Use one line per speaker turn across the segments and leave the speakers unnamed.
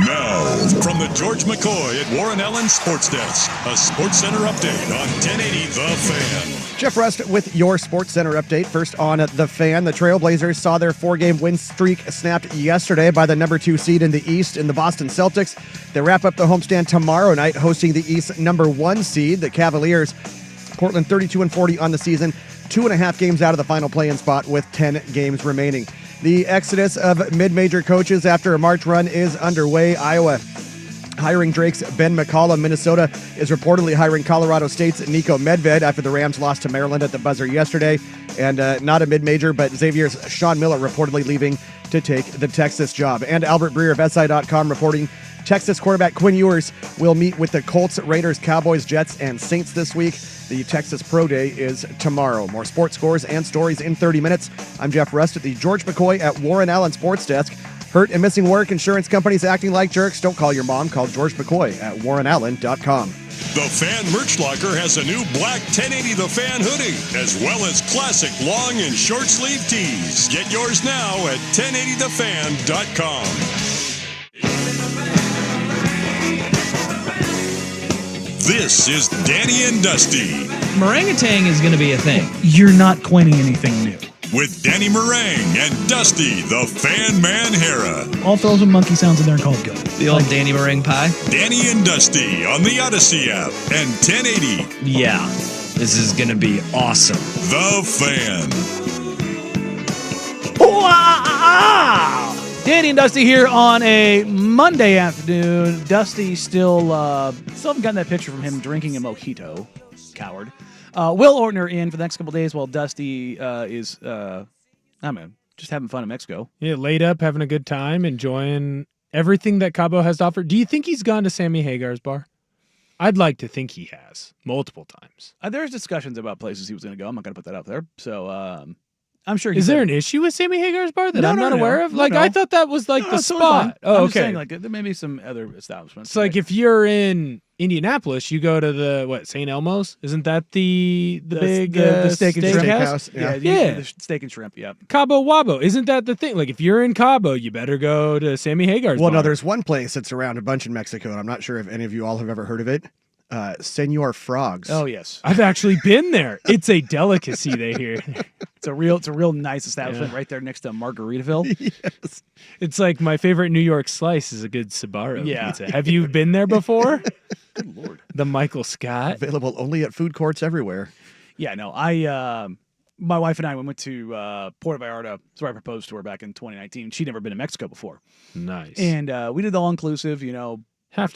Now, from the George McCoy at Warren Allen Sports Desk, a Sports Center update on 1080 The Fan.
Jeff Rust with your Sports Center update. First on The Fan, the Trailblazers saw their 4-game win streak snapped yesterday by the number 2 seed in the East in the Boston Celtics. They wrap up the homestand tomorrow night, hosting the East number 1 seed, the Cavaliers. Portland 32-40 on the season, 2.5 games out of the final play-in spot with 10 games remaining. The exodus of mid-major coaches after a March run is underway. Iowa hiring Drake's Ben McCollum. Minnesota is reportedly hiring Colorado State's Nico Medved after the Rams lost to Maryland at the buzzer yesterday. And not a mid-major, but Xavier's Sean Miller reportedly leaving to take the Texas job. And Albert Breer of SI.com reporting Texas quarterback Quinn Ewers will meet with the Colts, Raiders, Cowboys, Jets, and Saints this week. The Texas Pro Day is tomorrow. More sports scores and stories in 30 minutes. I'm Jeff Rust at the George McCoy at Warren Allen Sports Desk. Hurt and missing work, insurance companies acting like jerks. Don't call your mom. Call George McCoy at warrenallen.com.
The Fan Merch Locker has a new black 1080 The Fan hoodie, as well as classic long and short sleeve tees. Get yours now at 1080thefan.com. This is Danny and Dusty.
Meringatang is going to be a thing.
You're not coining anything new.
With Danny Meringue and Dusty, the Fan Man Hera.
I'll throw some monkey sounds in there and call it good.
The old Danny Meringue pie.
Danny and Dusty on the Odyssey app and 1080.
Yeah, this is going to be awesome.
The Fan.
Wow! Danny and Dusty here on a Monday afternoon. Dusty still haven't gotten that picture from him drinking a mojito. Coward. Will Ortner in for the next couple days while Dusty is, just having fun in Mexico.
Yeah, laid up, having a good time, enjoying everything that Cabo has to offer. Do you think he's gone to Sammy Hagar's bar? I'd like to think he has, multiple times.
There's discussions about places he was going to go. I'm not going to put that out there. So, I'm sure.
Is there an issue with Sammy Hagar's bar that I'm not aware of?
No.
I thought that was the spot.
Oh,
okay.
I'm just saying, there may be some other establishments.
It's like if you're in Indianapolis, you go to the St. Elmo's. Isn't that the big
the steak and shrimp
house?
Yeah. The steak and shrimp. Yeah.
Cabo Wabo. Isn't that the thing? Like if you're in Cabo, you better go to Sammy Hagar's bar.
Well, no, there's one place that's around a bunch in Mexico, and I'm not sure if any of you all have ever heard of it. Senor Frogs.
Oh yes,
I've actually been there. It's a delicacy they hear.
It's a real nice establishment right there next to Margaritaville.
Yes.
It's like my favorite New York slice is a good Sbarro pizza. Have you been there before?
Good Lord.
The Michael Scott.
Available only at food courts everywhere.
Yeah, no, my wife and I went to Puerto Vallarta. That's where I proposed to her back in 2019. She'd never been to Mexico before.
Nice.
And we did the all-inclusive,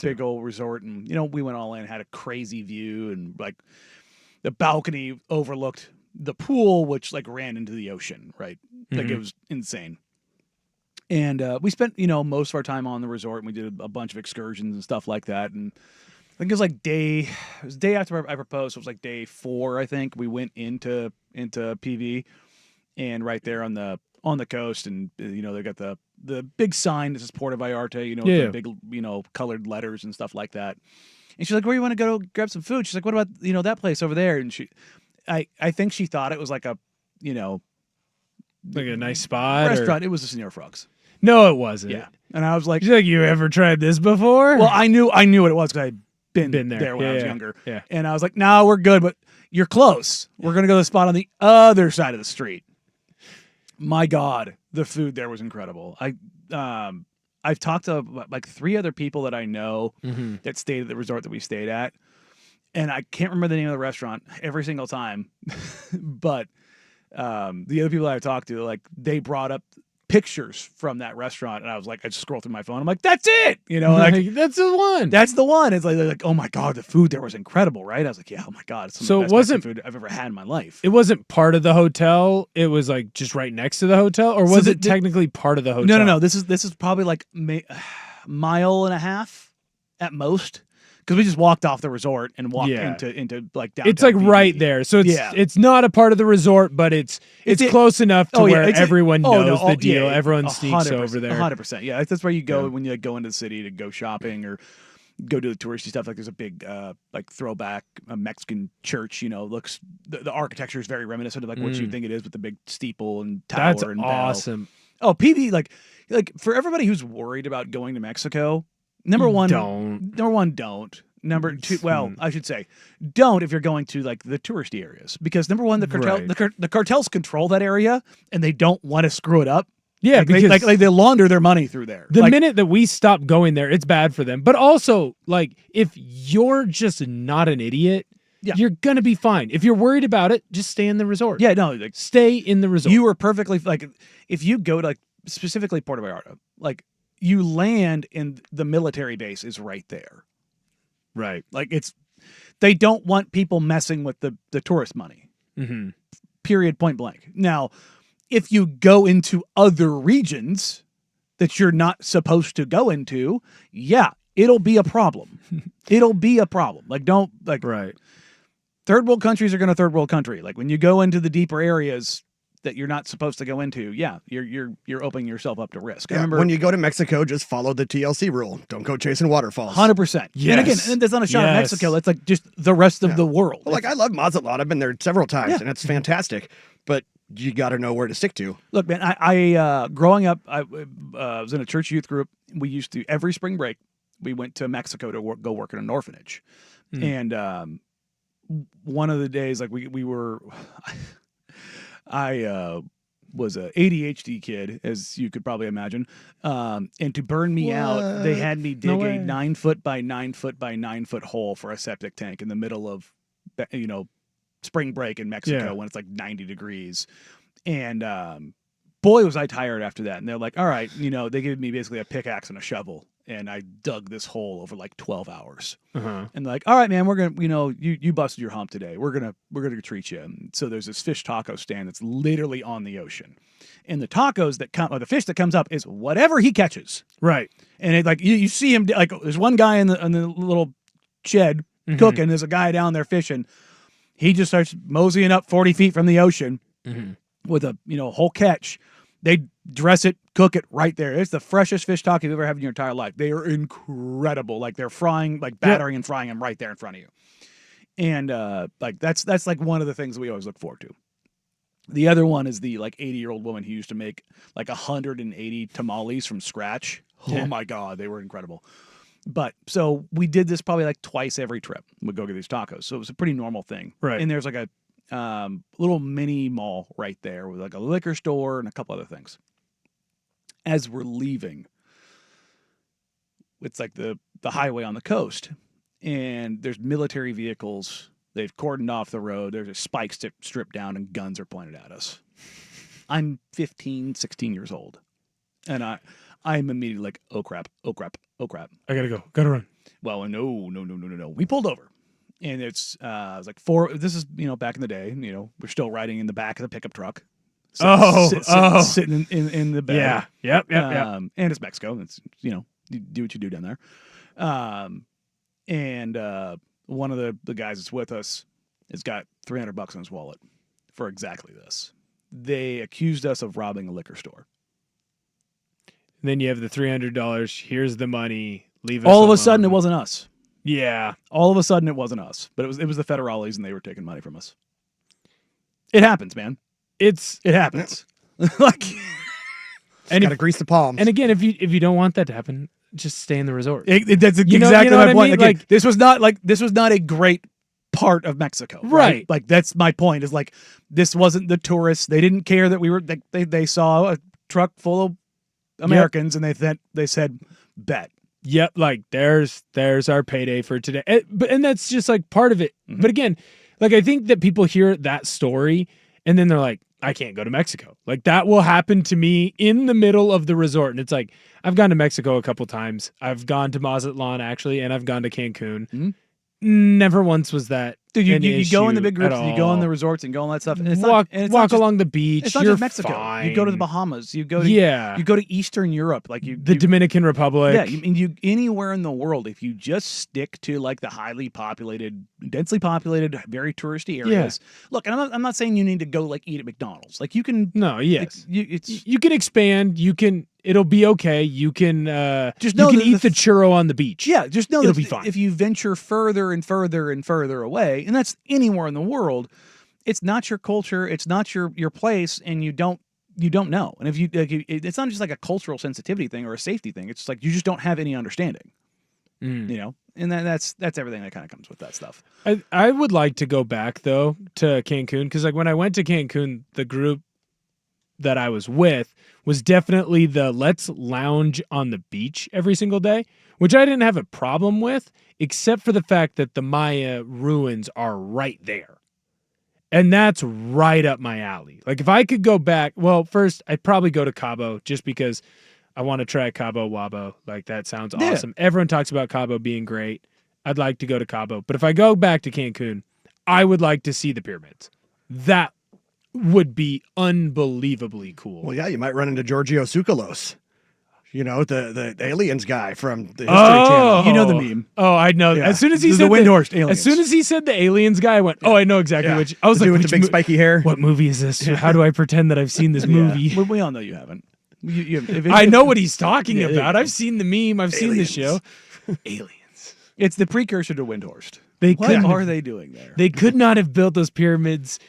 big
old resort. And, we went all in, had a crazy view. And, the balcony overlooked the pool, which, ran into the ocean, right? It was insane. And we spent, most of our time on the resort. And we did a bunch of excursions and stuff like that. And I think it was day after I proposed. So it was day 4, I think. We went into PV, and right there on the coast, and they got the big sign that says Puerto Vallarta, with the big colored letters and stuff like that. And she's like, "Where you want to go grab some food?" She's like, "What about that place over there?" And I think she thought it was like a
like a nice spot
restaurant. It was the Senor Frogs.
No, it wasn't.
Yeah, and I was like,
she's like, "You ever tried this before?"
Well, I knew what it was because I'd been there when I was younger.
Yeah,
and I was like, "No, we're good, but you're close. We're gonna go to the spot on the other side of the street." My God, the food there was incredible. I've talked to 3 other people that I know that stayed at the resort that we stayed at, and I can't remember the name of the restaurant every single time. But the other people that I talked to, they brought up pictures from that restaurant, and I was like, I just scroll through my phone. I'm like, that's it,
that's the one.
That's the one. It's like, oh my God, the food there was incredible, right? I was like, yeah, oh my God, it's some of the best Mexican food I've ever had in my life.
It wasn't part of the hotel. It was just right next to the hotel, or was it technically part of the hotel?
No. This is probably mile and a half at most. Because we just walked off the resort and walked into downtown.
It's right there, so it's not a part of the resort, but it's close enough to where everyone knows the deal. Everyone sneaks over there.
100%. Yeah, that's where you go when you go into the city to go shopping or go do the touristy stuff. There's a big throwback Mexican church. Looks the architecture is very reminiscent of what you think it is with the big steeple and tower.
That's
and
awesome.
bell. Oh, PV for everybody who's worried about going to Mexico. Number one,
Don't.
don't. Number two, well, I should say, don't if you're going to like the touristy areas, because number one, the cartels control that area and they don't want to screw it up.
Yeah, because
they launder their money through there.
The minute that we stop going there, it's bad for them. But also, like, if you're just not an idiot, you're gonna be fine. If you're worried about it, just stay in the resort.
Yeah, no, like,
stay in the resort.
You are perfectly like if you go to like specifically Puerto Vallarta, like you land in the military base is right there.
Right.
Like they don't want people messing with the tourist money.
Mm-hmm.
Period. Point blank. Now, if you go into other regions that you're not supposed to go into, it'll be a problem. It'll be a problem. Like don't like
right.
Third world countries are going to third world country. Like when you go into the deeper areas that you're not supposed to go into, you're opening yourself up to risk. I remember
when you go to Mexico, just follow the TLC rule. Don't go chasing waterfalls.
100%.
Yes.
And again, that's not a shot at Mexico. It's like just the rest of the world.
Well, like I love Mazatlan. I've been there several times, and it's fantastic. But you got to know where to stick to.
Look, man, I growing up, I was in a church youth group. We used to every spring break we went to Mexico to go work in an orphanage, and one of the days, like we were. I was a ADHD kid, as you could probably imagine. And to burn me out, they had me dig a 9 foot by 9 foot by 9 foot hole for a septic tank in the middle of, spring break in Mexico when it's like 90 degrees. And boy, was I tired after that. And they're like, all right, they gave me basically a pickaxe and a shovel. And I dug this hole over like 12 hours. And they're like, all right, man, we're going to, you busted your hump today. We're going to treat you. And so there's this fish taco stand that's literally on the ocean. And the tacos that come, or the fish that comes up is whatever he catches.
Right.
And it like, you see him, like there's one guy in the little shed cooking. There's a guy down there fishing. He just starts moseying up 40 feet from the ocean with a, whole catch. They dress it, cook it right there. It's the freshest fish taco you've ever had in your entire life. They are incredible. Like they're frying, like battering and frying them right there in front of you. And like that's like one of the things we always look forward to. The other one is the like 80-year-old woman who used to make like 180 tamales from scratch. Oh my God, they were incredible. But so we did this probably like twice every trip. We'd go get these tacos. So it was a pretty normal thing.
Right.
And there's like a little mini mall right there with like a liquor store and a couple other things. As we're leaving, it's like the highway on the coast, and there's military vehicles. They've cordoned off the road. There's a spike stripped down and guns are pointed at us. I'm 15, 16 years old. And I'm immediately like, oh crap, oh crap, oh crap.
I gotta go. Gotta run.
Well, no. We pulled over. And it's was like four. This is back in the day. We're still riding in the back of the pickup truck. Sitting in the bed.
Yeah. Yep.
And it's Mexico. It's you do what you do down there. And one of the guys that's with us has got $300 in his wallet for exactly this. They accused us of robbing a liquor store.
Then you have the $300. Here's the money. Leave us
All of
alone.
a sudden, it wasn't us.
Yeah.
All of a sudden, it wasn't us, but it was the federales, and they were taking money from us. It happens, man. It happens. Like,
and got to grease the palms.
And again, if you don't want that to happen, just stay in the resort.
That's exactly my point. Again, like, this was not a great part of Mexico, right? Like that's my point. Is like this wasn't the tourists. They didn't care that we were. They saw a truck full of Americans, and they said, bet.
Yep, like there's our payday for today. And that's just like part of it. Mm-hmm. But again, like I think that people hear that story and then they're like, I can't go to Mexico. Like that will happen to me in the middle of the resort. And it's like, I've gone to Mexico a couple times. I've gone to Mazatlan actually, and I've gone to Cancun. Mm-hmm. Never once was that.
Dude, you go in the big groups, and you go in the resorts and go all that stuff. And it's
walk along the beach.
It's not just Mexico.
Fine.
You go to the Bahamas. You go to Eastern Europe, like
the Dominican Republic.
Yeah, you anywhere in the world. If you just stick to like the highly populated, densely populated, very touristy areas. Yeah. Look, and I'm not saying you need to go like eat at McDonald's. Like you can.
No. Yes. You can expand. You can. It'll be okay. You can
just know
you can eat the churro on the beach.
Yeah, just know
it'll
that
be fine.
If you venture further and further and further away, and that's anywhere in the world, it's not your culture, it's not your place, and you don't know. And if it's not just like a cultural sensitivity thing or a safety thing. It's like you just don't have any understanding. You know, and that's everything that kind of comes with that stuff.
I would like to go back though to Cancun because like when I went to Cancun, the group that I was with was definitely the let's lounge on the beach every single day, which I didn't have a problem with, except for the fact that the Maya ruins are right there. And that's right up my alley. Like if I could go back, well, first I'd probably go to Cabo just because I want to try Cabo Wabo. Like that sounds awesome. Everyone talks about Cabo being great. I'd like to go to Cabo. But if I go back to Cancun, I would like to see the pyramids. That would be unbelievably cool.
Well, yeah, you might run into Giorgio Tsoukalos. You know, the aliens guy from the History
Oh.
Channel.
You know the meme.
Oh, I know.
Yeah.
As soon as he
The
said
Windhorst aliens.
As soon as he said the aliens guy, I went, "Oh, I know exactly
Yeah.
which." I was
The
like,
dude with
which
the big
mo-
spiky hair.
What movie is this? How do I pretend that I've seen this movie?
Well, we all know you haven't.
I know what he's talking
Yeah,
about.
yeah.
I've seen the meme. I've seen the show. Aliens.
It's the precursor to Windhorst.
They
What
couldn't
are
have-
they doing there?
They could not have built those pyramids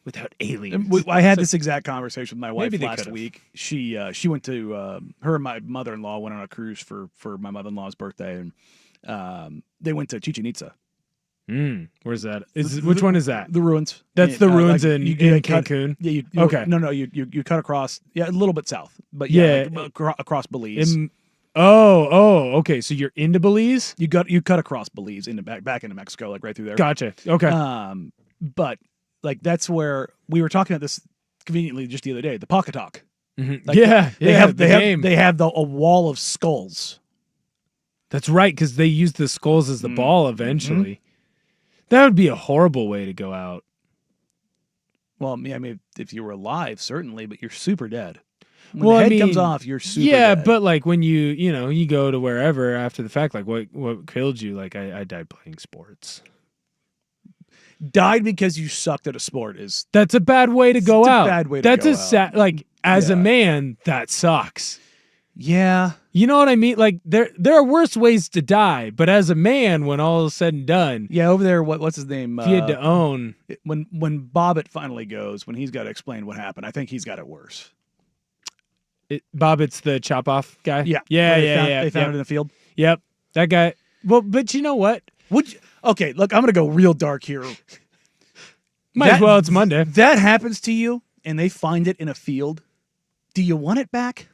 without aliens.
I had this exact conversation with my wife
Maybe they
last
could've.
week. She went to her and my mother-in-law went on a cruise for my mother-in-law's birthday, and they went to Chichen Itza.
Where's that? Which one is that?
The ruins.
That's the ruins in
cut-
Cancun.
Yeah. You,
Okay.
No. You cut across. Yeah, a little bit south, but
Yeah.
across Belize.
Okay. So you're into Belize?
You cut across Belize into back into Mexico, like right through there.
Gotcha. Okay.
But like that's where we were talking about this conveniently just the other day. The Pocketalk.
Mhm.
Like,
yeah.
They have
the game.
they have a wall of skulls.
That's right, because they use the skulls as the ball eventually. That would be a horrible way to go out.
Well, I mean, if you were alive, certainly, but you're super dead. When
Well,
the
I
head
mean,
comes off, you're super
Yeah,
dead.
but like when you go to wherever after the fact, like what killed you? Like I died playing sports.
Died because you sucked at a sport is
That's a bad way to go
It's a
out.
bad way to
That's
go
a sad. Like as a
Yeah.
man, that sucks.
yeah.
You know what I mean? Like there are worse ways to die, but as a man, when all is said and done,
Yeah, over there, what's his name?
if you had to own,
when Bobbitt finally goes, when he's got to explain what happened, I think he's got it worse.
Bobbitt's the chop off guy.
Yeah,
yeah,
where
yeah.
They found
Yep.
it in the field.
Yep, that guy. Well, but you know what?
Okay, look, I'm gonna go real dark here.
Might as well. It's Monday.
That happens to you, and they find it in a field. Do you want it back?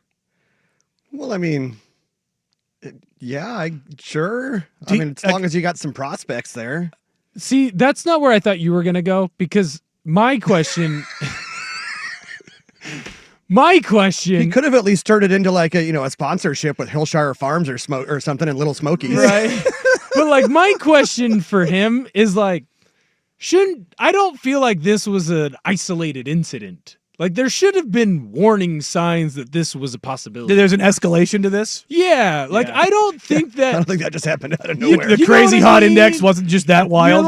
Well, I mean, yeah, sure.
Do
I
you-
mean, as long as you got some prospects there.
See, that's not where I thought you were gonna go because my question. My
He
question,
could have at least turned it into like a sponsorship with Hillshire Farms or something in Little Smokies.
right? But like my question for him is like, I don't feel like this was an isolated incident. Like there should have been warning signs that this was a possibility.
There's an escalation to this.
Yeah, like
Yeah.
I don't think
I
that
don't think that just happened out of nowhere.
The
You know
crazy
what I
hot
mean?
index wasn't just that wild.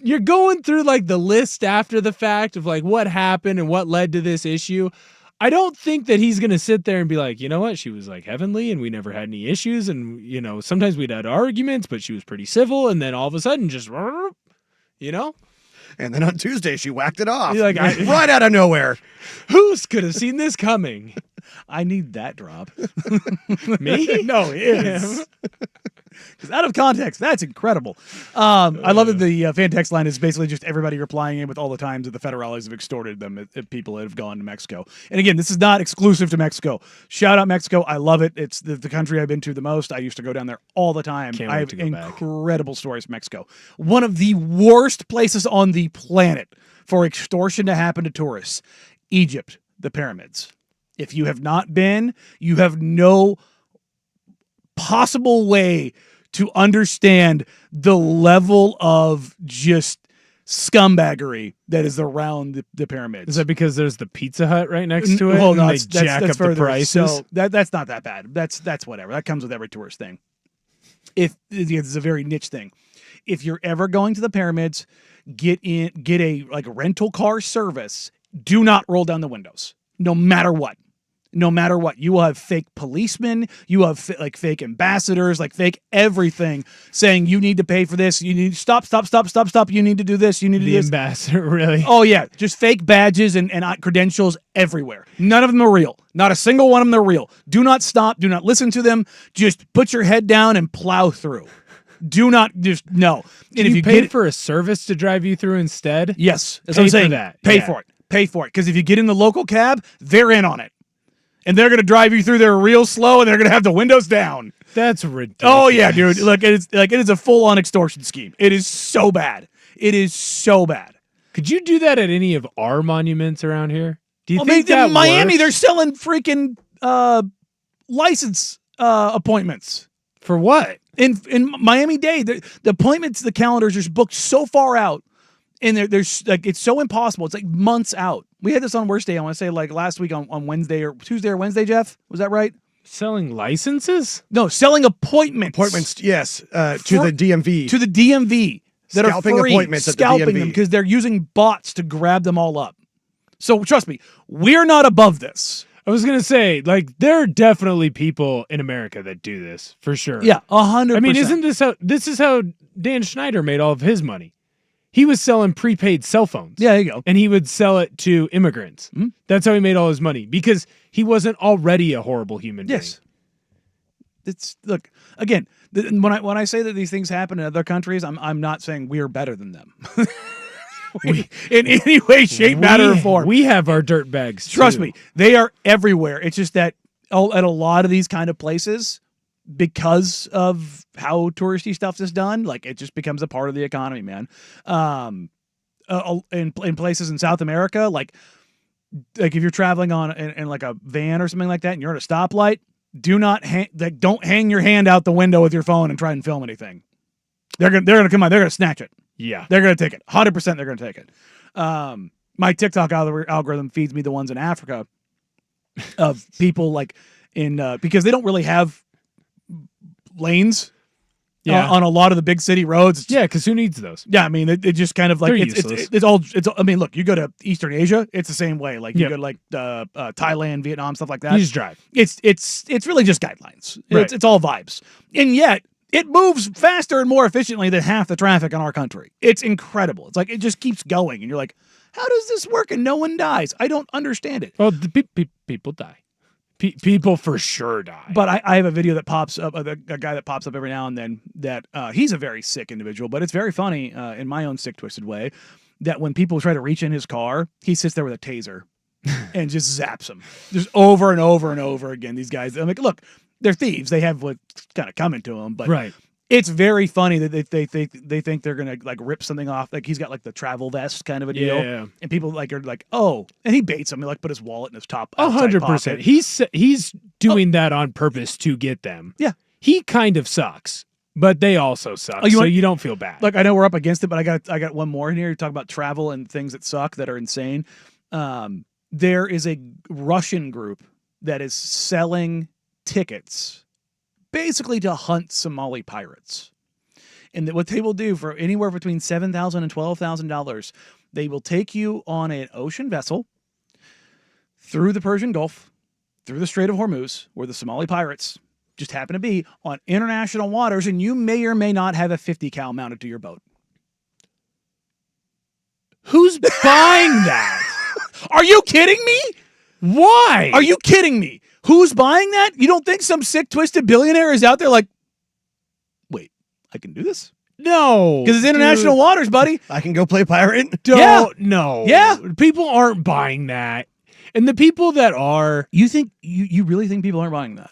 you're going through like the list after the fact of like what happened and what led to this issue. I don't think that he's going to sit there and be like, you know what? She was like heavenly and we never had any issues. And, sometimes we'd had arguments, but she was pretty civil. And then all of a sudden just,
And then on Tuesday, she whacked it off.
You're like,
right out of nowhere.
who could have seen this coming?
I need that drop.
Me?
No, it is. Because out of context, that's incredible. I love that the fan text line is basically just everybody replying in with all the times that the federales have extorted them at people that have gone to Mexico. And again, this is not exclusive to Mexico. Shout out Mexico. I love it. It's the country I've been to the most. I used to go down there all the time.
Can't
I
wait
have
to go back.
incredible stories from Mexico. One of the worst places on the planet for extortion to happen to tourists. Egypt, the pyramids. If you have not been, you have no possible way to understand the level of just scumbaggery that is around the pyramids.
Is that because there's the Pizza Hut right next to it?
Well,
and
no,
they
that's
jack up the
further.
prices?
So that's not that bad. That's whatever. That comes with every tourist thing. It's a very niche thing. If you're ever going to the pyramids, get a like rental car service. Do not roll down the windows, no matter what. No matter what, you will have fake policemen, you have fake ambassadors, like fake everything, saying you need to pay for this. You need stop. You need to do this. You need to do
The
this.
ambassador, really?
Oh yeah, just fake badges and credentials everywhere. None of them are real. Not a single one of them are real. Do not stop. Do not listen to them. Just put your head down and plow through. Do not just no.
And if you pay for a service to drive you through instead,
yes, that's what I'm saying. Pay for it. Pay for it. Because if you get in the local cab, they're in on it. And they're going to drive you through there real slow, and they're going to have the windows down.
That's ridiculous.
Oh yeah, dude! Look, it is a full-on extortion scheme. It is so bad. It is so bad.
Could you do that at any of our monuments around here? Do you think
in Miami
works?
they're selling freaking license appointments
For what?
in Miami-Dade? The appointments, the calendars are booked so far out. And there's like it's so impossible. It's like months out. We had this on Worst Day. I want to say like last week on Wednesday or Tuesday or Wednesday. Jeff, was that right?
Selling licenses?
No, selling appointments.
Appointments, yes, to the DMV.
To the DMV that
Scalping
are free,
appointments at the
scalping
DMV.
them because they're using bots to grab them all up. So trust me, we're not above this.
I was gonna say, like, there are definitely people in America that do this for sure.
Yeah, 100%.
I mean, isn't this how? This is how Dan Schneider made all of his money. He was selling prepaid cell phones.
Yeah, there you go.
And he would sell it to immigrants.
Mm-hmm.
That's how he made all his money because he wasn't already a horrible human being.
Yes. It's look again. When I say that these things happen in other countries, I'm not saying we are better than them. In any way, shape, matter, or form.
We have our dirt bags.
Trust
too.
me, they are everywhere. It's just that at a lot of these kind of places, because of how touristy stuff is done, like it just becomes a part of the economy, man. In places in South America, like if you're traveling in like a van or something like that, and you're at a stoplight, don't hang your hand out the window with your phone and try and film anything. They're gonna come out. They're gonna snatch it.
Yeah,
they're gonna take it. 100%. They're gonna take it. My TikTok algorithm feeds me the ones in Africa of people like because they don't really have lanes on a lot of the big city roads.
Yeah, because who needs those?
Yeah, I mean, it just kind of like
They're
it's
useless.
I mean, look, you go to Eastern Asia, it's the same way. Like you go to like Thailand, Vietnam, stuff like that.
You just drive.
It's really just guidelines.
Right.
It's all vibes, and yet it moves faster and more efficiently than half the traffic in our country. It's incredible. It's like it just keeps going, and you're like, how does this work? And no one dies. I don't understand it.
Well, the people die. People for sure die.
But I have a video that pops up, a guy that pops up every now and then that he's a very sick individual, but it's very funny in my own sick, twisted way that when people try to reach in his car, he sits there with a taser and just zaps them just over and over and over again. These guys, I'm like, look, they're thieves. They have what's kind of coming to them, but
right.
It's very funny that they think they're gonna like rip something off. Like he's got like the travel vest kind of a deal,
Yeah.
and people like are like, oh, and he baits them. He like put his wallet in his top.
100%. He's doing that on purpose to get them.
Yeah,
he kind of sucks, but they also suck. So you don't feel bad.
Look, I know we're up against it, but I got one more in here. You talk about travel and things that suck that are insane. There is a Russian group that is selling tickets basically to hunt Somali pirates. And what they will do for anywhere between $7,000 and $12,000, they will take you on an ocean vessel through the Persian Gulf, through the Strait of Hormuz, where the Somali pirates just happen to be, on international waters, and you may or may not have a 50 cal mounted to your boat.
Who's buying that?
Are you kidding me?
Why?
Are you kidding me? Who's buying that? You don't think some sick, twisted billionaire is out there like, wait, I can do this?
No.
Because it's international waters, buddy.
I can go play pirate.
No.
Yeah.
People aren't buying that. And the people that are...
You think you really think people aren't buying that?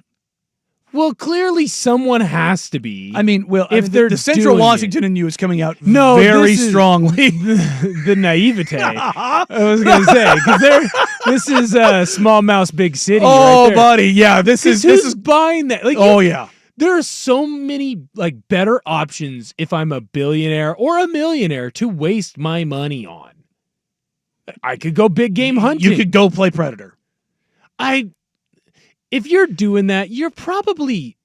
Well, clearly someone has to be.
I mean,
they're
the Central
doing
Washington in you is coming out
No,
very
this is
strongly.
The naivete. I was going to say, because this is a small mouse, big city.
Oh,
right there.
buddy, yeah, this is
buying that. Like,
oh, yeah.
There are so many like better options if I'm a billionaire or a millionaire to waste my money on. I could go big game hunting.
You could go play Predator.
If you're doing that, you probably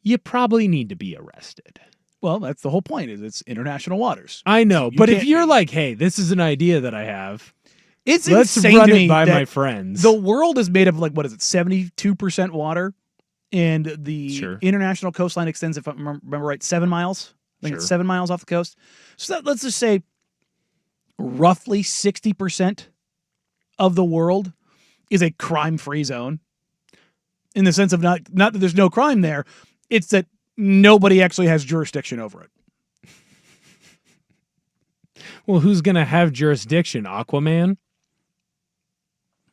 need to be arrested.
Well, that's the whole point. Is it's international waters.
I know,
You
but if
can't
you're
be.
like, hey, this is an idea that I have,
It's
Let's
insane
run
to
it
me
by
that
my friends.
the world is made of like, what is it, 72% water, and the
Sure.
international coastline extends, if I remember right, 7 miles. I think it's
Sure.
7 miles off the coast. So let's just say roughly 60% of the world is a crime-free zone. In the sense of not that there's no crime there, it's that nobody actually has jurisdiction over it.
Well, who's going to have jurisdiction? Aquaman?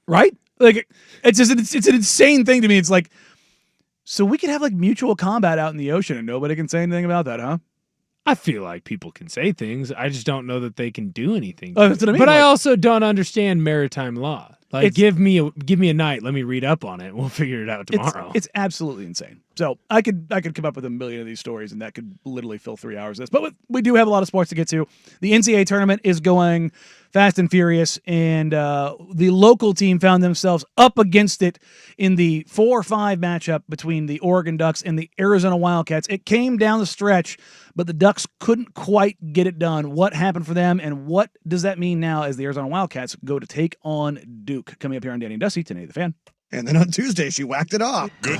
Right? Like, it's just it's an insane thing to me. It's like, so we could have like mutual combat out in the ocean and nobody can say anything about that, huh?
I feel like people can say things. I just don't know that they can do anything.
Oh, that's what I mean.
But I
Like,
also don't understand maritime law. Like,
It's-
give me a night. Let me read up on it. We'll figure it out tomorrow.
it's absolutely insane. So I could come up with a million of these stories, and that could literally fill 3 hours of this. But we do have a lot of sports to get to. The NCAA tournament is going fast and furious, and the local team found themselves up against it in the 4-5 matchup between the Oregon Ducks and the Arizona Wildcats. It came down the stretch, but the Ducks couldn't quite get it done. What happened for them, and what does that mean now as the Arizona Wildcats go to take on Duke? Coming up here on Danny and Dusty, 1080 The Fan.
And then on Tuesday, she whacked it off.
Good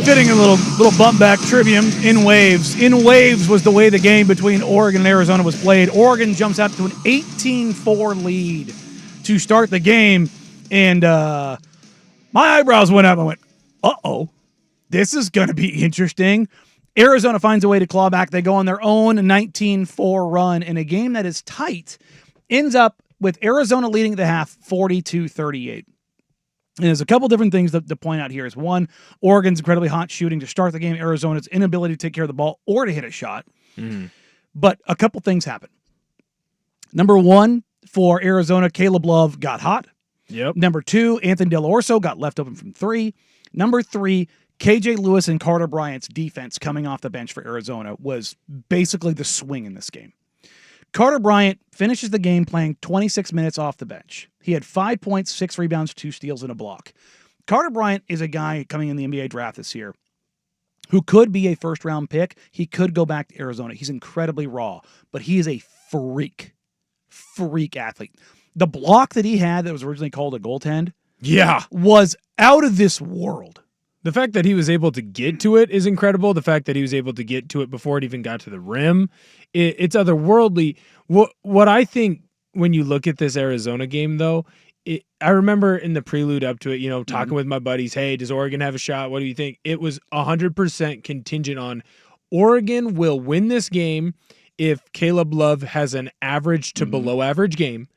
Fitting a little bump back trivia in waves. In waves was the way the game between Oregon and Arizona was played. Oregon jumps out to an 18-4 lead to start the game, and my eyebrows went up. I went, uh-oh, this is going to be interesting. Arizona finds a way to claw back. They go on their own 19-4 run in a game that is tight. Ends up with Arizona leading at the half 42-38. And there's a couple different things to point out here. Is one, Oregon's incredibly hot shooting to start the game. Arizona's inability to take care of the ball or to hit a shot. Mm-hmm. But a couple things happen. Number one, for Arizona, Caleb Love got hot.
Yep.
Number two, Anthony Del Orso got left open from three. Number three, KJ Lewis and Carter Bryant's defense coming off the bench for Arizona was basically the swing in this game. Carter Bryant finishes the game playing 26 minutes off the bench. He had 5 points, 6 rebounds, 2 steals, and a block. Carter Bryant is a guy coming in the NBA draft this year who could be a first-round pick. He could go back to Arizona. He's incredibly raw, but he is a freak athlete. The block that he had that was originally called a goaltend was out of this world.
The fact that he was able to get to it is incredible. The fact that he was able to get to it before it even got to the rim, it's otherworldly. What I think when you look at this Arizona game, though, I remember in the prelude up to it, talking with my buddies, hey, does Oregon have a shot? What do you think? It was 100% contingent on Oregon will win this game if Caleb Love has an average to below average game.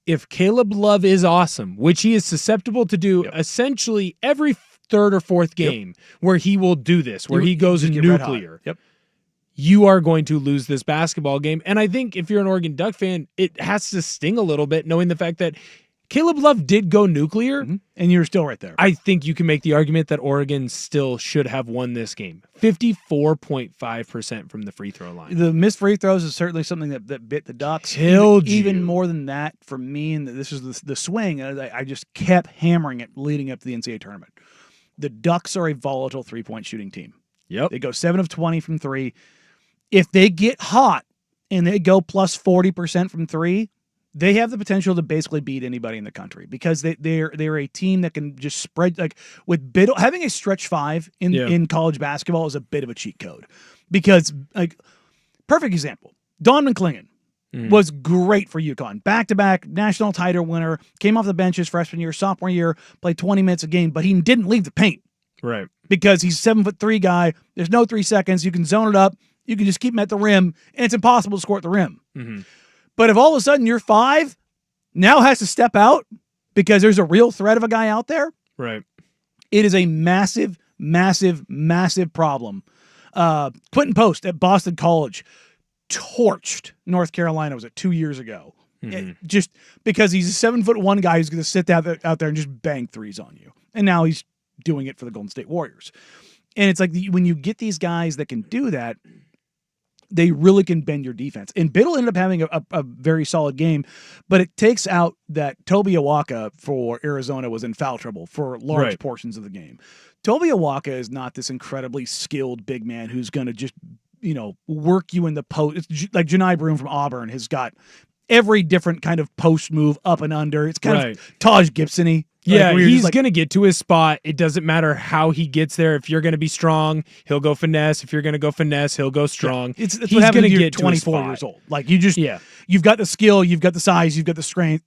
If Caleb Love is awesome, which he is susceptible to do essentially every third or fourth game where he will do this, where he goes nuclear. You are going to lose this basketball game. And I think if you're an Oregon Duck fan, it has to sting a little bit knowing the fact that Caleb Love did go nuclear.
And you're still right there.
I think you can make the argument that Oregon still should have won this game. 54.5% from the free throw line.
The missed free throws is certainly something that bit the Ducks.
Killed
even
you.
more than that for me, and this is the swing. I just kept hammering it leading up to the NCAA tournament. The Ducks are a volatile three-point shooting team.
Yep.
They go 7 of 20 from three. If they get hot and they go plus 40% from three, they have the potential to basically beat anybody in the country because they're a team that can just spread, like with Biddle. Having a stretch five in college basketball is a bit of a cheat code because, like, perfect example, Donovan Clingan was great for UConn. Back-to-back national title winner, came off the bench his freshman year, sophomore year, played 20 minutes a game, but he didn't leave the paint.
Right.
Because he's 7'3" guy. There's no 3 seconds. You can zone it up. You can just keep him at the rim, and it's impossible to score at the rim. But if all of a sudden your 5 now has to step out because there's a real threat of a guy out there,
right?
It is a massive, massive, massive problem. Quentin Post at Boston College torched North Carolina, was it 2 years ago? Just because he's a 7'1" guy who's going to sit out there and just bang threes on you. And now he's doing it for the Golden State Warriors. And it's like when you get these guys that can do that, they really can bend your defense. And Biddle ended up having a very solid game, but it takes out that Toby Awaka for Arizona was in foul trouble for large portions of the game. Toby Awaka is not this incredibly skilled big man who's going to just, work you in the post. It's like Janai Broom from Auburn has got every different kind of post move up and under. It's kind of Taj Gibson-y.
Yeah, he's going to get to his spot. It doesn't matter how he gets there. If you're going to be strong, he'll go finesse. If you're going to go finesse, he'll go strong.
Yeah. It's he's going to get 24 years old. Like you've got the skill, you've got the size, you've got the strength,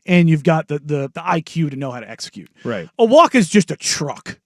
and you've got the IQ to know how to execute.
Right.
Awaka's just a truck.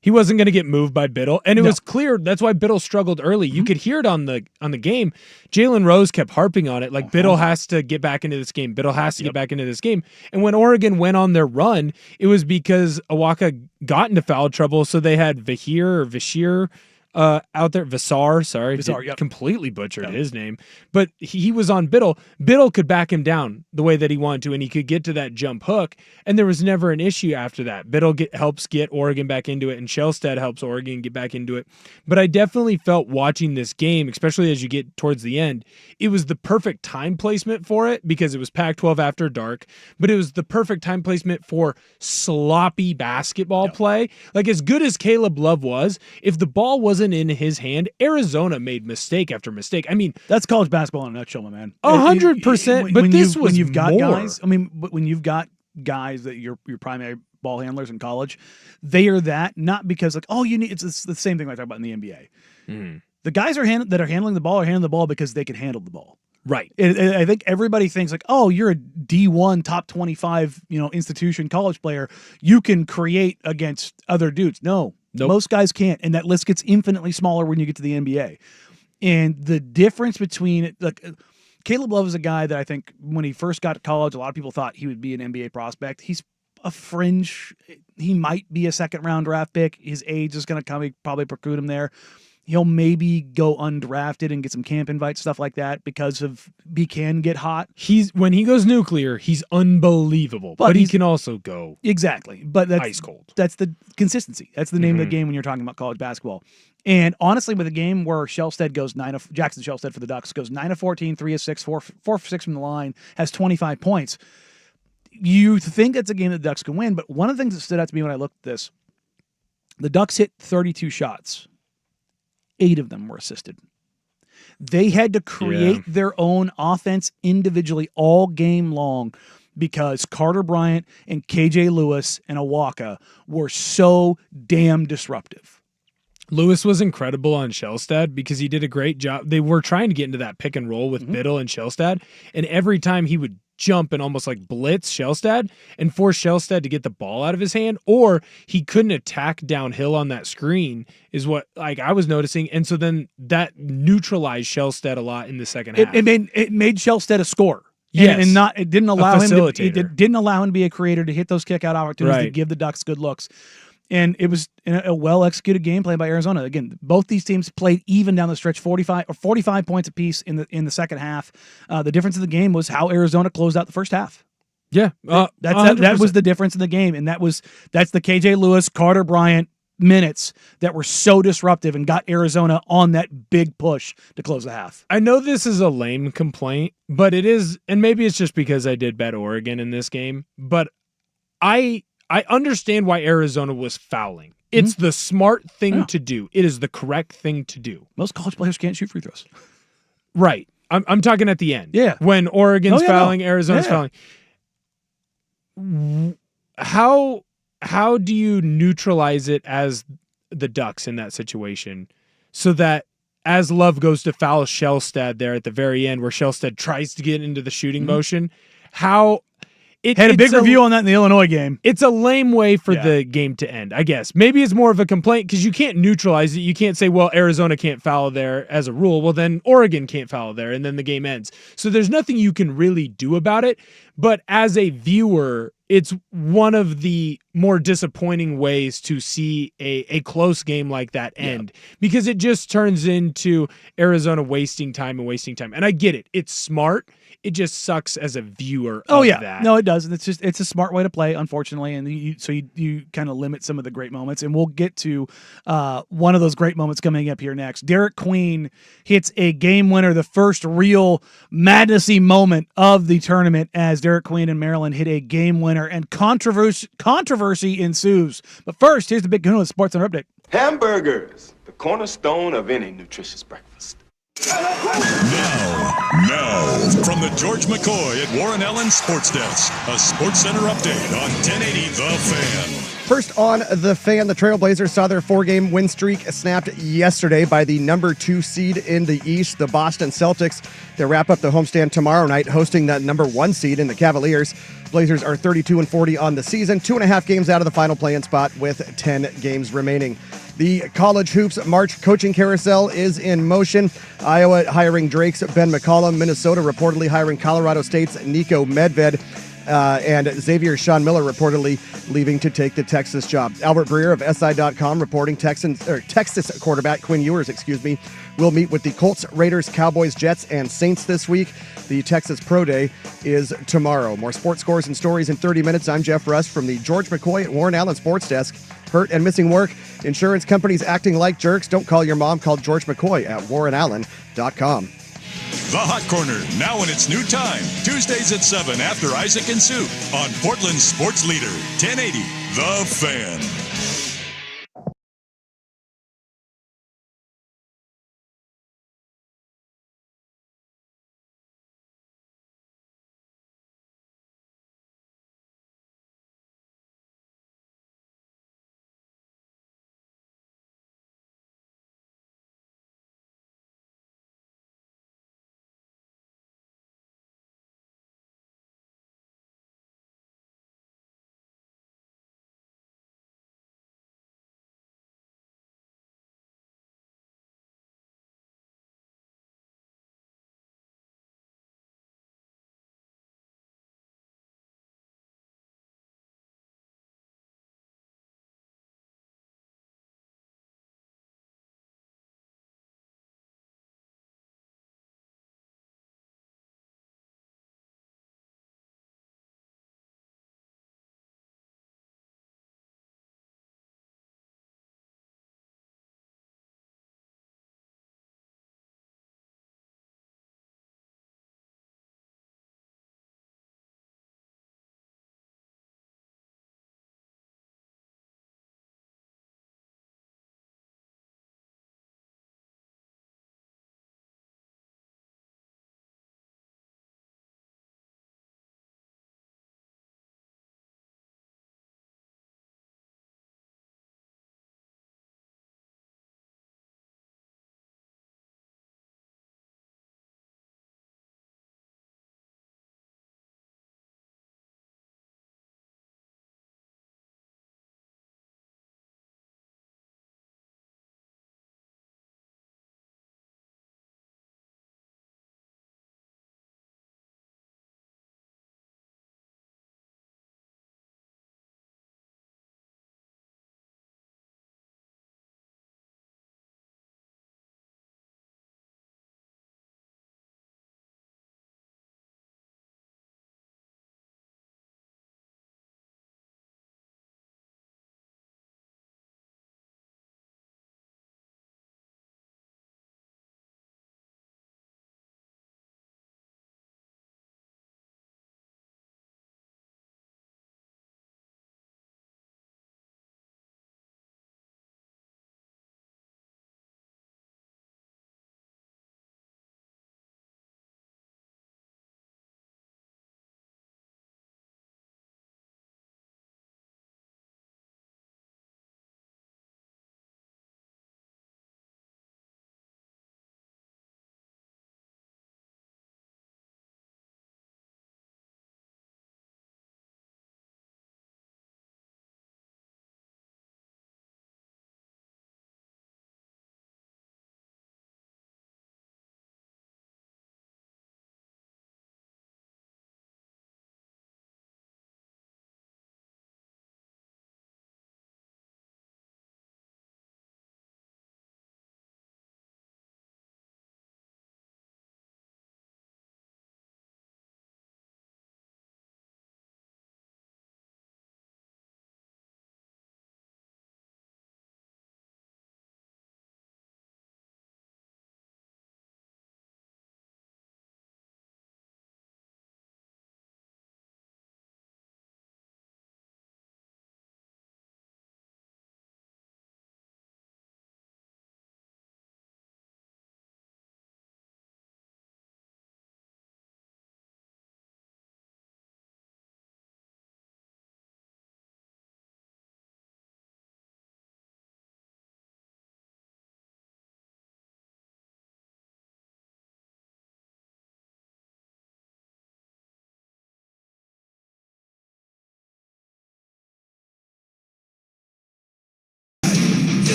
He wasn't going to get moved by Biddle, and it was clear that's why Biddle struggled early. You could hear it on the game. Jalen Rose kept harping on it, like Biddle has to get back into this game. Biddle has to get back into this game. And when Oregon went on their run, it was because Awaka got into foul trouble, so they had Vashir out there. Visar, completely butchered his name. But he was on Biddle. Biddle could back him down the way that he wanted to, and he could get to that jump hook, and there was never an issue after that. Biddle helps get Oregon back into it, and Shellstead helps Oregon get back into it. But I definitely felt watching this game, especially as you get towards the end, it was the perfect time placement for it because it was Pac-12 after dark, but it was the perfect time placement for sloppy basketball play. Like, as good as Caleb Love was, if the ball wasn't in his hand, Arizona made mistake after mistake. I mean,
that's college basketball in a nutshell, my man.
100%. But this was
when you've got
more.
guys. I mean, but when you've got guys that your primary ball handlers in college. They are that, not because like, oh, you need, it's the same thing I talk about in the NBA. The guys that are handling the ball because they can handle the ball.
Right.
I think everybody thinks like, oh, you're a D1 top 25, institution college player. You can create against other dudes. No, most guys can't. And that list gets infinitely smaller when you get to the NBA. And the difference between it, like Caleb Love is a guy that I think when he first got to college, a lot of people thought he would be an NBA prospect. He's a fringe. He might be a second round draft pick. His age is going to probably preclude him there. He'll maybe go undrafted and get some camp invites, stuff like that, because he can get hot.
When he goes nuclear, he's unbelievable. But he can also go
exactly. But that's
ice cold.
That's the consistency. That's the name of the game when you're talking about college basketball. And honestly, with a game where Jackson Shellstead for the Ducks goes 9 of 14, 3 of 6, 4 of 6 from the line, has 25 points. You think it's a game that the Ducks can win, but one of the things that stood out to me when I looked at this, the Ducks hit 32 shots. 8 of them were assisted. They had to create their own offense individually all game long because Carter Bryant and KJ Lewis and Awaka were so damn disruptive.
Lewis was incredible on Shellstead because he did a great job. They were trying to get into that pick and roll with Biddle and Shellstead, and every time he would jump and almost like blitz Shellstead and force Shellstead to get the ball out of his hand, or he couldn't attack downhill on that screen is what like I was noticing. And so then that neutralized Shellstead a lot in the second half.
It made Shellstead a scorer.
Yes.
And it didn't allow him to be a creator to hit those kick out opportunities to give the Ducks good looks. And it was a well-executed game plan by Arizona. Again, both these teams played even down the stretch, 45 points apiece in the second half. The difference in the game was how Arizona closed out the first half.
Yeah,
that was the difference in the game, and that's the KJ Lewis, Carter Bryant minutes that were so disruptive and got Arizona on that big push to close the half.
I know this is a lame complaint, but it is, and maybe it's just because I did bet Oregon in this game, but I understand why Arizona was fouling. It's the smart thing to do. It is the correct thing to do.
Most college players can't shoot free throws.
Right. I'm talking at the end.
Yeah.
When Oregon's fouling, Arizona's fouling. How do you neutralize it as the Ducks in that situation so that as Love goes to foul Shellstead there at the very end where Shellstead tries to get into the shooting motion,
had a big review on that in the Illinois game.
It's a lame way for the game to end, I guess. Maybe it's more of a complaint because you can't neutralize it. You can't say, well, Arizona can't foul there as a rule. Well, then Oregon can't foul there, and then the game ends. So there's nothing you can really do about it. But as a viewer, it's one of the more disappointing ways to see a close game like that end because it just turns into Arizona wasting time. And I get it. It's smart. It just sucks as a viewer of that.
No, it does. It's a smart way to play, unfortunately, and you kind of limit some of the great moments. And we'll get to one of those great moments coming up here next. Derek Queen hits a game winner, the first real madnessy moment of the tournament, as Derek Queen and Maryland hit a game winner, and controversy ensues. But first, here's the big Kahuna Sports Center update.
Hamburgers, the cornerstone of any nutritious breakfast.
Now, from the George McCoy at Warren Allen Sports Desk, a Sports Center update on 1080 The Fan.
First on The Fan, the Trailblazers saw their 4-game win streak snapped yesterday by the number 2 seed in the East, the Boston Celtics. They wrap up the homestand tomorrow night, hosting that number 1 seed in the Cavaliers. Blazers are 32-40 on the season, 2.5 games out of the final play-in spot with 10 games remaining. The College Hoops March coaching carousel is in motion. Iowa hiring Drake's Ben McCollum. Minnesota reportedly hiring Colorado State's Nico Medved. And Xavier Sean Miller reportedly leaving to take the Texas job. Albert Breer of SI.com reporting Texas quarterback Quinn Ewers, will meet with the Colts, Raiders, Cowboys, Jets, and Saints this week. The Texas Pro Day is tomorrow. More sports scores and stories in 30 minutes. I'm Jeff Russ from the George McCoy at Warren Allen Sports Desk. Hurt and missing work? Insurance companies acting like jerks? Don't call your mom. Call George McCoy at warrenallen.com.
The Hot Corner, now in its new time. Tuesdays at 7 after Isaac and Sue on Portland's Sports Leader, 1080 The Fan.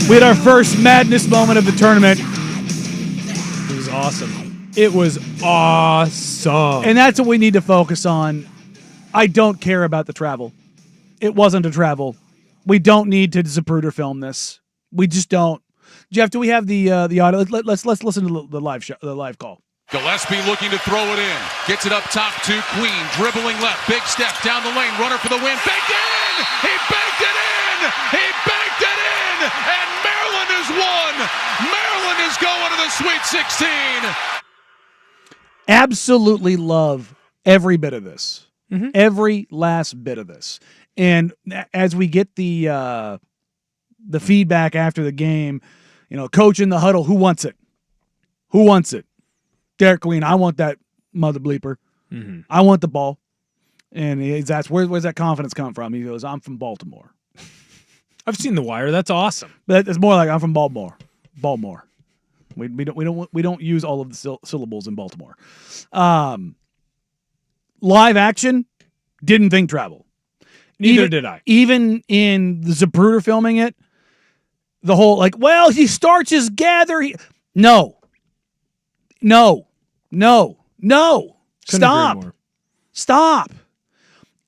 We had our first madness moment of the tournament.
It was awesome. It was awesome.
And that's what we need to focus on. I don't care about the travel. It wasn't a travel. We don't need to Zapruder film this. We just don't. Jeff, do we have the audio? Let's listen to the live show, the live call.
Gillespie looking to throw it in. Gets it up top to Queen. Dribbling left. Big step down the lane. Runner for the win. Banked it in! He banked it in! He banked it in! And Maryland has won! Maryland is going to the Sweet 16!
Absolutely love every bit of this. Mm-hmm. Every last bit of this. And as we get the feedback after the game, coach in the huddle, who wants it? Who wants it? Derek Queen, I want that mother bleeper. Mm-hmm. I want the ball. And he's asked, where's that confidence come from? He goes, I'm from Baltimore.
I've seen The Wire. That's awesome.
But it's more like I'm from Baltimore. Baltimore. We don't use all of the syllables in Baltimore. Live action, didn't think travel.
Neither did I.
Even in the Zapruder filming it, the whole he starts his gather. No. Stop.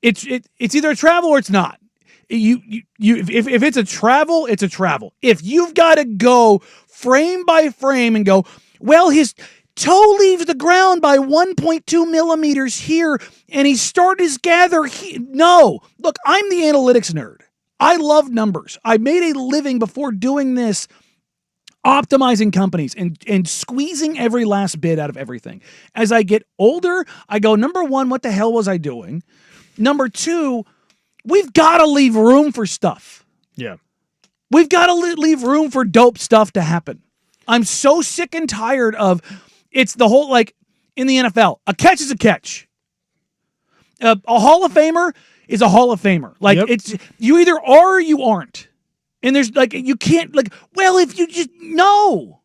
It's either a travel or it's not. If it's a travel, it's a travel. If you've got to go frame by frame and go, well, his toe leaves the ground by 1.2 millimeters here, and he started his gather. No. Look, I'm the analytics nerd. I love numbers. I made a living before doing this, optimizing companies and squeezing every last bit out of everything. As I get older, I go, number one, what the hell was I doing? Number two, we've got to leave room for stuff.
Yeah.
We've got to leave room for dope stuff to happen. I'm so sick and tired of it's the whole, in the NFL, a catch is a catch. A Hall of Famer is a Hall of Famer. It's you either are or you aren't. And there's you can't if you just no.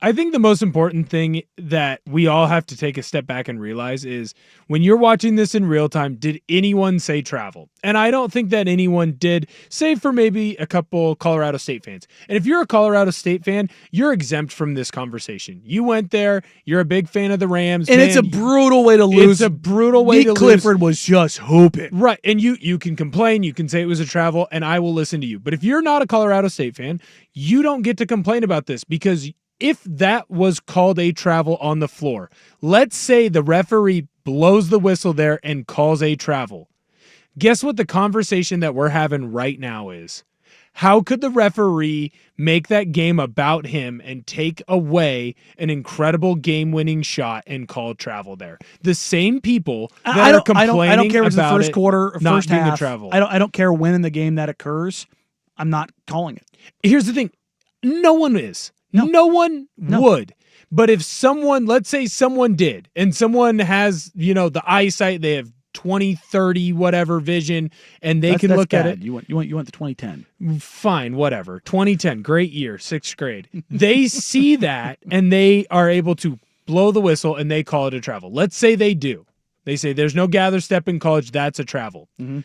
I think the most important thing that we all have to take a step back and realize is when you're watching this in real time, did anyone say travel? And I don't think that anyone did, save for maybe a couple Colorado State fans. And if you're a Colorado State fan, you're exempt from this conversation. You went there, you're a big fan of the Rams.
And it's a brutal way to lose.
It's a brutal way to lose.
Clifford was just hooping.
Right. And you can complain, you can say it was a travel, and I will listen to you. But if you're not a Colorado State fan, you don't get to complain about this because if that was called a travel on the floor, let's say the referee blows the whistle there and calls a travel. Guess what the conversation that we're having right now is? How could the referee make that game about him and take away an incredible game-winning shot and call travel there? The same people that are complaining
I don't care if it's the first quarter or
not
first
being
half.
a travel.
I don't care when in the game that occurs. I'm not calling it.
Here's the thing. No one is. No one would. But if someone, let's say someone did, and someone has, the eyesight, they have 20, 30, whatever vision, and they can look at it.
You want the 2010.
Fine, whatever. 2010, great year, 6th grade. They see that, and they are able to blow the whistle, and they call it a travel. Let's say they do. They say there's no gather step in college, that's a travel. Mm-hmm.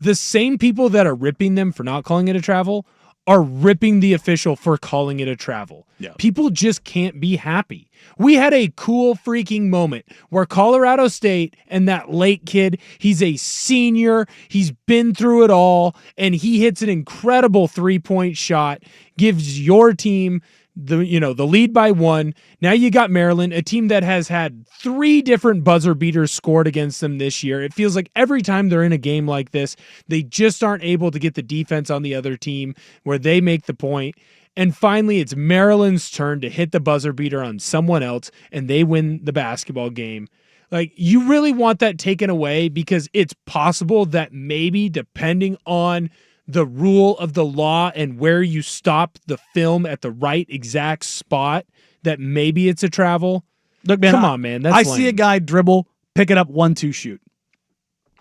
The same people that are ripping them for not calling it a travel are ripping the official for calling it a travel. Yeah. People just can't be happy. We had a cool freaking moment where Colorado State and that late kid, he's a senior, he's been through it all, and he hits an incredible 3-point shot, gives your team the lead by 1. Now you got Maryland, a team that has had 3 different buzzer beaters scored against them this year. It feels like every time they're in a game like this, they just aren't able to get the defense on the other team where they make the point. And finally, it's Maryland's turn to hit the buzzer beater on someone else, and they win the basketball game. You really want that taken away because it's possible that maybe depending on the rule of the law and where you stop the film at the right exact spot, that maybe it's a travel.
Look, man,
come on, man. That's lame.
See a guy dribble, pick it up, 1-2 shoot.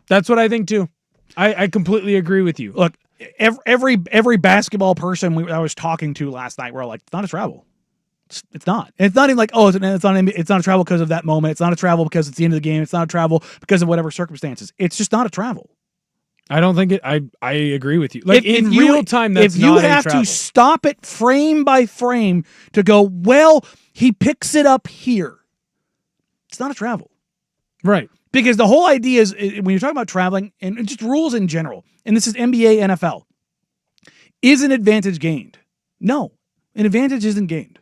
That's what I think too. I completely agree with you.
Look, every basketball person I was talking to last night were like, it's not a travel. It's not. And it's not even like, it's not a travel because of that moment. It's not a travel because it's the end of the game. It's not a travel because of whatever circumstances. It's just not a travel.
I don't think it. I agree with you. Like in real time, that's
if you
not a
have
travel.
to stop it frame by frame to go, well, he picks it up here. It's not a travel.
Right.
Because the whole idea is when you're talking about traveling and just rules in general, and this is NBA, NFL, is an advantage gained? No, an advantage isn't gained.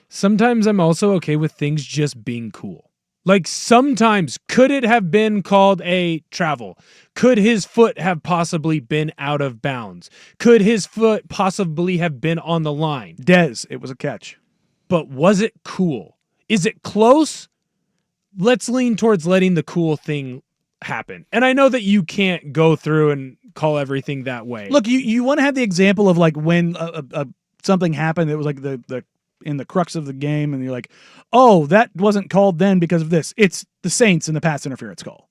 Sometimes I'm also okay with things just being cool. Like sometimes, could it have been called a travel? Could his foot have possibly been out of bounds? Could his foot possibly have been on the line?
It was a catch.
But was it cool? Is it close? Let's lean towards letting the cool thing happen. And I know that you can't go through and call everything that way.
Look, you want to have the example of like when something happened that was like the in the crux of the game, and you're like, oh, that wasn't called then because of this. It's the Saints in the pass interference call.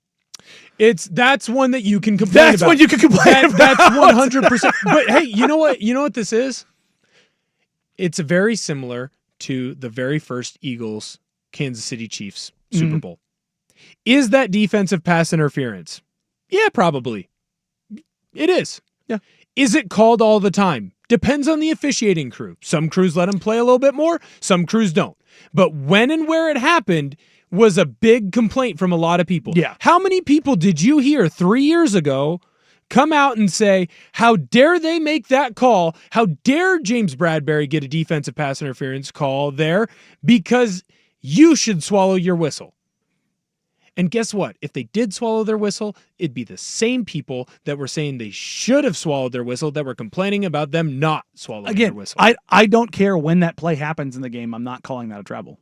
That's one that you can complain about.
That's what you can complain about.
That's 100%. But hey, you know what? You know what this is? It's very similar to the very first Eagles Kansas City Chiefs Super Bowl. Is that defensive pass interference? Yeah, probably. It is.
Yeah.
Is it called all the time? Depends on the officiating crew. Some crews let him play a little bit more, some crews don't. But when and where it happened was a big complaint from a lot of people.
Yeah.
How many people did you hear 3 years ago come out and say, how dare they make that call? How dare James Bradbury get a defensive pass interference call there? Because you should swallow your whistle. And guess what? If they did swallow their whistle, it'd be the same people that were saying they should have swallowed their whistle that were complaining about them not swallowing their whistle.
I don't care when that play happens in the game. I'm not calling that a travel.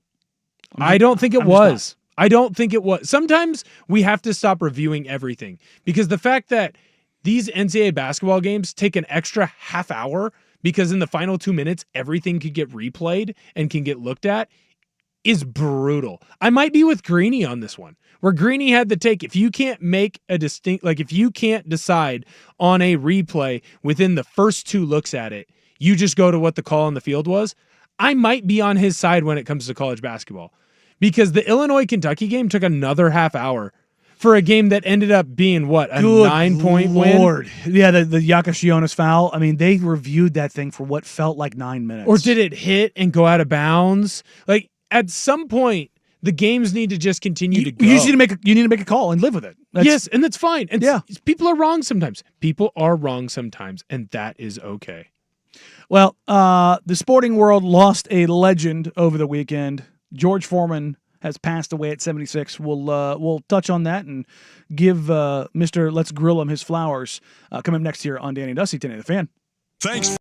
I don't think it was. I don't think it was. Sometimes we have to stop reviewing everything because the fact that these NCAA basketball games take an extra half hour because in the final 2 minutes, everything could get replayed and can get looked at is brutal. I might be with Greeny on this one, where Greeny had the take. If you can't make a if you can't decide on a replay within the first 2 looks at it, you just go to what the call on the field was. I might be on his side when it comes to college basketball because the Illinois-Kentucky game took another half hour for a game that ended up being what, a 9-point win?
Yeah, the Yakashionis foul. I mean, they reviewed that thing for what felt like 9 minutes.
Or did it hit and go out of bounds? Like, at some point, the games need to just continue to go.
You need to make a call and live with it.
Yes, and that's fine. And
yeah.
People are wrong sometimes. People are wrong sometimes, and that is okay.
Well, the sporting world lost a legend over the weekend. George Foreman has passed away at 76. We'll touch on that and give Mr. Let's Grill him his flowers coming up next here on Danny Dusty, 1080 The Fan.
Thanks.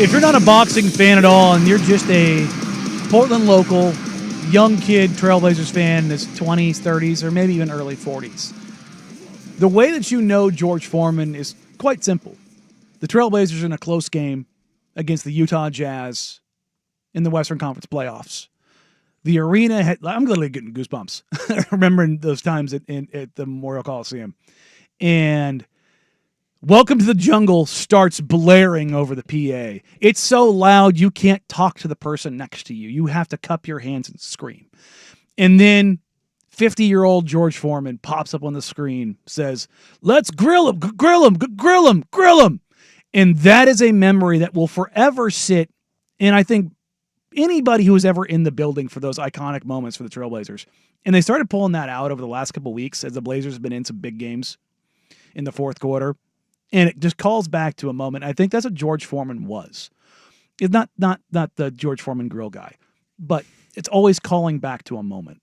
if you're not a boxing fan at all and you're just a Portland local, young kid Trailblazers fan in his 20s, 30s, or maybe even early 40s, the way that you know George Foreman is quite simple. The Trailblazers are in a close game against the Utah Jazz in the Western Conference playoffs. The arena had, I'm literally getting goosebumps remembering those times at the Memorial Coliseum. And Welcome to the Jungle starts blaring over the PA. It's so loud you can't talk to the person next to you. You have to cup your hands and scream. And then 50-year-old George Foreman pops up on the screen, says, "Let's grill him, grill him, grill him, grill him." And that is a memory that will forever sit. And I think anybody who was ever in the building for those iconic moments for the Trailblazers, and they started pulling that out over the last couple of weeks as the Blazers have been in some big games in the fourth quarter. And it just calls back to a moment. I think that's what George Foreman was. It's not the George Foreman grill guy, but it's always calling back to a moment.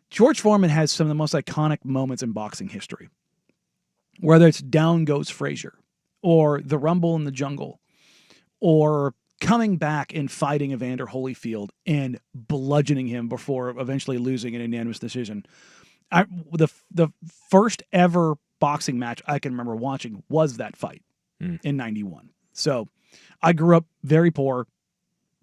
George Foreman has some of the most iconic moments in boxing history, whether it's Down Goes Frazier or the Rumble in the Jungle or coming back and fighting Evander Holyfield and bludgeoning him before eventually losing an unanimous decision. The first ever boxing match I can remember watching was that fight in 91. So I grew up very poor,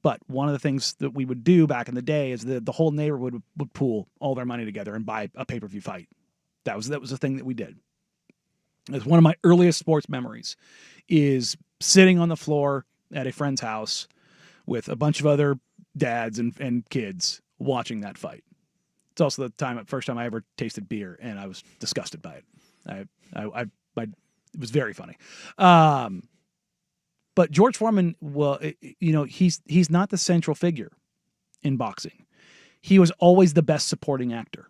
but one of the things that we would do back in the day is the whole neighborhood would pool all their money together and buy a pay-per-view fight. That was the thing that we did. It's one of my earliest sports memories is sitting on the floor at a friend's house with a bunch of other dads and kids watching that fight. It's also the first time I ever tasted beer, and I was disgusted by it. It was very funny. But George Foreman, well, he's not the central figure in boxing. He was always the best supporting actor,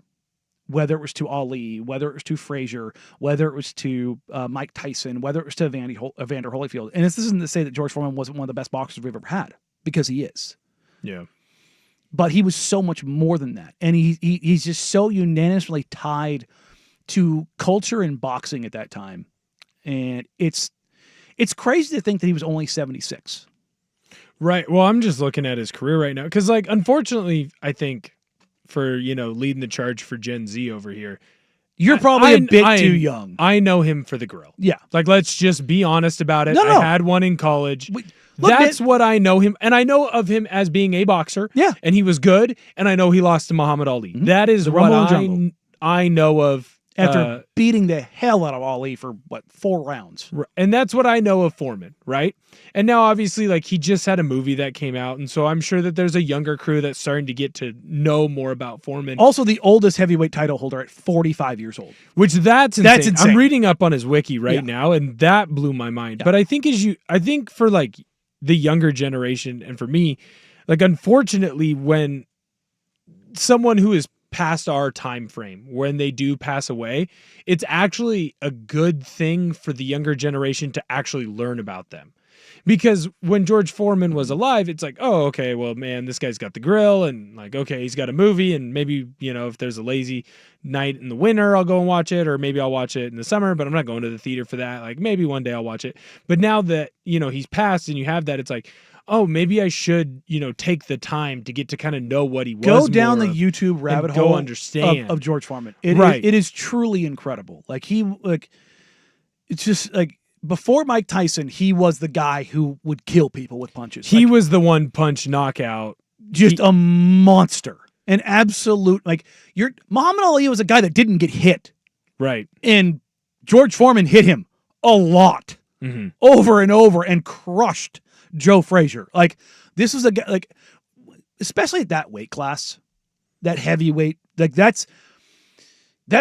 whether it was to Ali, whether it was to Frazier, whether it was to Mike Tyson, whether it was to Evander Holyfield. And this isn't to say that George Foreman wasn't one of the best boxers we've ever had, because he is. Yeah. But he was so much more than that. And he's just so unanimously tied to culture and boxing at that time. And it's crazy to think that he was only 76.
Right. Well, I'm just looking at his career right now. Because, unfortunately, I think for, leading the charge for Gen Z over here,
you're probably a bit too young.
I know him for the grill. Yeah. Let's just be honest about it.
No.
I had one in college. That's what I know him. And I know of him as being a boxer. Yeah. And he was good. And I know he lost to Muhammad Ali. Mm-hmm. That is what I know of.
After beating the hell out of Ali for, 4 rounds.
And that's what I know of Foreman, right? And now, obviously, he just had a movie that came out, and so I'm sure that there's a younger crew that's starting to get to know more about Foreman.
Also, the oldest heavyweight title holder at 45 years old.
Which that's insane. That's insane. I'm reading up on his wiki right now, and that blew my mind. Yeah. But I think for, the younger generation, and for me, unfortunately, when someone who is past our time frame, when they do pass away, it's actually a good thing for the younger generation to actually learn about them. Because when George Foreman was alive, it's oh, okay, well, man, this guy's got the grill, and okay, he's got a movie, and maybe, if there's a lazy night in the winter, I'll go and watch it, or maybe I'll watch it in the summer, but I'm not going to the theater for that. Maybe one day I'll watch it. But now that, he's passed and you have that, it's oh, maybe I should, take the time to get to kind of know what he was.
Go down the YouTube rabbit hole
understand
of George Foreman. It is truly incredible. It's just before Mike Tyson, he was the guy who would kill people with punches.
He was the one punch knockout.
Just a monster. An absolute, Muhammad Ali was a guy that didn't get hit.
Right.
And George Foreman hit him a lot. Mm-hmm. Over and over, and crushed Joe Frazier. This was a guy, especially at that weight class, that heavyweight, that's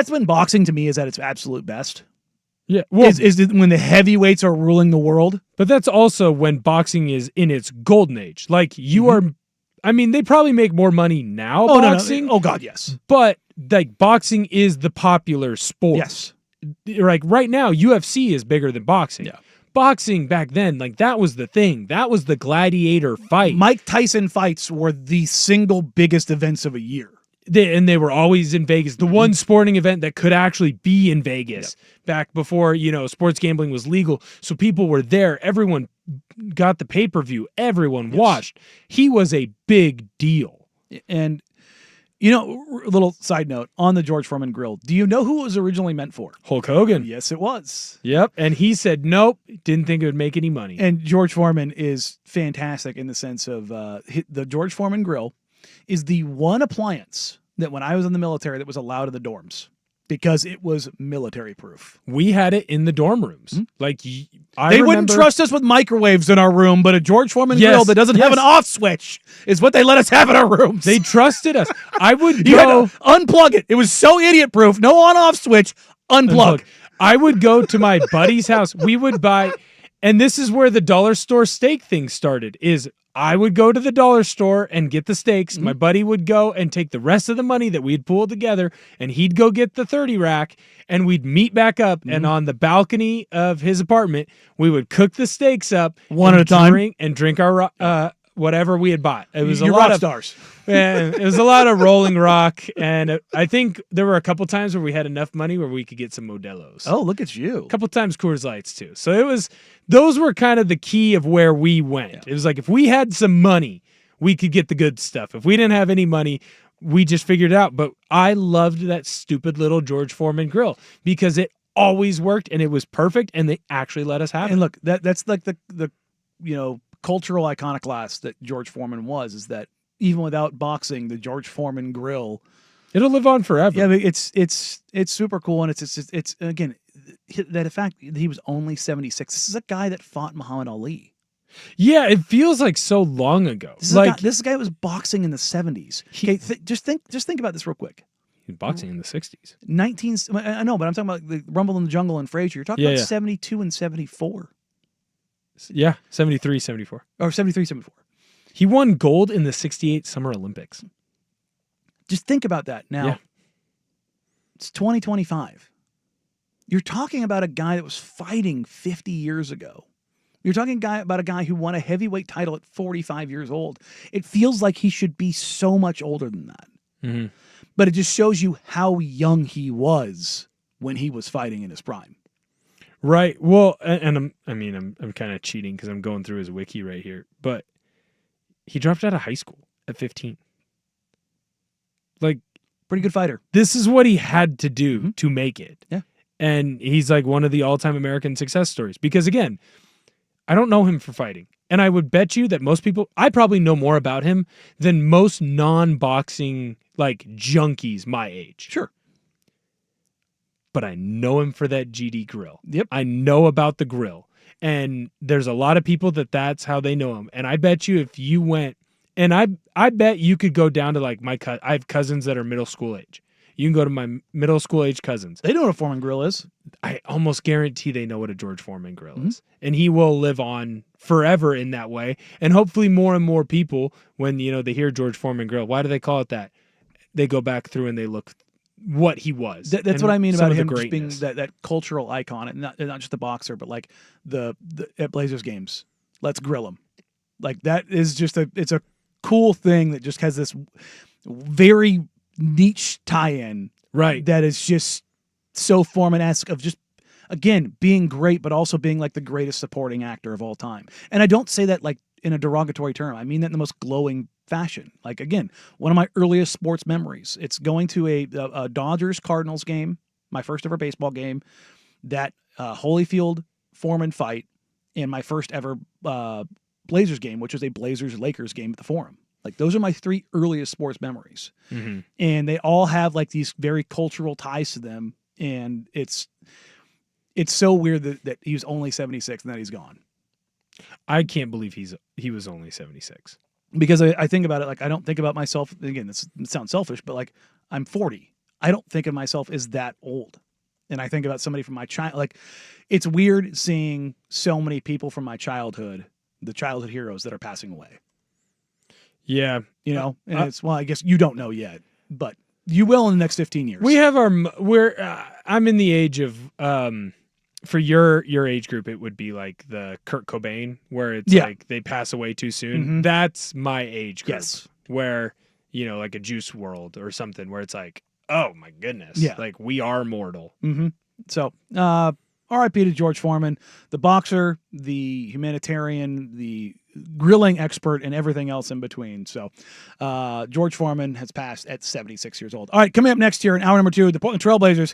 when boxing to me is at its absolute best.
Yeah. Well,
is when the heavyweights are ruling the world.
But that's also when boxing is in its golden age. You are, they probably make more money now, boxing.
No. Oh God, yes.
But boxing is the popular sport.
Yes.
Right now, UFC is bigger than boxing.
Yeah.
Boxing back then, that was the thing. That was the gladiator fight.
Mike Tyson fights were the single biggest events of a year.
They were always in Vegas. The one sporting event that could actually be in Vegas back before, sports gambling was legal. So people were there. Everyone got the pay-per-view. Everyone watched. He was a big deal.
And, you know, a little side note on the George Foreman grill. Do you know who it was originally meant for?
Hulk Hogan.
Yes, it was.
Yep. And he said, nope, didn't think it would make any money.
And George Foreman is fantastic in the sense of the George Foreman grill is the one appliance that when I was in the military that was allowed in the dorms because it was military proof.
We had it in the dorm rooms. Like
they wouldn't trust us with microwaves in our room, but a George Foreman grill that doesn't have an off switch is what they let us have in our rooms.
They trusted us. I would
You had
go
to unplug it. It was so idiot proof. No on off switch. Unplug.
I would go to my buddy's house. We would buy, and this is where the dollar store steak thing started, is I would go to the dollar store and get the steaks. My buddy would go and take the rest of the money that we'd pooled together, and he'd go get the 30 rack, and we'd meet back up. And on the balcony of his apartment, we would cook the steaks up
one at a time
and drink our whatever we had bought. It was a
Your
lot
rock
of
stars.
it was a lot of Rolling Rock, and I think there were a couple times where we had enough money where we could get some Modelo's.
Oh, look at you.
A couple times Coors Lights too. So those were kind of the key of where we went. It was like if we had some money, we could get the good stuff. If we didn't have any money, we just figured it out. But I loved that stupid little George Foreman grill because it always worked and it was perfect, and they actually let us have it.
And look, that's like the cultural iconoclast that George Foreman was, is that even without boxing, the George Foreman grill,
it'll live on forever.
Yeah, but it's super cool, and it's again that fact that he was only 76. This is a guy that fought Muhammad Ali.
Yeah, it feels like so long ago.
This is a guy that was boxing in the 70s. Okay, just think about this real quick.
He was boxing in the 60s.
I know, but I'm talking about the Rumble in the Jungle and Frazier. You're talking about 72 and 74.
Yeah, 73, 74.
Or 73, 74.
He won gold in the 68 Summer Olympics.
Just think about that. Now, it's 2025. You're talking about a guy that was fighting 50 years ago. You're talking about a guy who won a heavyweight title at 45 years old. It feels like he should be so much older than that.
Mm-hmm.
But it just shows you how young he was when he was fighting in his prime.
Right. Well, and I'm kind of cheating because I'm going through his wiki right here, but he dropped out of high school at 15. Like,
pretty good fighter.
This is what he had to do to make it.
Yeah.
And he's like one of the all-time American success stories because, again, I don't know him for fighting. And I would bet you that most people, I probably know more about him than most non-boxing like junkies my age.
Sure.
But I know him for that GD grill.
Yep.
I know about the grill. And there's a lot of people that's how they know him. And I bet you if you went, and I bet you could go down to like I have cousins that are middle school age. You can go to my middle school age cousins.
They know what a Foreman grill is.
I almost guarantee they know what a George Foreman grill is. And he will live on forever in that way. And hopefully more and more people, when they hear George Foreman grill, why do they call it that? They go back through and they look what he was.
That's what I mean about him just being that cultural icon, and not just a boxer, but like the at Blazers games. Let's grill him. Like that is just it's a cool thing that just has this very niche tie-in,
right?
That is just so Foreman-esque of just again being great, but also being like the greatest supporting actor of all time. And I don't say that like in a derogatory term. I mean that in the most glowing fashion. Like again, one of my earliest sports memories. It's going to a Dodgers Cardinals game, my first ever baseball game. That Holyfield Foreman fight, and my first ever Blazers game, which was a Blazers Lakers game at the Forum. Like those are my three earliest sports memories, and they all have like these very cultural ties to them. And it's so weird that he was only 76 and that he's gone.
I can't believe he was only 76.
Because I think about it, like I don't think about myself, again, it sounds selfish, but like I'm 40. I don't think of myself as that old. And I think about somebody from my child, like it's weird seeing so many people from my childhood, the childhood heroes that are passing away.
Yeah.
And it's, well, I guess you don't know yet, but you will in the next 15 years.
We have I'm in the age of, for your age group, it would be like the Kurt Cobain, where it's like they pass away too soon. That's my age group.
Yes.
Where, like a Juice WRLD or something, where it's like, oh my goodness.
Yeah.
Like we are mortal.
So, all R.I.P. to George Foreman, the boxer, the humanitarian, the grilling expert, and everything else in between. So George Foreman has passed at 76 years old. All right, coming up next here in hour number 2, the Portland Trailblazers,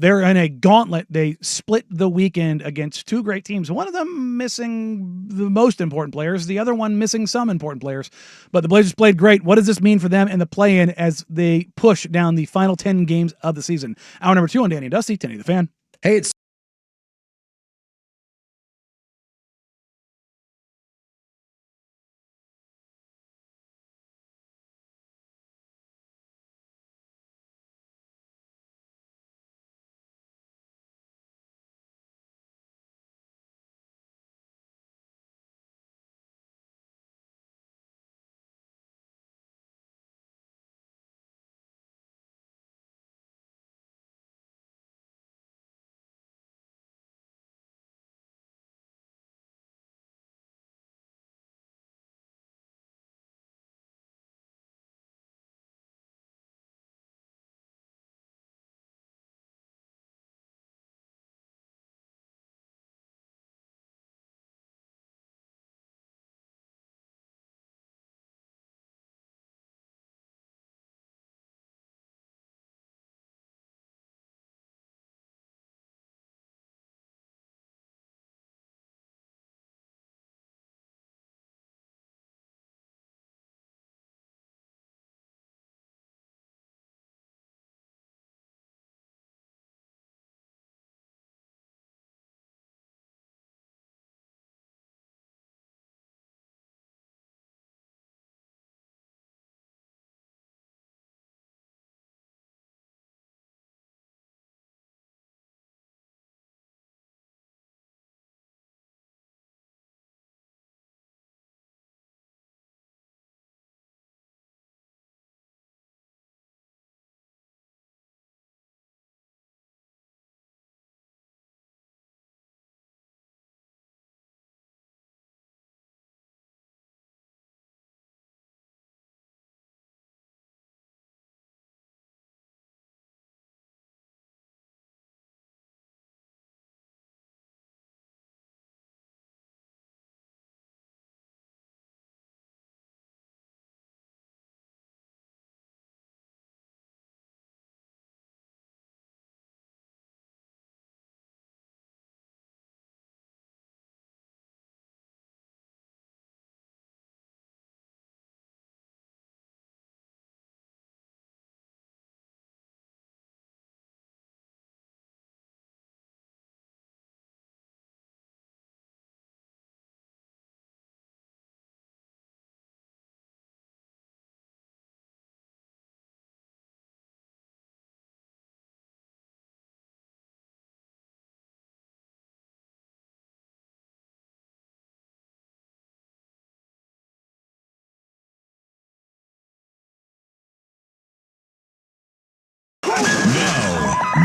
they're in a gauntlet. They split the weekend against two great teams, one of them missing the most important players, the other one missing some important players. But the Blazers played great. What does this mean for them in the play-in as they push down the final 10 games of the season? Hour number 2 on Danny and Dusty, 1080 The Fan.
Hey, it's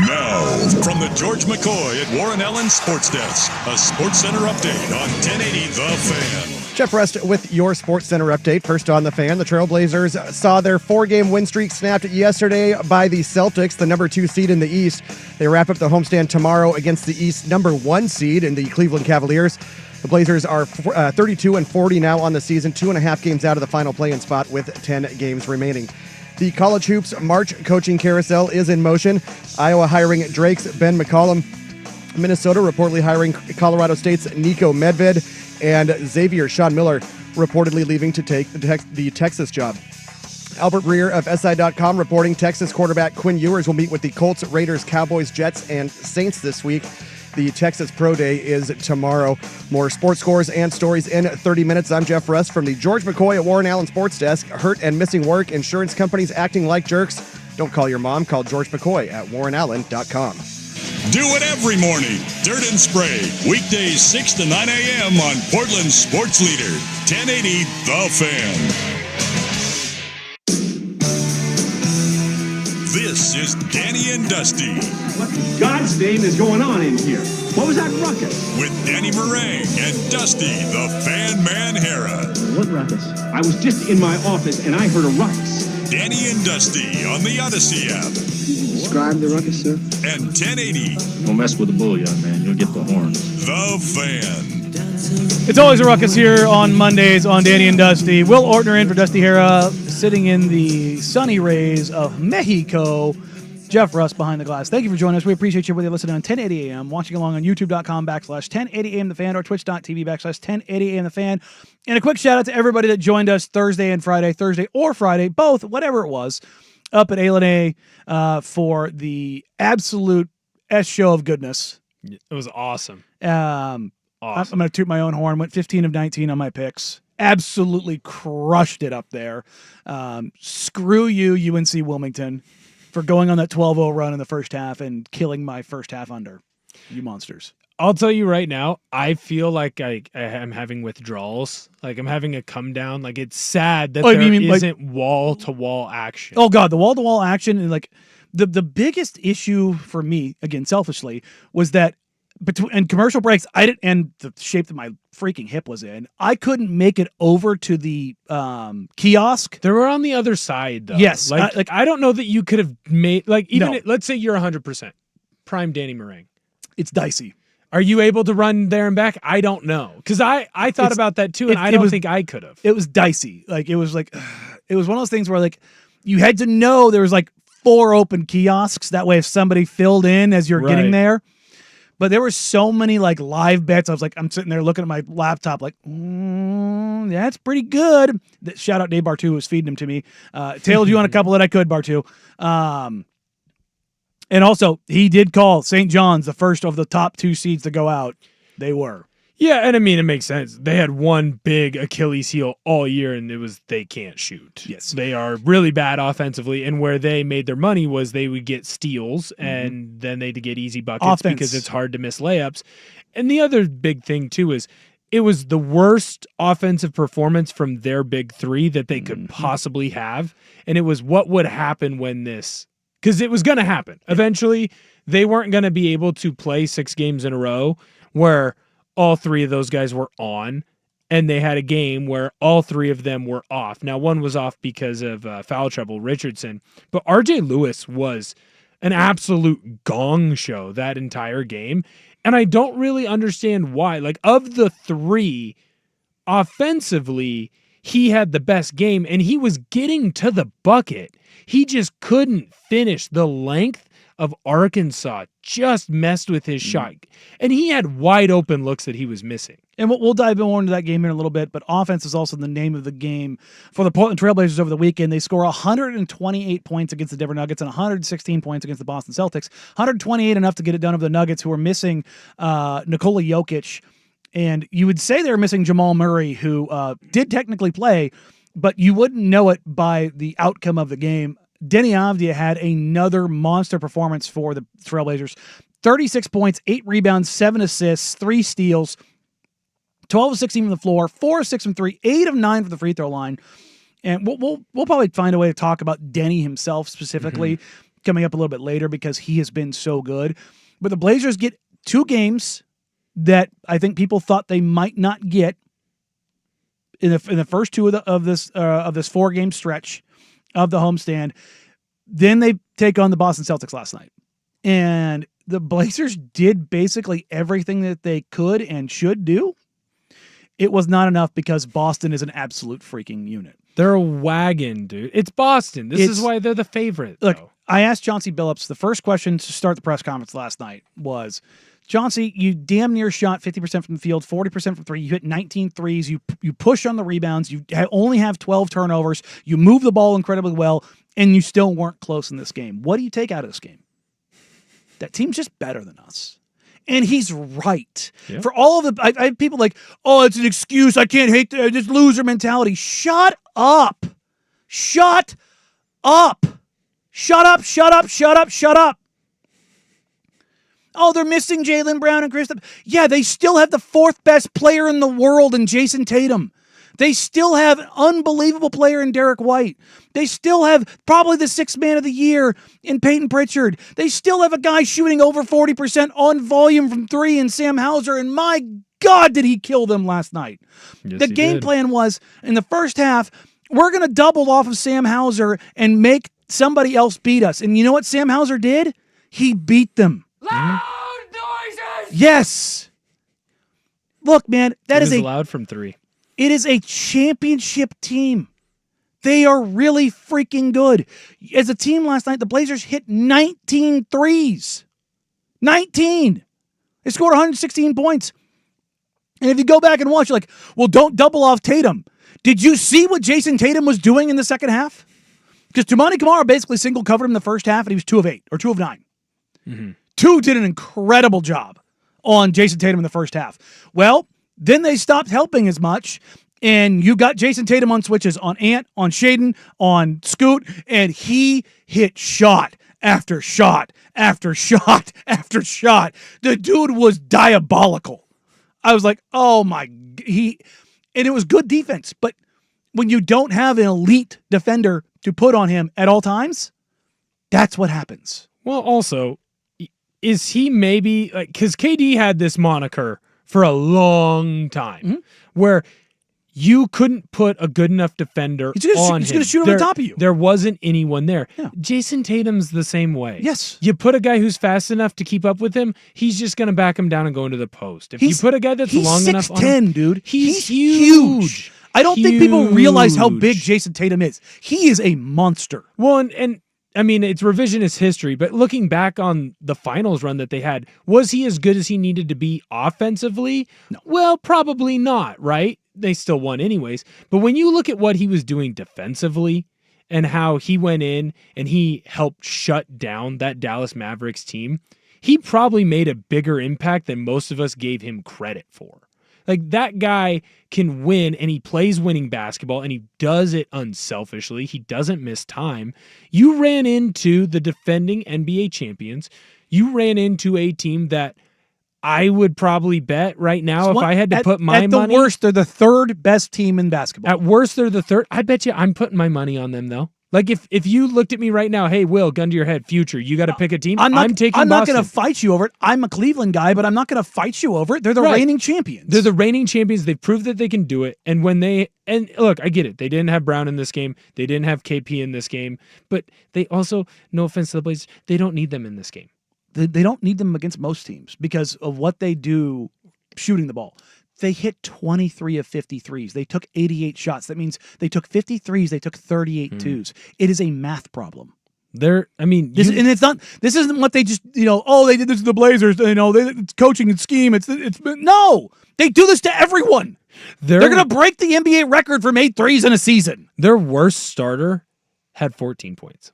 Now, from the George McCoy at Warren Allen Sports Desk, a Sports Center update on 1080 The Fan.
Jeff Rest with your Sports Center update. First on The Fan, the Trailblazers saw their 4-game win streak snapped yesterday by the Celtics, the number 2 seed in the East. They wrap up the homestand tomorrow against the East number 1 seed in the Cleveland Cavaliers. The Blazers are 32-40 now on the season, 2.5 games out of the final play-in spot with 10 games remaining. The College Hoops March coaching carousel is in motion. Iowa hiring Drake's Ben McCollum. Minnesota reportedly hiring Colorado State's Nico Medved. And Xavier Sean Miller reportedly leaving to take the Texas job. Albert Breer of SI.com reporting Texas quarterback Quinn Ewers will meet with the Colts, Raiders, Cowboys, Jets, and Saints this week. The Texas Pro Day is tomorrow. More sports scores and stories in 30 minutes. I'm Jeff Russ from the George McCoy at Warren Allen Sports Desk. Hurt and missing work, insurance companies acting like jerks. Don't call your mom. Call George McCoy at warrenallen.com.
Do it every morning. Dirt and Spray. Weekdays 6 to 9 a.m. on Portland's sports leader, 1080 The Fan. This is Danny and Dusty.
What in God's name is going on in here? What was that ruckus?
With Danny Meringue and Dusty, the Fan Man Hera.
What ruckus? I was just in my office and I heard a ruckus.
Danny and Dusty on the Odyssey app
Describe the ruckus, sir.
and 1080
Don't mess with the bull, young man. You'll get the horns.
The Fan.
It's always a ruckus here on Mondays on Danny and Dusty. Will Ortner in for Dusty Hera, sitting in the sunny rays of Mexico. Jeff Russ behind the glass. Thank you for joining us. We appreciate you whether you're listening on 1080 AM, watching along on youtube.com/1080 AM The Fan or twitch.tv/1080 AM The Fan. And a quick shout out to everybody that joined us Thursday or Friday, both, whatever it was, up at A for the absolute S show of goodness.
It was awesome.
I'm going to toot my own horn. Went 15 of 19 on my picks. Absolutely crushed it up there. Screw you, UNC Wilmington, for going on that 12-0 run in the first half and killing my first half under. You monsters.
I'll tell you right now, I feel like I am having withdrawals. Like I'm having a come down. Like it's sad that there isn't wall-to-wall action.
Oh, God, the wall-to-wall action. And like the biggest issue for me, again, selfishly, was that between commercial breaks, and the shape that my freaking hip was in, I couldn't make it over to the kiosk.
They were on the other side, though.
Yes.
I don't know that you could have made, let's say you're 100%. Prime Danny Meringue.
It's dicey.
Are you able to run there and back? I don't know. Because I thought about that too, and I don't think I could have.
It was dicey. It was one of those things where you had to know there was 4 open kiosks. That way if somebody filled in as you're getting there. But there were so many live bets. I was I'm sitting there looking at my laptop that's pretty good. Shout out Dave Bartu who was feeding them to me. Tailed you on a couple that I could, Bartu. And also, he did call St. John's the first of the top 2 seeds to go out. They were.
Yeah, and I mean, it makes sense. They had one big Achilles heel all year, and it was they can't shoot.
Yes.
They are really bad offensively, and where they made their money was they would get steals, and then they'd get easy buckets because it's hard to miss layups. And the other big thing, too, is it was the worst offensive performance from their big 3 that they could possibly have, and it was what would happen when this... Because it was going to happen. Eventually, they weren't going to be able to play 6 games in a row where all 3 of those guys were on, and they had a game where all 3 of them were off. Now, one was off because of foul trouble, Richardson, but RJ Lewis was an absolute gong show that entire game, and I don't really understand why. Of the 3, offensively, he had the best game, and he was getting to the bucket. He just couldn't finish. The length of Arkansas just messed with his shot. And he had wide open looks that he was missing.
And we'll dive more into that game in a little bit, but offense is also the name of the game for the Portland Trailblazers over the weekend. They score 128 points against the Denver Nuggets and 116 points against the Boston Celtics. 128 enough to get it done over the Nuggets, who are missing Nikola Jokic. And you would say they were missing Jamal Murray, who did technically play, but you wouldn't know it by the outcome of the game. Denny Avdia had another monster performance for the Trailblazers. 36 points, 8 rebounds, 7 assists, 3 steals, 12 of 16 from the floor, 4 of 6 from 3, 8 of 9 from the free throw line. And we'll probably find a way to talk about Denny himself specifically coming up a little bit later because he has been so good. But the Blazers get 2 games that I think people thought they might not get in the first 2 of this 4-game stretch of the homestand. Then they take on the Boston Celtics last night. And the Blazers did basically everything that they could and should do. It was not enough because Boston is an absolute freaking unit.
They're a wagon, dude. It's Boston. This is why they're the favorite.
Look, I asked Chauncey Billups, the first question to start the press conference last night was, Chauncey, you damn near shot 50% from the field, 40% from 3. You hit 19 threes. You push on the rebounds. You only have 12 turnovers. You move the ball incredibly well, and you still weren't close in this game. What do you take out of this game? That team's just better than us. And he's right. Yeah. For all of the, I have people oh, it's an excuse. I can't hate this loser mentality. Shut up. Shut up. Shut up, shut up, shut up, shut up. Oh, they're missing Jaylen Brown and Kristaps. Yeah, they still have the 4th best player in the world in Jason Tatum. They still have an unbelievable player in Derek White. They still have probably the 6th man of the year in Peyton Pritchard. They still have a guy shooting over 40% on volume from 3 in Sam Hauser, and my God, did he kill them last night.
Yes,
the game plan was, in the first half, we're going to double off of Sam Hauser and make somebody else beat us. And you know what Sam Hauser did? He beat them.
Loud noises!
Yes. Look, man, that is
allowed from 3.
It is a championship team. They are really freaking good. As a team last night, the Blazers hit 19 threes. 19. They scored 116 points. And if you go back and watch, you're like, well, don't double off Tatum. Did you see what Jason Tatum was doing in the second half? Because Toumani Camara basically single covered him in the first half, and he was 2 of 8 or 2 of 9.
Mm-hmm.
2 did an incredible job on Jason Tatum in the first half. Well, then they stopped helping as much, and you got Jason Tatum on switches on Ant, on Shaden, on Scoot, and he hit shot after shot after shot after shot. The dude was diabolical. I was like, oh my, and it was good defense, but when you don't have an elite defender to put on him at all times, that's what happens.
Well, also, is he maybe, like, because KD had this moniker for a long time where you couldn't put a good enough defender on him.
He's going to shoot over the top of you.
There wasn't anyone there.
Yeah.
Jason Tatum's the same way.
Yes.
You put a guy who's fast enough to keep up with him, he's just going to back him down and go into the post. If you put a guy that's long enough on him,
dude.
He's huge.
I don't think people realize how big Jason Tatum is. He is a monster.
Well, and I mean, it's revisionist history, but looking back on the finals run that they had, was he as good as he needed to be offensively?
No.
Well, probably not, right? They still won anyways. But when you look at what he was doing defensively and how he went in and he helped shut down that Dallas Mavericks team, he probably made a bigger impact than most of us gave him credit for. Like, that guy can win, and he plays winning basketball, and he does it unselfishly. He doesn't miss time. You ran into the defending NBA champions. You ran into a team that I would probably bet right now, if I had to put my money.
At the worst, they're the 3rd best team in basketball.
At worst, they're the 3rd. I bet you I'm putting my money on them, though. Like, if you looked at me right now, hey, Will, gun to your head, future, you got to pick a team. I'm taking Boston.
I'm not going to fight you over it. I'm a Cleveland guy, but I'm not going to fight you over it. They're the reigning champions.
They're the reigning champions. They've proved that they can do it. And look, I get it. They didn't have Brown in this game. They didn't have KP in this game. But they also, no offense to the Blazers, they don't need them in this game.
They don't need them against most teams because of what they do shooting the ball. They hit 23 of 53s. They took 88 shots. That means they took 53s. They took 38 twos. It is a math problem.
And it's
not. This isn't what they just they did this to the Blazers. It's coaching and scheme. No. They do this to everyone. They're going to break the NBA record for made threes in a season.
Their worst starter had 14 points.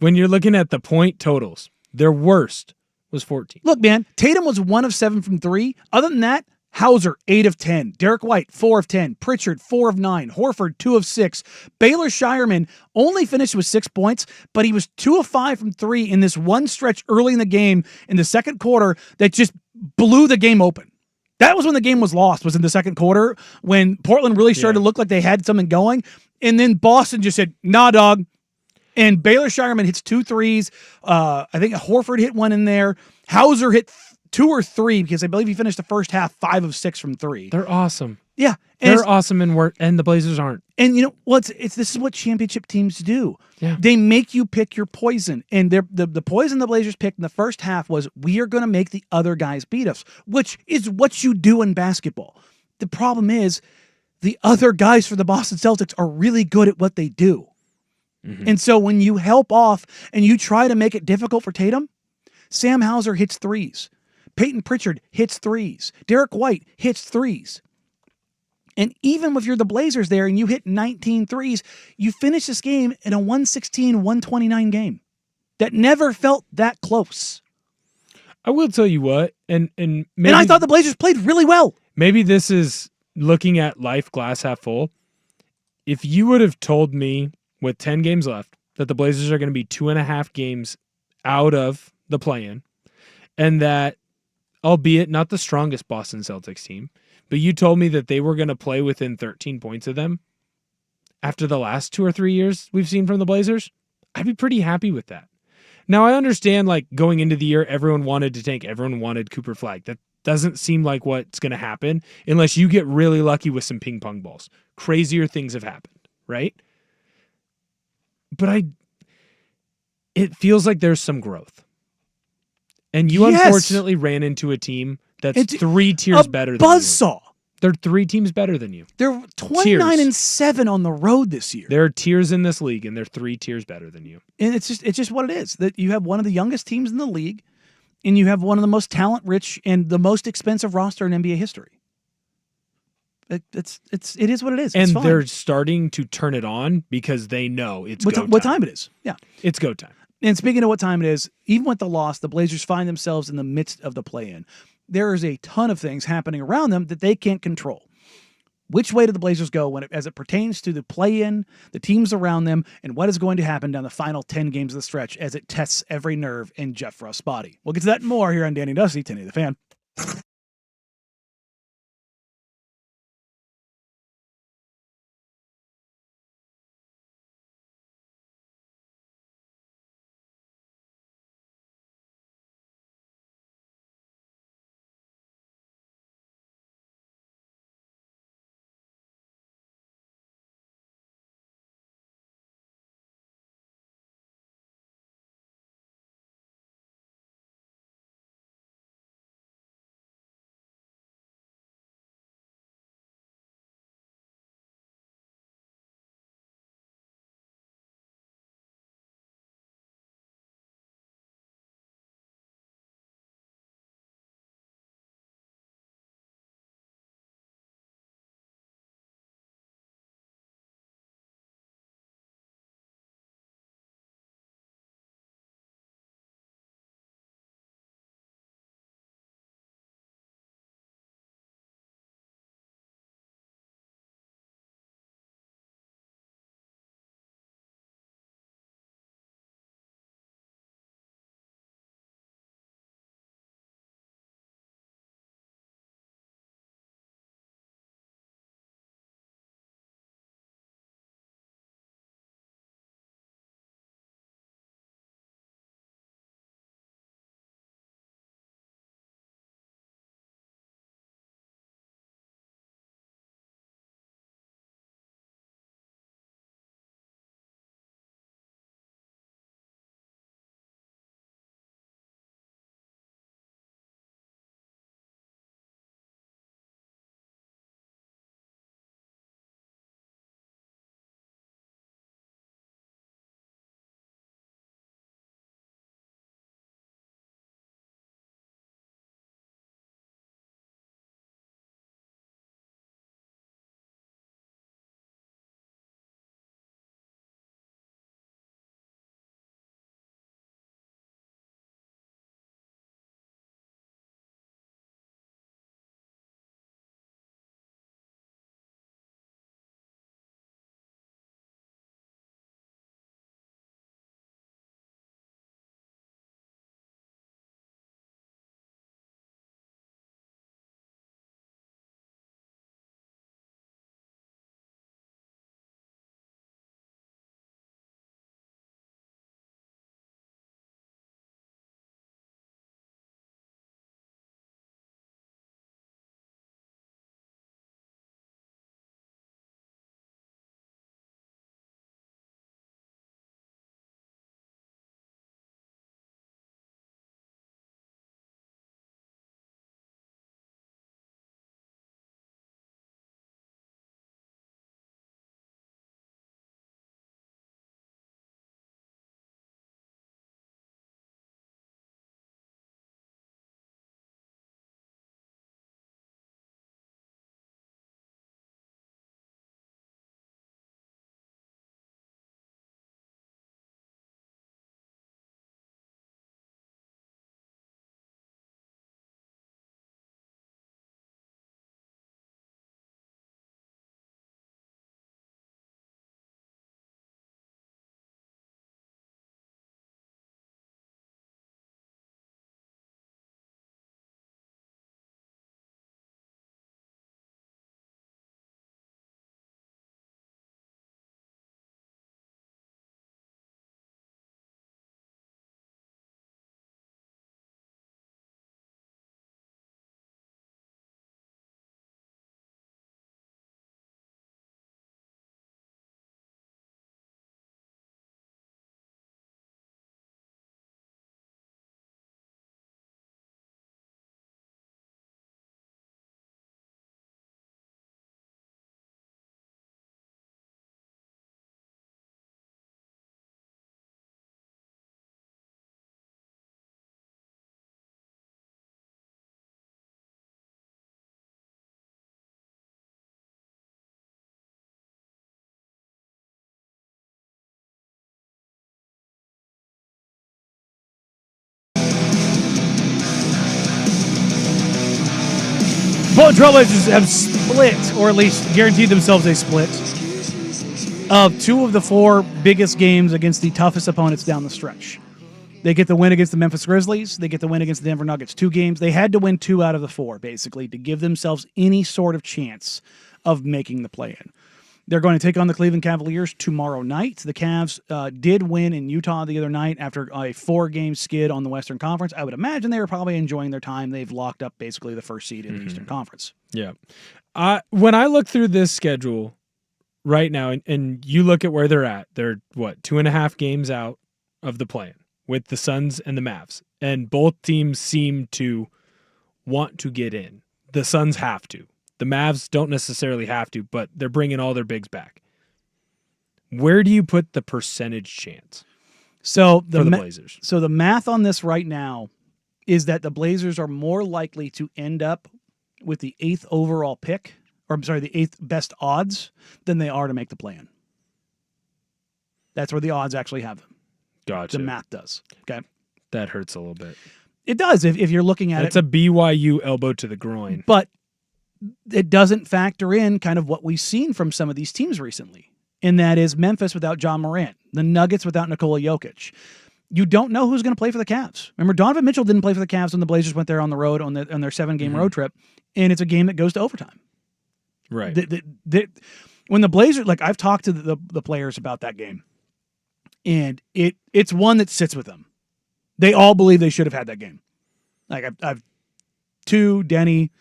When you're looking at the point totals, their worst was 14.
Look, man, Tatum was 1 of 7 from 3. Other than that, Hauser, 8 of 10. Derek White, 4 of 10. Pritchard, 4 of 9. Horford, 2 of 6. Baylor Shireman only finished with 6 points, but he was 2 of 5 from 3 in this one stretch early in the game in the second quarter that just blew the game open. That was when the game was lost, was in the second quarter, when Portland really started to look like they had something going. And then Boston just said, nah, dog. And Baylor Shireman hits 2 threes. I think Horford hit 1 in there. Hauser hit 2 or 3 because I believe he finished the first half 5 of 6 from 3.
They're awesome.
Yeah.
They're awesome and the Blazers aren't.
And you know what? This is what championship teams do.
Yeah.
They make you pick your poison. And the poison the Blazers picked in the first half was, we are going to make the other guys beat us, which is what you do in basketball. The problem is the other guys for the Boston Celtics are really good at what they do. Mm-hmm. And so when you help off and you try to make it difficult for Tatum, Sam Hauser hits threes. Peyton Pritchard hits threes. Derek White hits threes. And even if you're the Blazers there and you hit 19 threes, you finish this game in a 116-129 game that never felt that close.
I will tell you what, and maybe,
and I thought the Blazers played really well.
Maybe this is looking at life glass half full. If you would have told me with 10 games left that the Blazers are going to be 2.5 games out of the play-in, and that, albeit not the strongest Boston Celtics team, but you told me that they were going to play within 13 points of them after the last 2 or 3 years we've seen from the Blazers, I'd be pretty happy with that. Now, I understand, like, going into the year, everyone wanted to tank. Everyone wanted Cooper Flagg. doesn't seem like what's going to happen unless you get really lucky with some ping pong balls. Crazier things have happened, right? But it feels like there's some growth. And you unfortunately ran into a team that's 3 tiers better than you.
Buzzsaw.
They're 3 teams better than you.
They're 29-7 on the road this year.
There are tiers in this league, and they're 3 tiers better than you.
And it's just what it is. That you have one of the youngest teams in the league, and you have one of the most talent-rich and the most expensive roster in NBA history. It is what it is.
And they're starting to turn it on because they know it's go time.
What time it is. Yeah.
It's go time.
And speaking of what time it is, even with the loss, the Blazers find themselves in the midst of the play-in. There is a ton of things happening around them that they can't control. Which way do the Blazers go as it pertains to the play-in, the teams around them, and what is going to happen down the final 10 games of the stretch as it tests every nerve in Jeff Ruff's body? We'll get to that and more here on Danny Dusty, 1080 The Fan. Portland Trailblazers have split, or at least guaranteed themselves a split, of 2 of the 4 biggest games against the toughest opponents down the stretch. They get the win against the Memphis Grizzlies. They get the win against the Denver Nuggets. 2 games. They had to win 2 out of the 4, basically, to give themselves any sort of chance of making the play-in. They're going to take on the Cleveland Cavaliers tomorrow night. The Cavs did win in Utah the other night after a 4-game skid on the Western Conference. I would imagine they were probably enjoying their time. They've locked up basically the first seed in the Eastern Conference.
Yeah. When I look through this schedule right now, and you look at where they're 2.5 games out of the play-in with the Suns and the Mavs, and both teams seem to want to get in. The Suns have to. The Mavs don't necessarily have to, but they're bringing all their bigs back. Where do you put the percentage chance
for the
Blazers?
So the math on this right now is that the Blazers are more likely to end up with the 8th overall pick, or I'm sorry, the 8th best odds than they are to make the play-in. That's where the odds actually have them.
Gotcha.
The math does. Okay.
That hurts a little bit.
It does if you're looking at
it. It's a BYU elbow to the groin.
But it doesn't factor in kind of what we've seen from some of these teams recently. And that is Memphis without John Morant, the Nuggets without Nikola Jokic. You don't know who's going to play for the Cavs. Remember, Donovan Mitchell didn't play for the Cavs when the Blazers went there on the road on their 7-game road trip, and it's a game that goes to overtime.
Right.
When the Blazers, like I've talked to the players about that game, and it's one that sits with them. They all believe they should have had that game. Like I've Denny,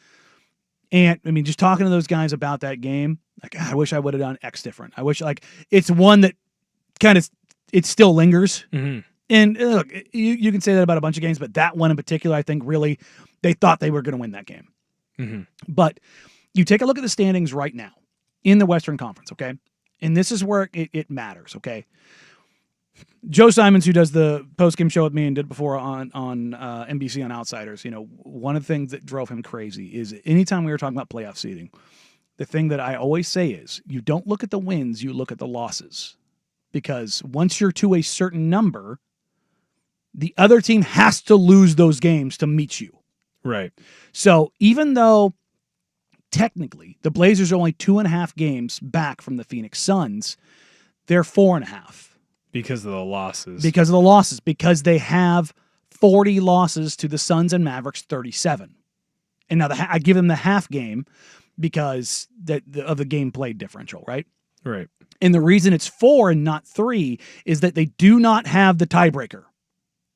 and I mean, just talking to those guys about that game, like, God, I wish I would have done X different. I wish, like, it's one that kind of, it still lingers.
Mm-hmm.
And look, you can say that about a bunch of games, but that one in particular, I think really, they thought they were going to win that game.
Mm-hmm.
But you take a look at the standings right now in the Western Conference, okay? And this is where it matters, okay? Joe Simons, who does the post-game show with me and did it before on NBC on Outsiders, one of the things that drove him crazy is anytime we were talking about playoff seeding, the thing that I always say is you don't look at the wins, you look at the losses. Because once you're to a certain number, the other team has to lose those games to meet you.
Right.
So even though technically the Blazers are only 2.5 games back from the Phoenix Suns, they're 4.5.
Because of the losses.
Because they have 40 losses to the Suns and Mavericks 37. And now I give them the half game because of the game played differential, right?
Right.
And the reason it's 4 and not 3 is that they do not have the tiebreaker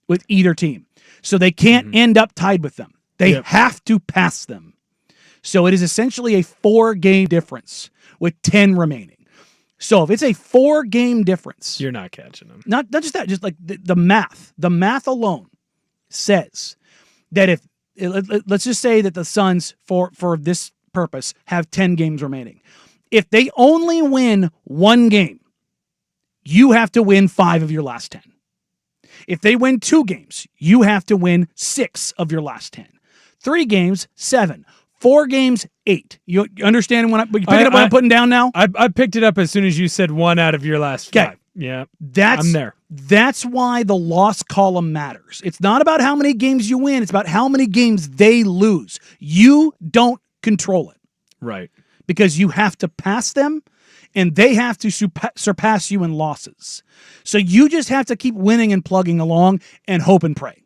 with either team. So they can't end up tied with them. They have to pass them. So it is essentially a 4-game difference with 10 remaining. So if it's a 4-game difference,
you're not catching them.
Not just that, just like the math. The math alone says that if let's just say that the Suns for this purpose have 10 games remaining. If they only win 1 game, you have to win 5 of your last 10. If they win 2 games, you have to win 6 of your last 10. 3 games, 7. 4 games, 8. You understand what I'm putting down now?
I picked it up as soon as you said 1 out of your last 5. Yeah, I'm there.
That's why the loss column matters. It's not about how many games you win. It's about how many games they lose. You don't control it.
Right.
Because you have to pass them, and they have to surpass you in losses. So you just have to keep winning and plugging along and hope and pray.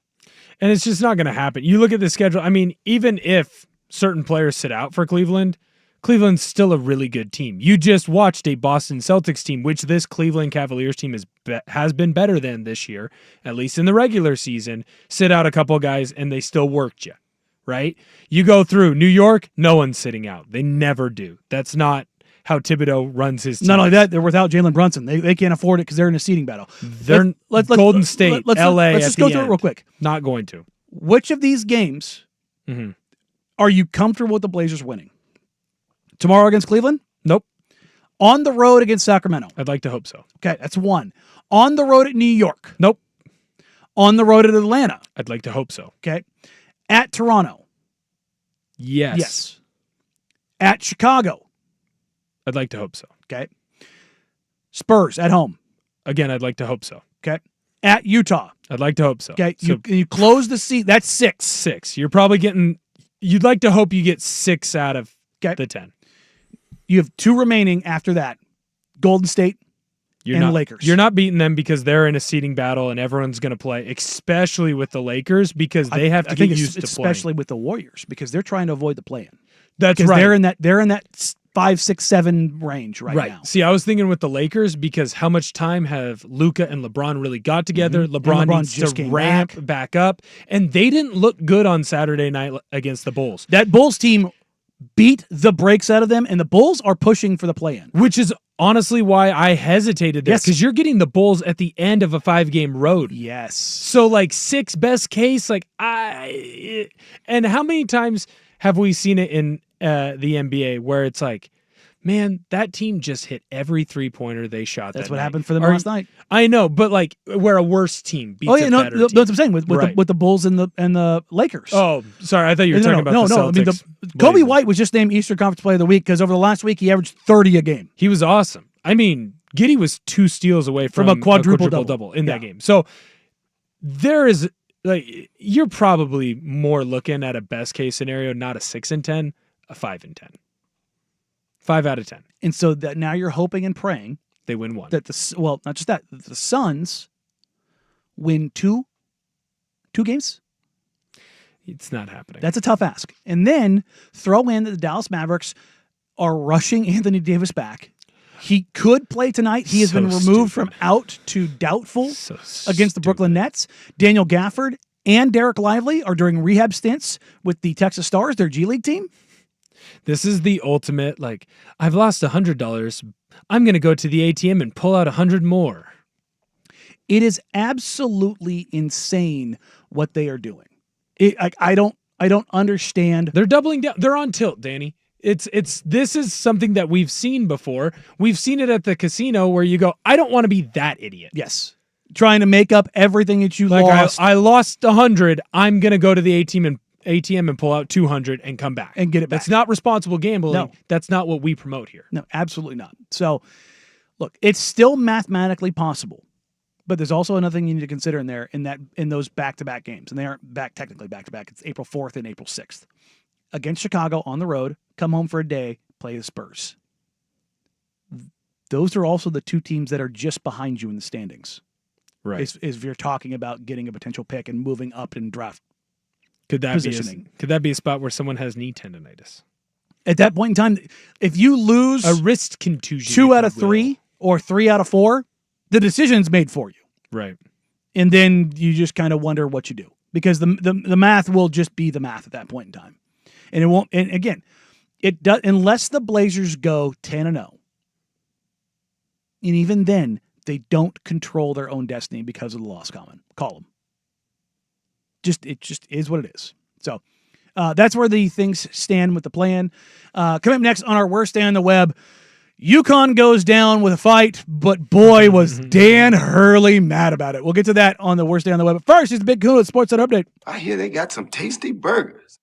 And it's just not going to happen. You look at the schedule. I mean, even if certain players sit out for Cleveland's still a really good team. You just watched a Boston Celtics team, which this Cleveland Cavaliers team has been better than this year, at least in the regular season, sit out a couple of guys, and they still worked you, right? You go through New York, no one's sitting out. They never do. That's not how Thibodeau runs his team.
Not only that, they're without Jalen Brunson. They can't afford it because they're in a seeding battle.
Golden State, LA.
Let's just go through it real quick.
Not going to.
Which of these games are you comfortable with the Blazers winning? Tomorrow against Cleveland?
Nope.
On the road against Sacramento?
I'd like to hope so.
Okay, that's 1. On the road at New York?
Nope.
On the road at Atlanta?
I'd like to hope so.
Okay. At Toronto?
Yes.
At Chicago?
I'd like to hope so.
Okay. Spurs at home?
Again, I'd like to hope so.
Okay. At Utah?
I'd like to hope so.
Okay.
So
you close the seat. That's 6.
6. You're probably getting You'd like to hope you get 6 out of the 10.
You have 2 remaining after that. Golden State and Lakers.
You're not beating them because they're in a seeding battle and everyone's going to play, especially with the Lakers because they have to get used to playing.
Especially with the Warriors because they're trying to avoid the play-in.
That's right.
They're in that 5, 6, 7 range right now.
See, I was thinking with the Lakers because how much time have Luka and LeBron really got together? LeBron needs
just
to
came
ramp back up, and they didn't look good on Saturday night against the Bulls.
That Bulls team beat the brakes out of them, and the Bulls are pushing for the play-in.
Which is honestly why I hesitated there, because you're getting the Bulls at the end of a 5-game road.
Yes.
So, 6 best case, and how many times have we seen it in the NBA where it's like, man, that team just hit every 3-pointer they shot.
That's
that
what
night.
happened for them last night.
I know, but where a worse team beats a better team.
That's what I'm saying with the Bulls and the Lakers.
Oh, sorry, I thought you were talking about the Celtics.
I mean, Kobe White was just named Eastern Conference Player of the Week because over the last week he averaged 30 a game.
He was awesome. I mean, Giddey was 2 steals away from
a quadruple double
in that game. So there is you're probably more looking at a best case scenario, not a 6 and 10, a 5 and 10. 5 out of 10.
And so that now you're hoping and praying
they win 1.
That not just that, the Suns win 2 games.
It's not happening.
That's a tough ask. And then throw in that the Dallas Mavericks are rushing Anthony Davis back. He could play tonight. He has been removed from out to doubtful against the Brooklyn Nets. Daniel Gafford and Derek Lively are doing rehab stints with the Texas Stars, their G League team.
This is the ultimate, I've lost $100. I'm going to go to the ATM and pull out 100 more.
It is absolutely insane what they are doing. I don't understand.
They're doubling down. They're on tilt, Danny. This is something that we've seen before. We've seen it at the casino where you go, I don't want to be that idiot.
Yes. Trying to make up everything that you lost.
I lost 100. I'm going to go to the ATM and pull out 200 and come back.
And get it back.
That's not responsible gambling.
No.
That's not what we promote here.
No, absolutely not. So, look, it's still mathematically possible. But there's also another thing you need to consider in those back-to-back games. And they aren't technically back-to-back. It's April 4th and April 6th. Against Chicago on the road, come home for a day, play the Spurs. Those are also the 2 teams that are just behind you in the standings.
Right.
If you're talking about getting a potential pick and moving up in draft
could that
positioning.
Could that be a spot where someone has knee tendonitis?
At that point in time, if you lose
a wrist contusion,
2 out of 3 or 3 out of 4, the decision's made for you.
Right.
And then you just kind of wonder what you do because the math will just be the math at that point in time. And it won't. And again, it does unless the Blazers go 10-0. And even then, they don't control their own destiny because of the loss column. It just is what it is. So that's where the things stand with the plan. Coming up next on our worst day on the web, UConn goes down with a fight, but boy, was Dan Hurley mad about it. We'll get to that on the worst day on the web. But first, it's the Big Kahuna Sports Center Update.
I hear they got some tasty burgers.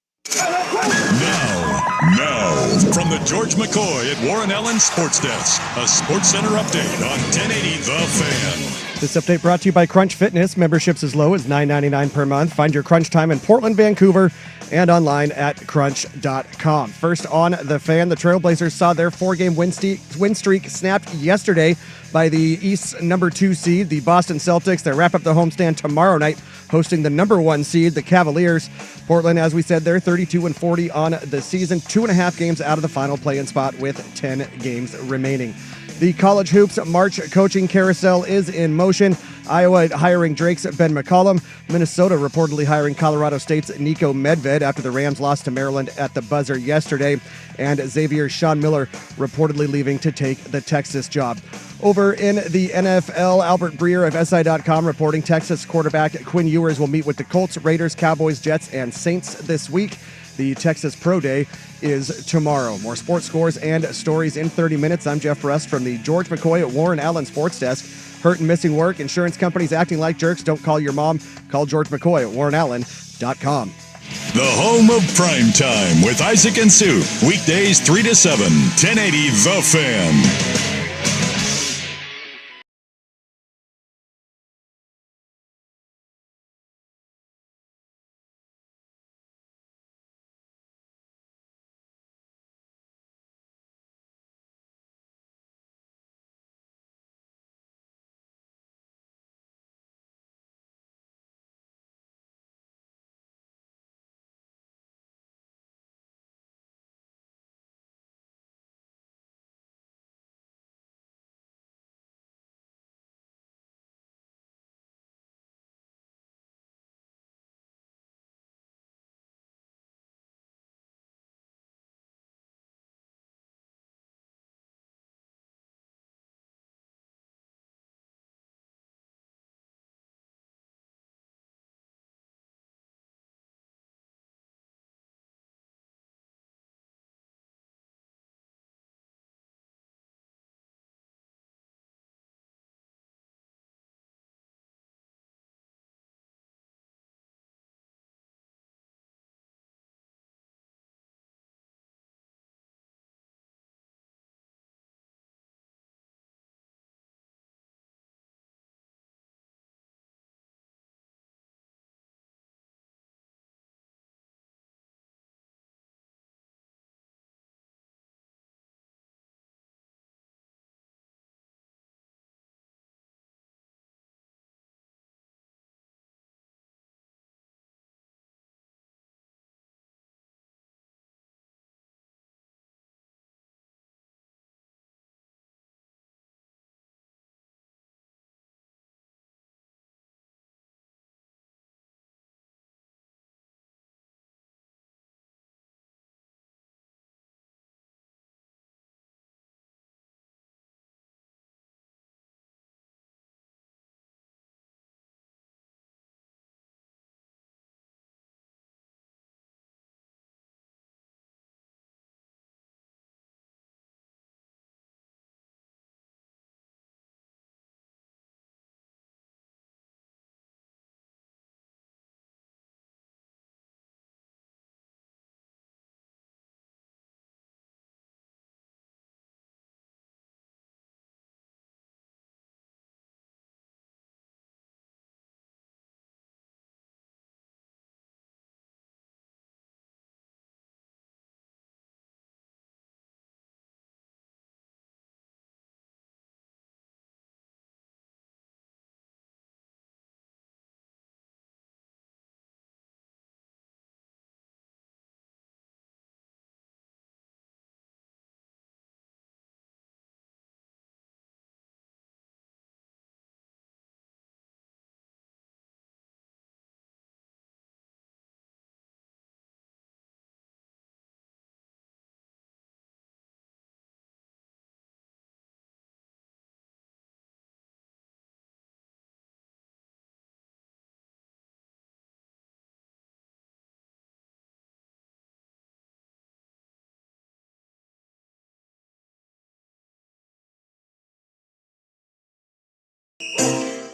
Now, from the George McCoy at Warren Allen Sports Desk, a Sports Center update on 1080 The Fan.
This update brought to you by Crunch Fitness. Memberships as low as $9.99 per month. Find your Crunch time in Portland, Vancouver, and online at crunch.com. First on The Fan, the Trailblazers saw their 4-game win streak snapped yesterday by the East's number 2 seed, the Boston Celtics. They wrap up the homestand tomorrow night, hosting the number 1 seed, the Cavaliers. Portland, as we said, they're 32-40 on the season, 2.5 games out of the final play-in spot with 10 games remaining. The College Hoops March coaching carousel is in motion. Iowa hiring Drake's Ben McCollum. Minnesota reportedly hiring Colorado State's Nico Medved after the Rams lost to Maryland at the buzzer yesterday. And Xavier's Sean Miller reportedly leaving to take the Texas job. Over in the NFL, Albert Breer of SI.com reporting Texas quarterback Quinn Ewers will meet with the Colts, Raiders, Cowboys, Jets, and Saints this week. The Texas Pro Day is tomorrow. More sports scores and stories in 30 minutes. I'm Jeff Rust from the George McCoy at Warren Allen Sports Desk. Hurt and missing work, insurance companies acting like jerks. Don't call your mom. Call George McCoy at warrenallen.com.
The home of prime time with Isaac and Sue. Weekdays 3 to 7, 1080 The Fan.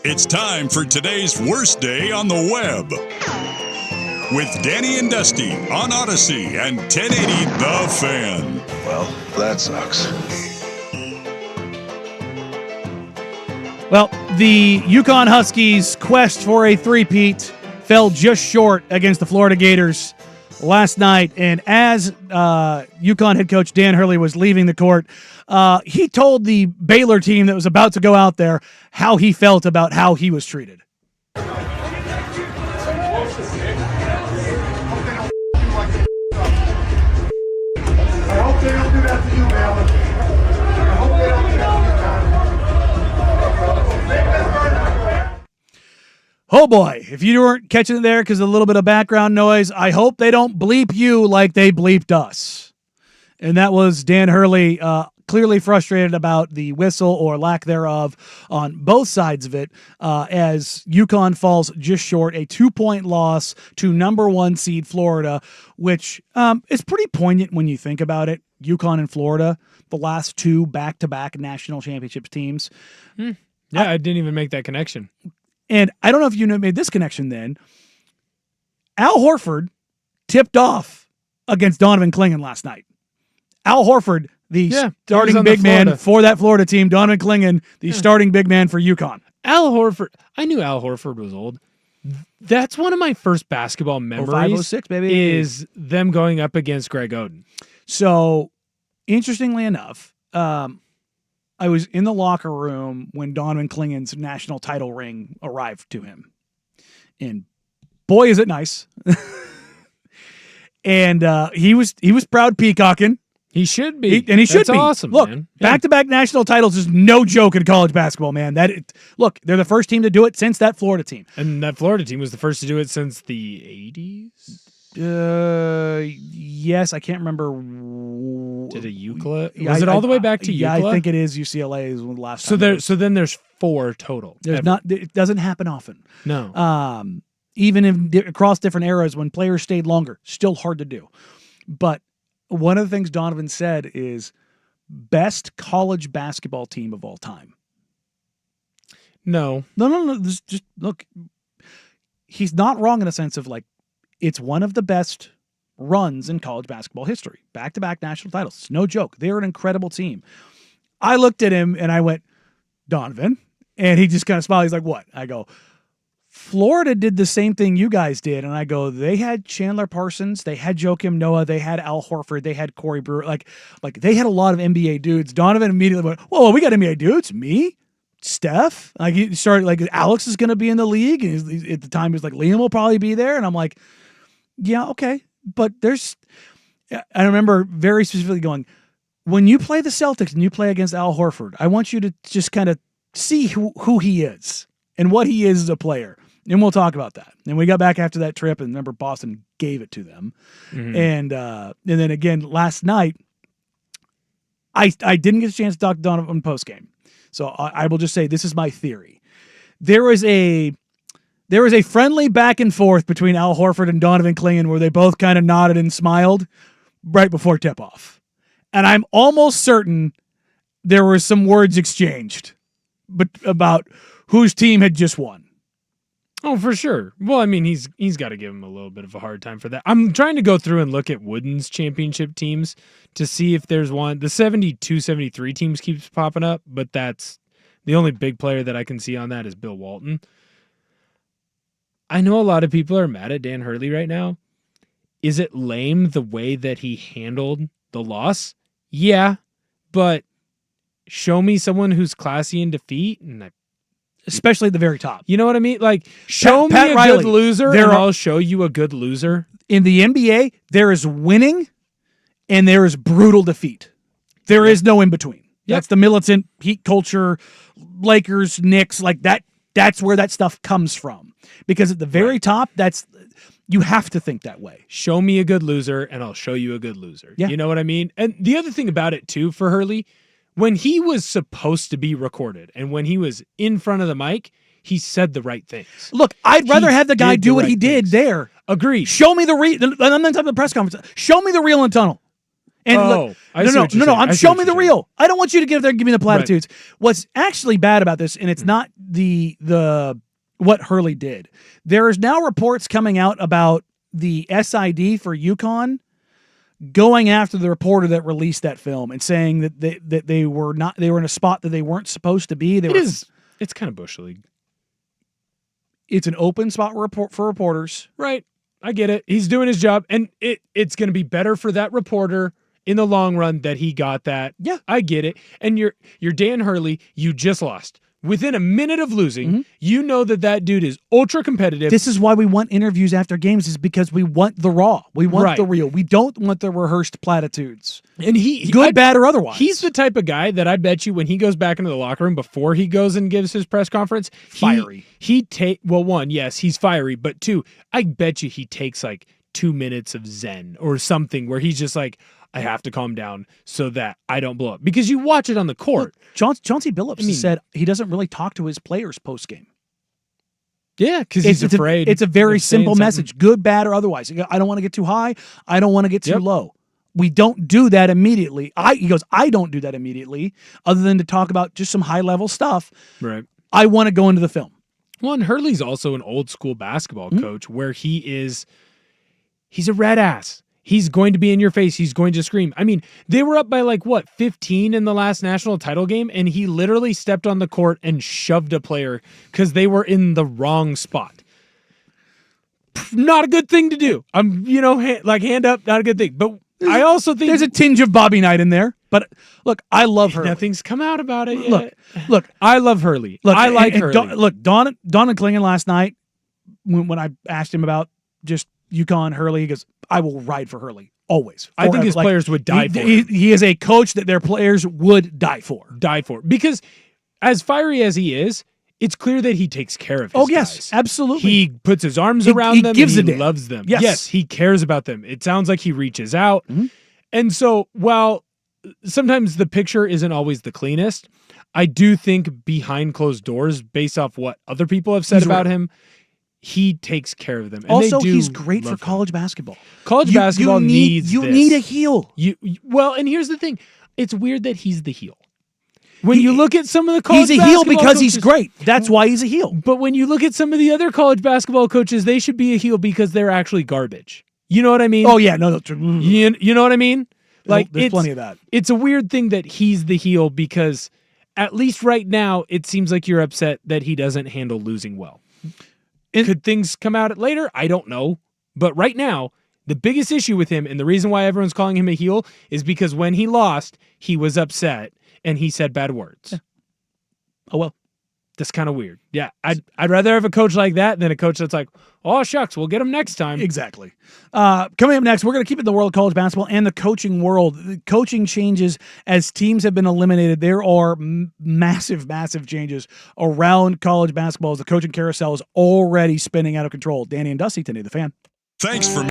It's time for today's worst day on the web. With Danny and Dusty on Odyssey and 1080 The Fan.
Well, that sucks.
Well, the Yukon Huskies' quest for a three-peat fell just short against the Florida Gators last night. And as Yukon head coach Dan Hurley was leaving the court, he told the Baylor team that was about to go out there how he felt about how he was treated.
I hope they don't do that to you, Baylor. I hope they don't do that to you,
Oh boy, if you weren't catching it there because of a little bit of background noise, I hope they don't bleep you like they bleeped us. And that was Dan Hurley, clearly frustrated about the whistle or lack thereof on both sides of it, as UConn falls just short, a 2-point loss to number 1 seed Florida, which is pretty poignant when you think about it. UConn and Florida, the last 2 back-to-back national championship teams.
Yeah, I didn't even make that connection.
And I don't know if you made this connection then. Al Horford tipped off against Donovan Clingan last night. Al Horford, the starting big man for that Florida team. Donovan Clingan, the starting big man for UConn.
Al Horford. I knew Al Horford was old. That's one of my first basketball memories.
05, 06, baby.
Is them going up against Greg Oden.
So, interestingly enough, I was in the locker room when Donovan Clingan's national title ring arrived to him. And boy, is it nice. And he was proud peacocking.
He should be.
He should be.
Awesome,
look,
man.
Back-to-back national titles is no joke in college basketball, man. Look, they're the first team to do it since that Florida team.
And that Florida team was the first to do it since the 80s?
Yes, I can't remember.
Did it UCLA? Was it all the way back to UCLA?
Yeah, I think it is. UCLA is the last
so
time.
So then there's 4 total.
It doesn't happen often.
No.
Even across different eras when players stayed longer, still hard to do. But one of the things Donovan said is best college basketball team of all time.
No.
Just look. He's not wrong in a sense of like, it's one of the best runs in college basketball history. Back-to-back national titles. It's no joke. They're an incredible team. I looked at him and I went, Donovan? And he just kind of smiled. He's like, what? I go, Florida did the same thing you guys did. And I go, they had Chandler Parsons. They had Joakim Noah. They had Al Horford. They had Corey Brewer. Like they had a lot of NBA dudes. Donovan immediately went, whoa, we got NBA dudes? Me? Steph? Like he started like Alex is going to be in the league. And at the time he was like, Liam will probably be there. And I'm like, yeah, okay. But I remember very specifically going, when you play the Celtics and you play against Al Horford, I want you to just kind of see who he is and what he is as a player. And we'll talk about that. And we got back after that trip and remember Boston gave it to them. Mm-hmm. And then again, last night, I didn't get a chance to talk to Donovan post game. So I will just say, this is my theory. There was a friendly back and forth between Al Horford and Donovan Clingan where they both kind of nodded and smiled right before tip-off. And I'm almost certain there were some words exchanged about whose team had just won.
Oh, for sure. Well, I mean, he's got to give him a little bit of a hard time for that. I'm trying to go through and look at Wooden's championship teams to see if there's one. The 72-73 teams keeps popping up, but that's the only big player that I can see on that is Bill Walton. I know a lot of people are mad at Dan Hurley right now. Is it lame the way that he handled the loss? Yeah, but show me someone who's classy in defeat, and
especially at the very top.
You know what I mean? Like, show me a good loser, and I'll show you a good loser.
In the NBA, there is winning, and there is brutal defeat. There is no in between. Yep. That's the militant Heat culture, Lakers, Knicks, like that. That's where that stuff comes from. Because at the very top, you have to think that way.
Show me a good loser, and I'll show you a good loser. Yeah. You know what I mean? And the other thing about it, too, for Hurley, when he was supposed to be recorded and when he was in front of the mic, he said the right things.
Look, I'd rather have the guy do what he did there.
Agreed.
Show me the real. I'm not talking about the press conference. Show me the reel in the tunnel. And
I see what you're saying.
Show me the real. I don't want you to get there and give me the platitudes. Right. What's actually bad about this, and it's not the what Hurley did. There is now reports coming out about the SID for UConn going after the reporter that released that film and saying that they were in a spot that they weren't supposed to be.
It's kind of Bush League.
It's an open spot for reporters.
Right. I get it. He's doing his job, and it's going to be better for that reporter in the long run that he got that.
Yeah.
I get it. And you're Dan Hurley, you just lost. Within a minute of losing, you know that dude is ultra competitive.
This is why we want interviews after games, is because we want the raw. We want the real. We don't want the rehearsed platitudes.
And
bad or otherwise.
He's the type of guy that I bet you when he goes back into the locker room before he goes and gives his press conference,
fiery.
One, yes, he's fiery, but two, I bet you he takes like 2 minutes of Zen or something where he's just like, I have to calm down so that I don't blow up. Because you watch it on the court.
Look, Chauncey Billups said he doesn't really talk to his players post-game.
Yeah, because he's afraid.
It's a very simple message, good, bad, or otherwise. I don't want to get too high. I don't want to get too low. We don't do that immediately. He goes, I don't do that immediately, other than to talk about just some high-level stuff.
Right.
I want to go into the film.
Well, and Hurley's also an old-school basketball coach where he's a red ass. He's going to be in your face. He's going to scream. I mean, they were up by 15 in the last national title game, and he literally stepped on the court and shoved a player because they were in the wrong spot. Not a good thing to do. Hand up, not a good thing. But I also think
there's a tinge of Bobby Knight in there. But look, I love Hurley.
Nothing's come out about it yet. Look, I love Hurley.
I
like Hurley.
Don and Klingon last night, when I asked him about just UConn, Hurley, he goes, I will ride for Hurley always.
I think his players would die for
him. He is a coach that their players would die for.
Because as fiery as he is, it's clear that he takes care of his guys.
Absolutely.
He puts his arms around them.
Gives
and he loves them.
Yes,
he cares about them. It sounds like he reaches out. And so while sometimes the picture isn't always the cleanest, I do think behind closed doors, based off what other people have said about him, he takes care of them. And
also, he's great for college basketball.
College basketball needs
You need a heel.
Well, and here's the thing. It's weird that he's the heel. When you look at some of the college
basketball he's a heel because he's great. That's why he's a heel.
But when you look at some of the other college basketball coaches, they should be a heel because they're actually garbage. You know what I mean?
Oh, yeah. No.
You know what I mean?
There's plenty of that.
It's a weird thing that he's the heel because at least right now, it seems like you're upset that he doesn't handle losing well. Could things come out later? I don't know. But right now, the biggest issue with him and the reason why everyone's calling him a heel is because when he lost, he was upset and he said bad words.
Yeah. Oh, well.
That's kind of weird. Yeah, I'd rather have a coach like that than a coach that's like, oh, shucks, we'll get him next time.
Exactly. Coming up next, we're going to keep it in the world of college basketball and the coaching world. The coaching changes as teams have been eliminated. There are massive, massive changes around college basketball as the coaching carousel is already spinning out of control. Danny and Dusty, today, the Fan.
Thanks for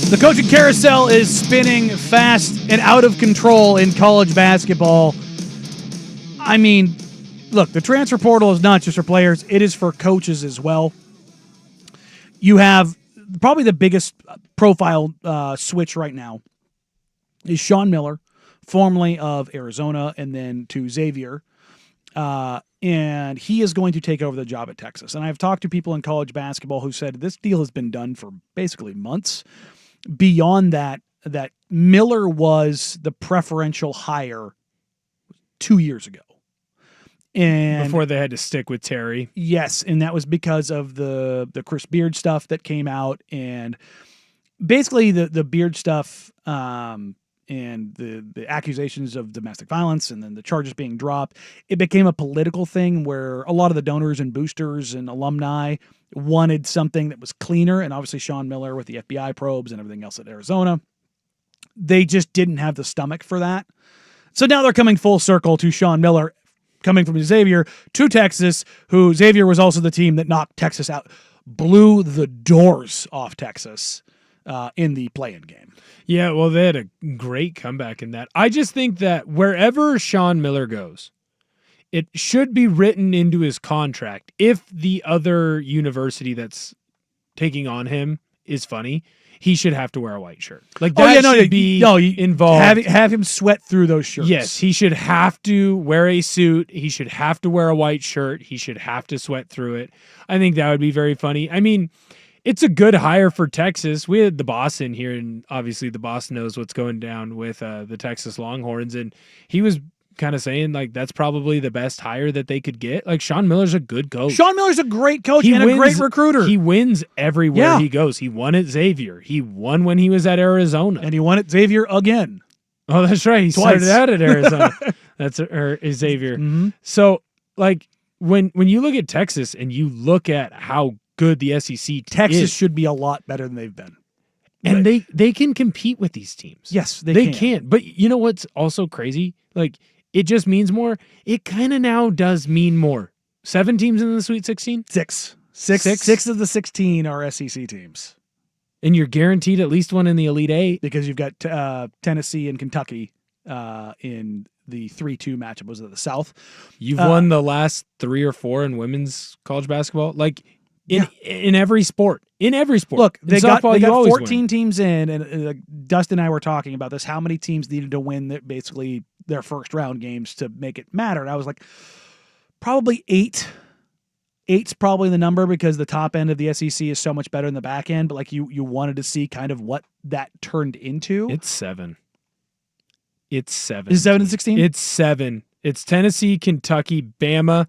The coaching carousel is spinning fast and out of control in college basketball. I mean, look, the transfer portal is not just for players, it is for coaches as well. You have probably the biggest profile switch right now is Sean Miller, formerly of Arizona and then to Xavier. And he is going to take over the job at Texas. And I've talked to people in college basketball who said this deal has been done for basically months. Beyond that Miller was the preferential hire 2 years ago. And
before they had to stick with Terry.
Yes, and that was because of the Chris Beard stuff that came out, and basically the Beard stuff and the accusations of domestic violence and then the charges being dropped. It became a political thing where a lot of the donors and boosters and alumni wanted something that was cleaner, and obviously Sean Miller with the FBI probes and everything else at Arizona, they just didn't have the stomach for that. So now they're coming full circle to Sean Miller coming from Xavier to Texas, who Xavier was also the team that knocked Texas out, blew the doors off Texas in the play-in game.
Yeah, well, they had a great comeback in that. I just think that wherever Sean Miller goes, it should be written into his contract. If the other university that's taking on him is funny, he should have to wear a white shirt. Like that should be involved.
Have him sweat through those shirts.
Yes, he should have to wear a suit. He should have to wear a white shirt. He should have to sweat through it. I think that would be very funny. I mean, it's a good hire for Texas. We had the boss in here, and obviously the boss knows what's going down with the Texas Longhorns, and he was kind of saying like that's probably the best hire that they could get. Like Sean Miller's a good coach.
Sean Miller's a great coach and a great recruiter.
He wins everywhere he goes. He won at Xavier. He won when he was at Arizona.
And he won at Xavier again.
Oh, that's right. He started out at Arizona. Or Xavier.
Mm-hmm.
So like when you look at Texas and you look at how good the SEC
Texas should be a lot better than they've been.
And they can compete with these teams.
Yes, they can.
But you know what's also crazy? Like it just means more. It kind of now does mean more. 7 teams in the Sweet 16?
Six of the 16 are SEC teams.
And you're guaranteed at least one in the Elite Eight.
Because you've got Tennessee and Kentucky in the 3-2 matchup. Was it the South?
You've won the last 3 or 4 in women's college basketball. Like in every sport. In every sport.
Look, they got 14
win.
teams in, and Dustin and I were talking about this. How many teams needed to win basically their first round games to make it matter? And I was like, probably 8. 8's probably the number because the top end of the SEC is so much better than the back end. But like you wanted to see kind of what that turned into.
It's 7. It's 7.
Is 7 and 16?
It's 7. It's Tennessee, Kentucky, Bama,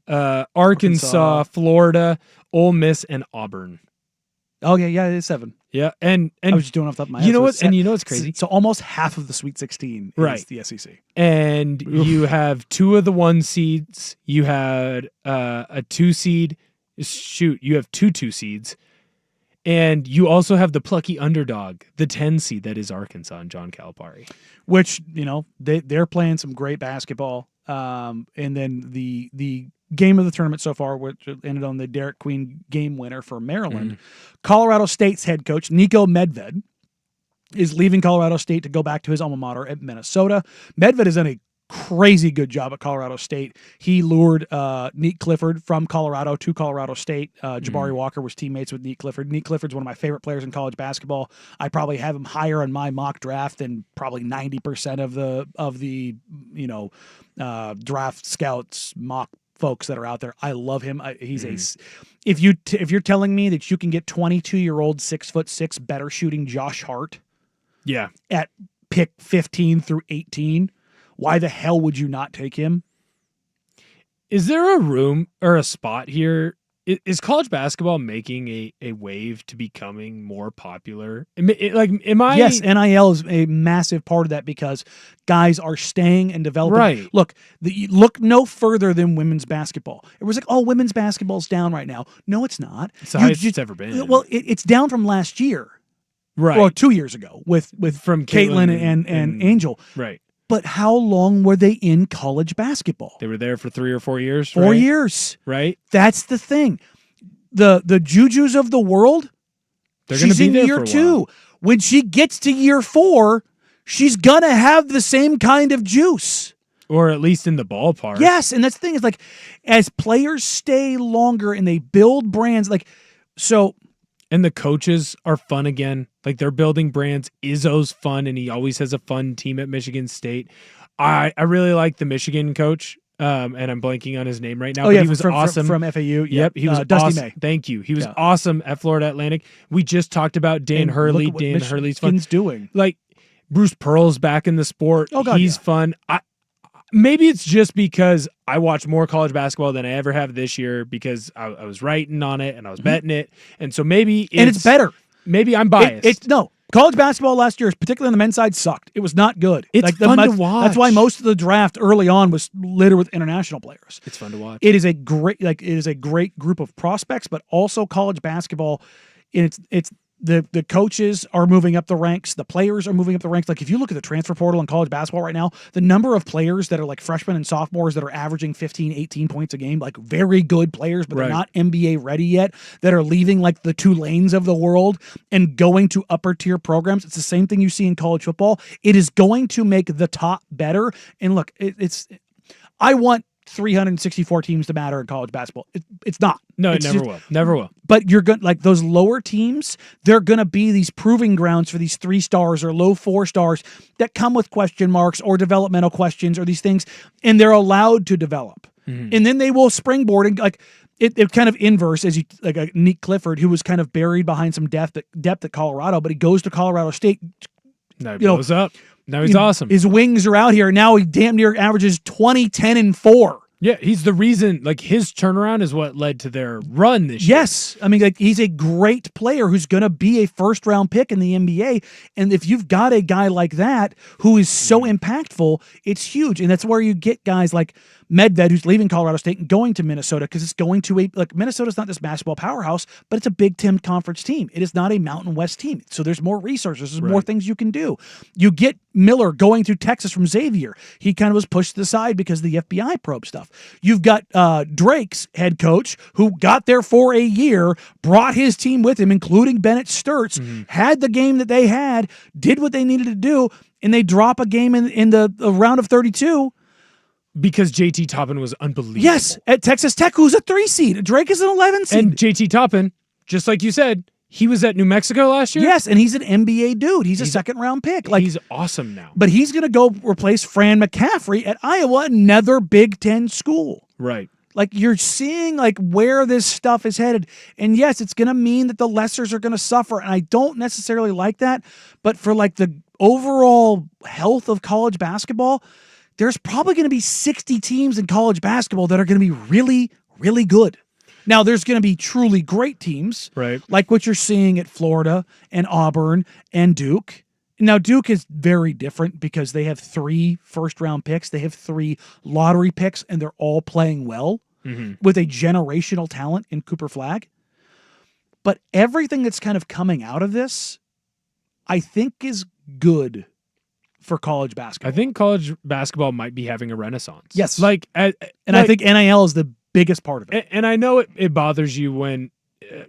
Arkansas, Florida, Ole Miss, and Auburn.
Okay, yeah, it is 7.
Yeah, and
I was just doing off the top of my head.
You know what? And you know what's crazy?
So almost half of the Sweet 16 is the SEC.
And you have 2 of the 1 seeds. You had a 2 seed. Shoot, you have 2 seeds. And you also have the plucky underdog, the 10 seed that is Arkansas and John Calipari.
Which, they're playing some great basketball. And then the game of the tournament so far, which ended on the Derek Queen game winner for Maryland. Colorado State's head coach, Niko Medved, is leaving Colorado State to go back to his alma mater at Minnesota. Medved has done a crazy good job at Colorado State. He lured Neat Clifford from Colorado to Colorado State. Jabari Walker was teammates with Neat Clifford. Neat Clifford's one of my favorite players in college basketball. I probably have him higher on my mock draft than probably 90% of the draft scouts mock folks that are out there. I love him. He's if you're telling me that you can get 22-year-old 6'6" better shooting Josh Hart, at pick 15 through 18, why the hell would you not take him?
Is there a room or a spot here? Is college basketball making a wave to becoming more popular?
Yes, NIL is a massive part of that because guys are staying and developing.
Right.
Look, look no further than women's basketball. It was like, oh, women's basketball's down right now. No, it's not.
It's the highest it's ever been.
Well, it's down from last year.
Right.
Or 2 years ago with
from
Caitlin and Angel.
Right.
But how long were they in college basketball?
They were there for 3 or 4 years.
4 years.
Right.
That's the thing. The Jujus of the world,
they're going to be
in
there
year
for a
2.
while.
when she gets to year 4, she's going to have the same kind of juice.
Or at least in the ballpark.
Yes, and that's the thing is like as players stay longer and they build brands
and the coaches are fun again. Like they're building brands. Izzo's fun and he always has a fun team at Michigan State. I really like the Michigan coach. And I'm blanking on his name right now.
Oh,
but
yeah,
he was awesome
from FAU.
Yep, he was
Dusty
awesome.
May.
Thank you. He was awesome at Florida Atlantic. We just talked about Dan Hurley. Dan Hurley's fun.
Doing
Like Bruce Pearl's back in the sport.
Oh, God,
he's fun. Maybe it's just because I watch more college basketball than I ever have this year because I was writing on it and I was betting it, and so maybe
it's better.
Maybe I'm biased.
No. College basketball last year, particularly on the men's side, sucked. It was not good.
It's fun to watch.
That's why most of the draft early on was littered with international players.
It's fun to watch.
It is a great group of prospects, but also college basketball. It's the coaches are moving up the ranks. The players are moving up the ranks. Like if you look at the transfer portal in college basketball right now, the number of players that are like freshmen and sophomores that are averaging 15, 18 points a game, like very good players, but they're not NBA ready yet, that are leaving like the Tulanes of the world and going to upper tier programs. It's the same thing you see in college football. It is going to make the top better. And look, I want 364 teams to matter in college basketball. It's not.
No, it never will. Never will.
But you're going like those lower teams, they're going to be these proving grounds for these 3 stars or low 4 stars that come with question marks or developmental questions or these things, and they're allowed to develop. Mm-hmm. And then they will springboard and like it kind of inverse as you like a Nick Clifford who was kind of buried behind some depth at Colorado, but he goes to Colorado State.
Now he blows up. Now he's awesome.
His wings are out here. Now he damn near averages 20, 10, and 4.
Yeah, he's the reason, like his turnaround is what led to their run this year.
Yes. I mean, like he's a great player who's going to be a first-round pick in the NBA. And if you've got a guy like that who is so impactful, it's huge. And that's where you get guys like Medved, who's leaving Colorado State and going to Minnesota because it's going to Minnesota's not this basketball powerhouse, but it's a Big Ten conference team. It is not a Mountain West team. So there's more resources. There's more things you can do. You get Miller going to Texas from Xavier. He kind of was pushed to the side because of the FBI probe stuff. You've got Drake's head coach who got there for a year, brought his team with him, including Bennett Sturts, had the game that they had, did what they needed to do, and they drop a game in the round of 32.
Because JT Toppin was unbelievable.
Yes, at Texas Tech, who's a 3 seed. Drake is an 11 seed.
And JT Toppin, just like you said, he was at New Mexico last year.
Yes, and he's an NBA dude. He's a second-round pick. Like
he's awesome now.
But he's going to go replace Fran McCaffrey at Iowa, another Big Ten school.
Right.
Like you're seeing like where this stuff is headed. And yes, it's going to mean that the lessers are going to suffer. And I don't necessarily like that. But for like the overall health of college basketball, there's probably going to be 60 teams in college basketball that are going to be really, really good. Now, there's going to be truly great teams,
right?
Like what you're seeing at Florida and Auburn and Duke. Now, Duke is very different because they have 3 first-round picks. They have 3 lottery picks, and they're all playing well with a generational talent in Cooper Flagg. But everything that's kind of coming out of this, I think, is good for college basketball.
I think college basketball might be having a renaissance.
Yes.
I
think NIL is the biggest part of it.
And I know it bothers you when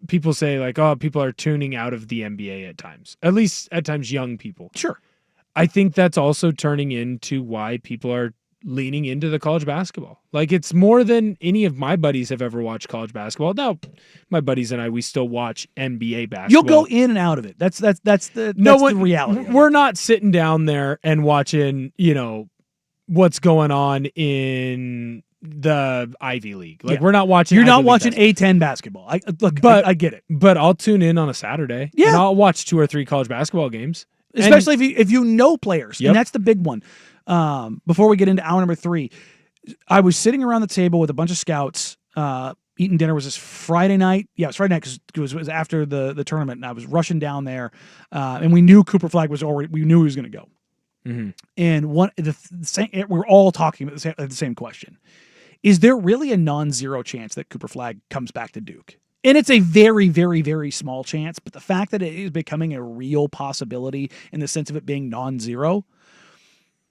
people say like, oh, people are tuning out of the NBA at times. At least at times young people.
Sure.
I think that's also turning into why people are leaning into the college basketball. Like it's more than any of my buddies have ever watched college basketball. Now, my buddies and I, we still watch NBA basketball.
You'll go in and out of it. That's the reality.
We're not sitting down there and watching, what's going on in the Ivy League. Like we're not watching.
You're not watching A10 basketball. I get it.
But I'll tune in on a Saturday.
Yeah.
And I'll watch 2 or 3 college basketball games.
Especially if you know players.
Yep.
And that's the big one. Before we get into hour number 3, I was sitting around the table with a bunch of scouts, eating dinner. Was this Friday night? Yeah, it was Friday night because it was after the tournament, and I was rushing down there, and we knew Cooper Flagg was already. We knew he was going to go. Mm-hmm. And we're all talking about the same question: is there really a non-zero chance that Cooper Flagg comes back to Duke? And it's a very, very, very small chance, but the fact that it is becoming a real possibility in the sense of it being non-zero.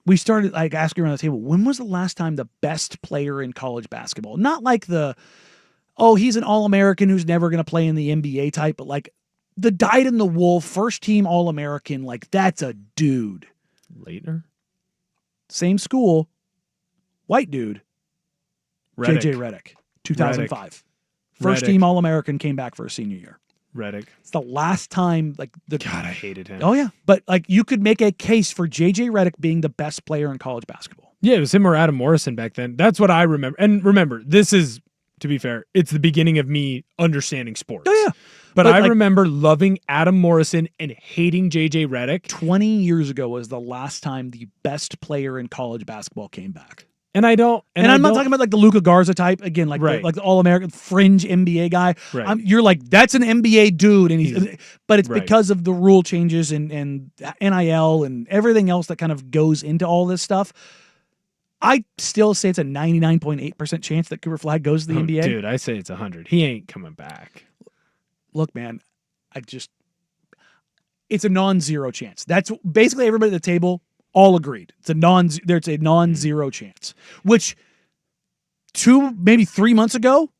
We started like asking around the table, when was the last time the best player in college basketball? Not like he's an All-American who's never going to play in the NBA type, but like the dyed-in-the-wool first-team All-American, like, that's a dude.
Leitner?
Same school, white dude,
Reddick.
J.J. Redick, 2005. First-team All-American, came back for his senior year.
Reddick.
It's the last time, like,
God, I hated him.
Oh, yeah. But, like, you could make a case for J.J. Redick being the best player in college basketball.
Yeah, it was him or Adam Morrison back then. That's what I remember. And remember, this is, to be fair, it's the beginning of me understanding sports.
Oh, yeah.
But I
like,
remember loving Adam Morrison and hating J.J. Redick.
20 years ago was the last time the best player in college basketball came back.
And I don't.
And I'm not talking about like the Luka Garza type again, like
right.
the All-American fringe NBA guy.
Right.
You're like, that's an NBA dude, and but it's
right.
because of the rule changes and NIL and everything else that kind of goes into all this stuff. I still say it's a 99.8% chance that Cooper Flagg goes to the NBA.
Dude, I say it's 100. He ain't coming back.
Look, man, it's a non-zero chance. That's basically everybody at the table all agreed. It's a non-zero chance, which 2, maybe 3 months ago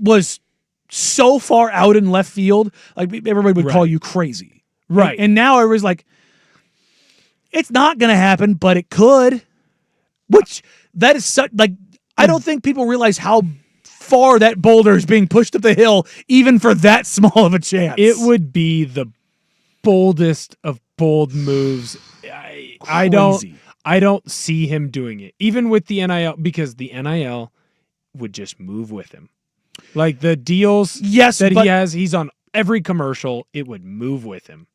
was so far out in left field, like everybody would call you crazy.
Right.
And now everybody's like, it's not going to happen, but it could. Which that is such, like, I don't think people realize how far that boulder is being pushed up the hill, even for that small of a chance.
It would be the boldest of bold moves. I don't see him doing it, even with the NIL, because the NIL would just move with him. Like the deals he has, he's on every commercial. It would move with him.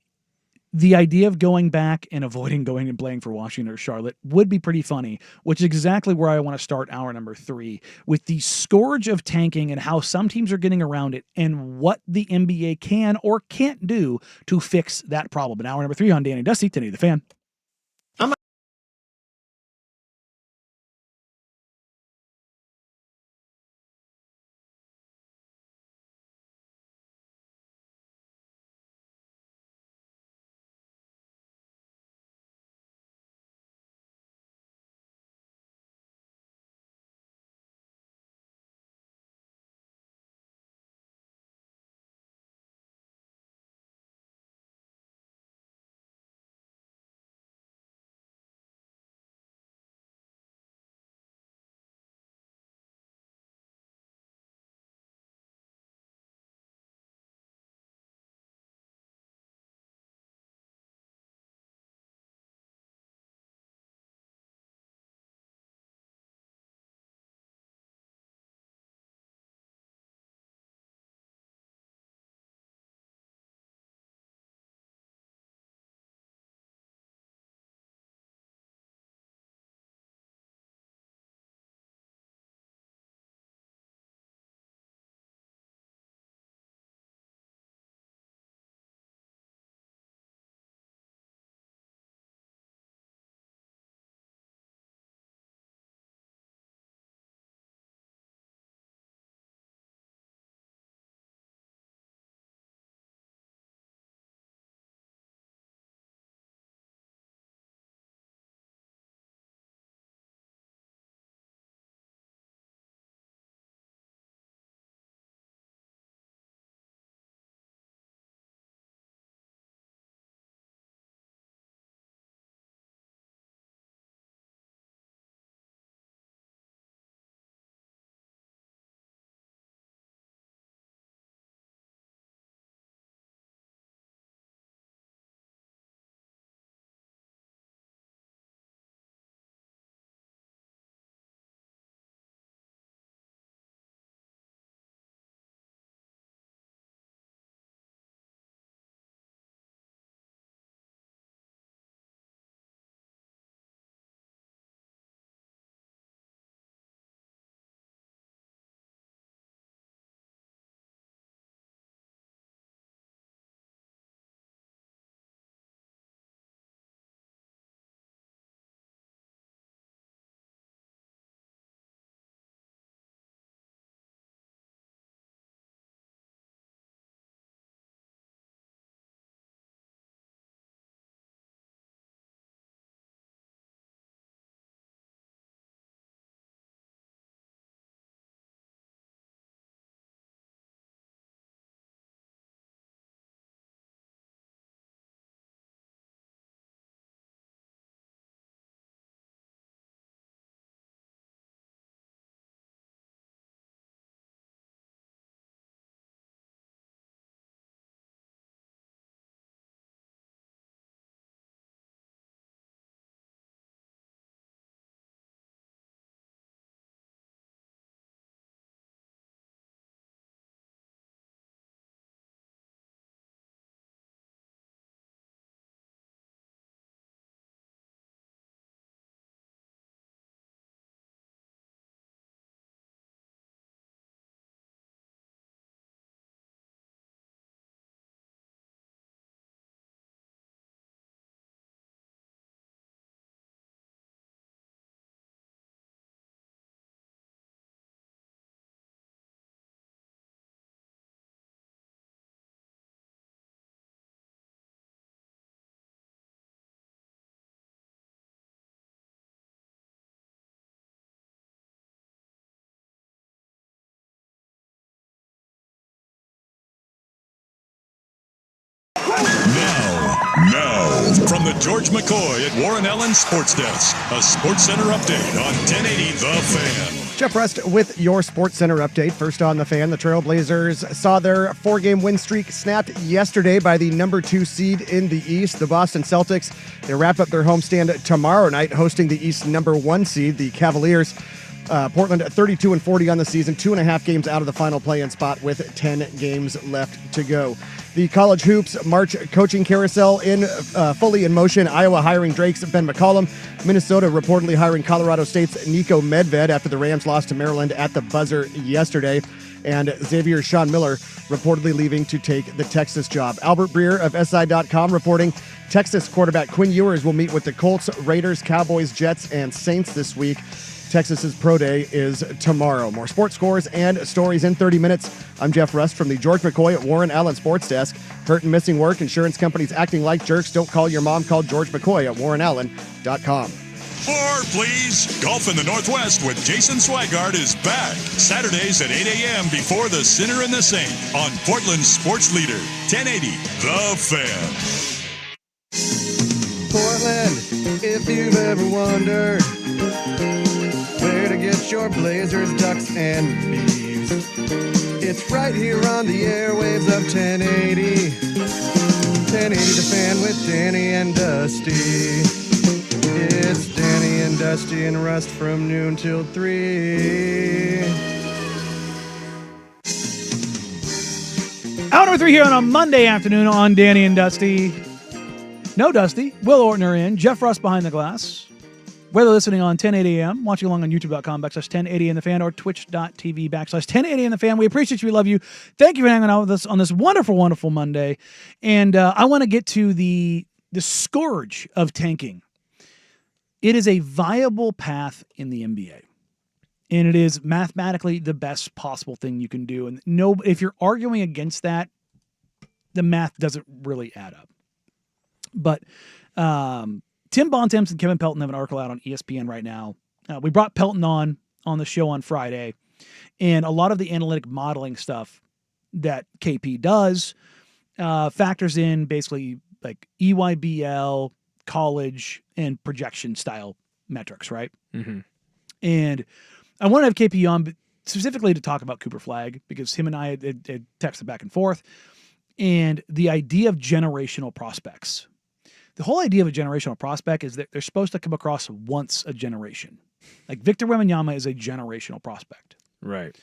The idea of going back and avoiding going and playing for Washington or Charlotte would be pretty funny, which is exactly where I want to start hour number 3, with the scourge of tanking and how some teams are getting around it and what the NBA can or can't do to fix that problem. In hour number 3 on Danny Dusty, 1080 The Fan.
Now, from the George McCoy at Warren Allen Sports Desk, a Sports Center update on 1080 The Fan.
Jeff Rust with your Sports Center update. First on The Fan, the Trailblazers saw their 4-game win streak snapped yesterday by the number 2 seed in the East, the Boston Celtics. They wrap up their homestand tomorrow night, hosting the East number 1 seed, the Cavaliers. Portland at 32-40 on the season, 2.5 games out of the final play-in spot with 10 games left to go. The college hoops March coaching carousel fully in motion. Iowa hiring Drake's Ben McCollum. Minnesota reportedly hiring Colorado State's Nico Medved after the Rams lost to Maryland at the buzzer yesterday. And Xavier's Sean Miller reportedly leaving to take the Texas job. Albert Breer of SI.com reporting Texas quarterback Quinn Ewers will meet with the Colts, Raiders, Cowboys, Jets, and Saints this week. Texas's Pro Day is tomorrow. More sports scores and stories in 30 minutes. I'm Jeff Rust from the George McCoy at Warren Allen Sports Desk. Hurt and missing work, insurance companies acting like jerks. Don't call your mom. Call George McCoy at warrenallen.com.
More, please. Golf in the Northwest with Jason Swigart is back. Saturdays at 8 a.m. before the Sinner and the Saint on Portland's sports leader, 1080 The Fan.
Portland, if you've ever wondered where to get your Blazers, Ducks, and Bees, it's right here on the airwaves of 1080. 1080 The Fan with Danny and Dusty. It's Danny and Dusty and Rust from noon till 3.
Hour number 3 here on a Monday afternoon on Danny and Dusty. No Dusty. Will Ortner in. Jeff Rust behind the glass. Whether listening on 1080 AM, watching along on youtube.com/1080 in the fan or twitch.tv/1080 in the fan. We appreciate you. We love you. Thank you for hanging out with us on this wonderful, wonderful Monday. And I want to get to the scourge of tanking. It is a viable path in the NBA. And it is mathematically the best possible thing you can do. And if you're arguing against that, the math doesn't really add up. But Tim Bontemps and Kevin Pelton have an article out on ESPN right now. We brought Pelton on the show on Friday, and a lot of the analytic modeling stuff that KP does factors in basically like EYBL, college, and projection style metrics, right? Mm-hmm. And I want to have KP on specifically to talk about Cooper Flagg because him and I had texted back and forth, and the idea of generational prospects. The whole idea of a generational prospect is that they're supposed to come across once a generation. Like Victor Wembanyama is a generational prospect.
Right.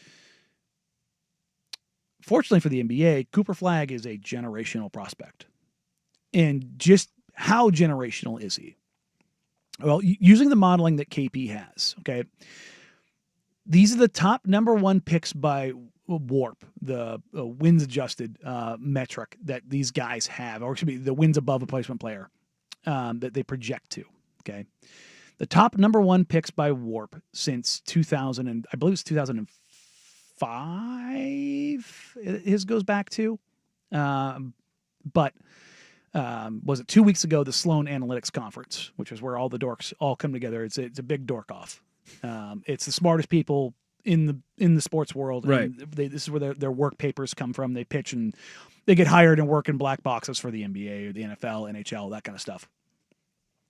Fortunately for the NBA, Cooper Flagg is a generational prospect. And just how generational is he? Well, using the modeling that KP has, okay, these are the top number 1 picks by WARP, the wins adjusted metric that these guys have, or it should be the wins above a placement player that they project to. Okay, the top number 1 picks by WARP since 2000, and I believe it's 2005. His goes back to, but was it 2 weeks ago? The Sloan Analytics Conference, which is where all the dorks all come together. It's a big dork off. It's the smartest people in the sports world.
Right.
And this is where their work papers come from. They pitch and they get hired and work in black boxes for the NBA or the NFL, NHL, that kind of stuff.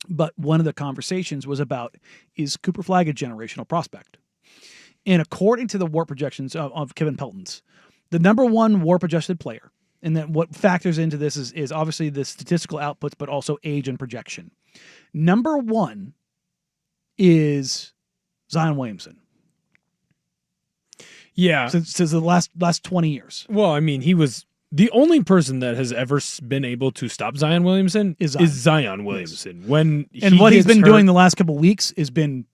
But one of the conversations was about, is Cooper Flagg a generational prospect? And according to the WARP projections of Kevin Pelton's, the number 1 WARP adjusted player, and then what factors into this is obviously the statistical outputs, but also age and projection. Number 1 is Zion Williamson.
Yeah.
Since the last 20 years.
Well, I mean, he was the only person that has ever been able to stop Zion Williamson is Zion Williamson. Yes. When
what he's been doing the last couple of weeks has been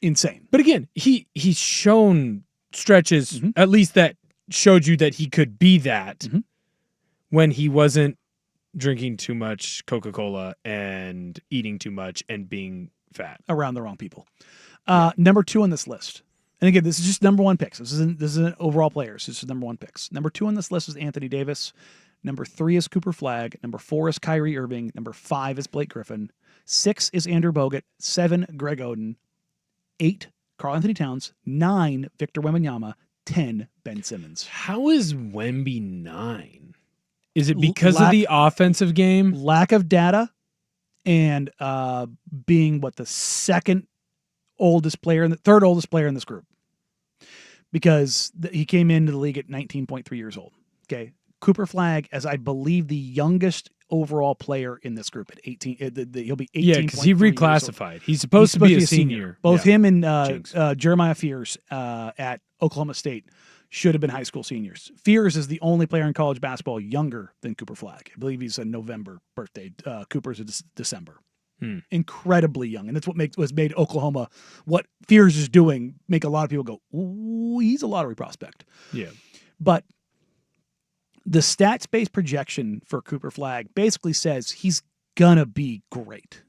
insane.
But again, he's shown stretches at least that showed you that he could be that when he wasn't drinking too much Coca-Cola and eating too much and being fat
around the wrong people. Number 2 on this list. And again, this is just number 1 picks. This isn't overall players. This is number 1 picks. Number 2 on this list is Anthony Davis. Number 3 is Cooper Flagg. Number 4 is Kyrie Irving. Number 5 is Blake Griffin. 6 is Andrew Bogut. 7, Greg Oden. 8, Karl Anthony Towns. 9, Victor Wembanyama. 10, Ben Simmons.
How is Wemby 9? Is it because of the offensive game?
Lack of data and being the third oldest player in this group. Because he came into the league at 19.3 years old. Okay. Cooper Flagg, as I believe the youngest overall player in this group at 18. He'll be 18.
Yeah, because he reclassified. He's supposed to be a senior.
Both him and Jeremiah Fears at Oklahoma State should have been high school seniors. Fears is the only player in college basketball younger than Cooper Flagg. I believe he's a November birthday. Cooper's a December. Incredibly young, and that's what made Oklahoma, what Fears is doing, make a lot of people go, "Ooh, he's a lottery prospect."
Yeah,
but the stats-based projection for Cooper Flagg basically says he's gonna be great.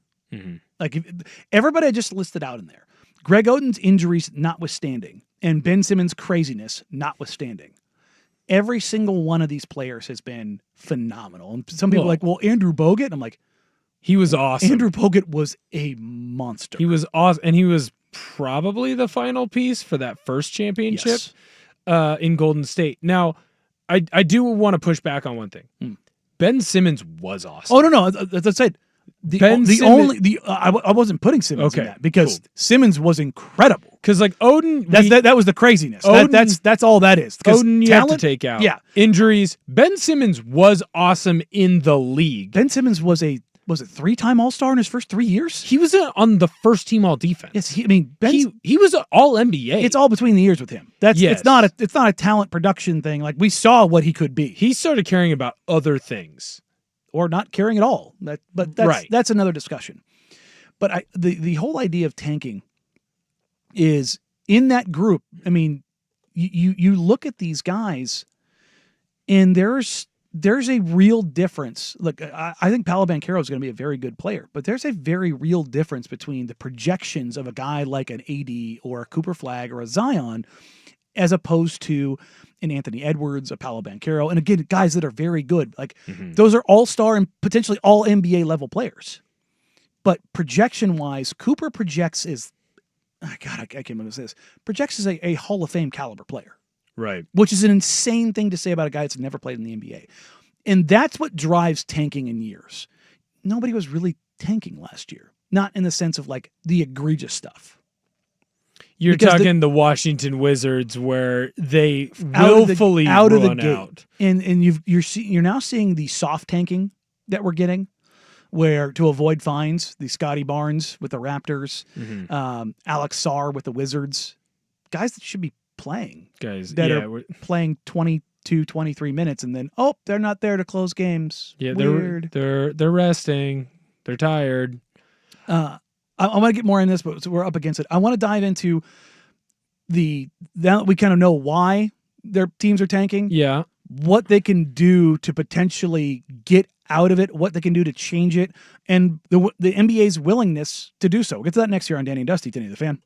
Like everybody I just listed out in there, Greg Oden's injuries notwithstanding, and Ben Simmons' craziness notwithstanding, every single one of these players has been phenomenal. And some people are like, "Well, Andrew Bogut," and I'm like,
he was awesome.
Andrew Bogut was a monster.
He was awesome, and he was probably the final piece for that first championship in Golden State. Now, I do want to push back on one thing. Ben Simmons was awesome.
Oh no, as I said, I wasn't putting Simmons in that because Simmons was incredible.
Because like Oden,
that was the craziness. That's all that is.
Oden, you have to take out. Yeah, injuries. Ben Simmons was awesome in the league.
Ben Simmons was a 3-time All-Star in his first 3 years?
He was on the first team All-Defense.
Yes, he
was an All-NBA.
It's all between the ears with him. It's not a talent production thing. Like we saw what he could be.
He started caring about other things,
or not caring at all. That's another discussion. But the whole idea of tanking is in that group. I mean, you look at these guys, and there's a real difference. Look, I think Paolo Banchero is going to be a very good player, but there's a very real difference between the projections of a guy like an AD or a Cooper Flagg or a Zion as opposed to an Anthony Edwards, a Paolo Banchero, and again, guys that are very good. Like those are all-star and potentially all NBA level players. But projection-wise, Cooper projects as, I can't remember this, projects as a Hall of Fame caliber player.
Right.
Which is an insane thing to say about a guy that's never played in the NBA. And that's what drives tanking in years. Nobody was really tanking last year. Not in the sense of like the egregious stuff.
You're talking the Washington Wizards where they willfully
out of the
run
gate.
out.
And you're now seeing the soft tanking that we're getting, where to avoid fines, the Scotty Barnes with the Raptors, Alex Sarr with the Wizards, guys that should be playing, that are playing 22, 23 minutes, and then they're not there to close games.
Yeah,
weird.
They're resting. They're tired.
I want to get more in this, but we're up against it. I want to dive into now that we kind of know why their teams are tanking.
Yeah,
what they can do to potentially get out of it, what they can do to change it, and the NBA's willingness to do so. We'll get to that next year on Danny and Dusty, Danny the Fan.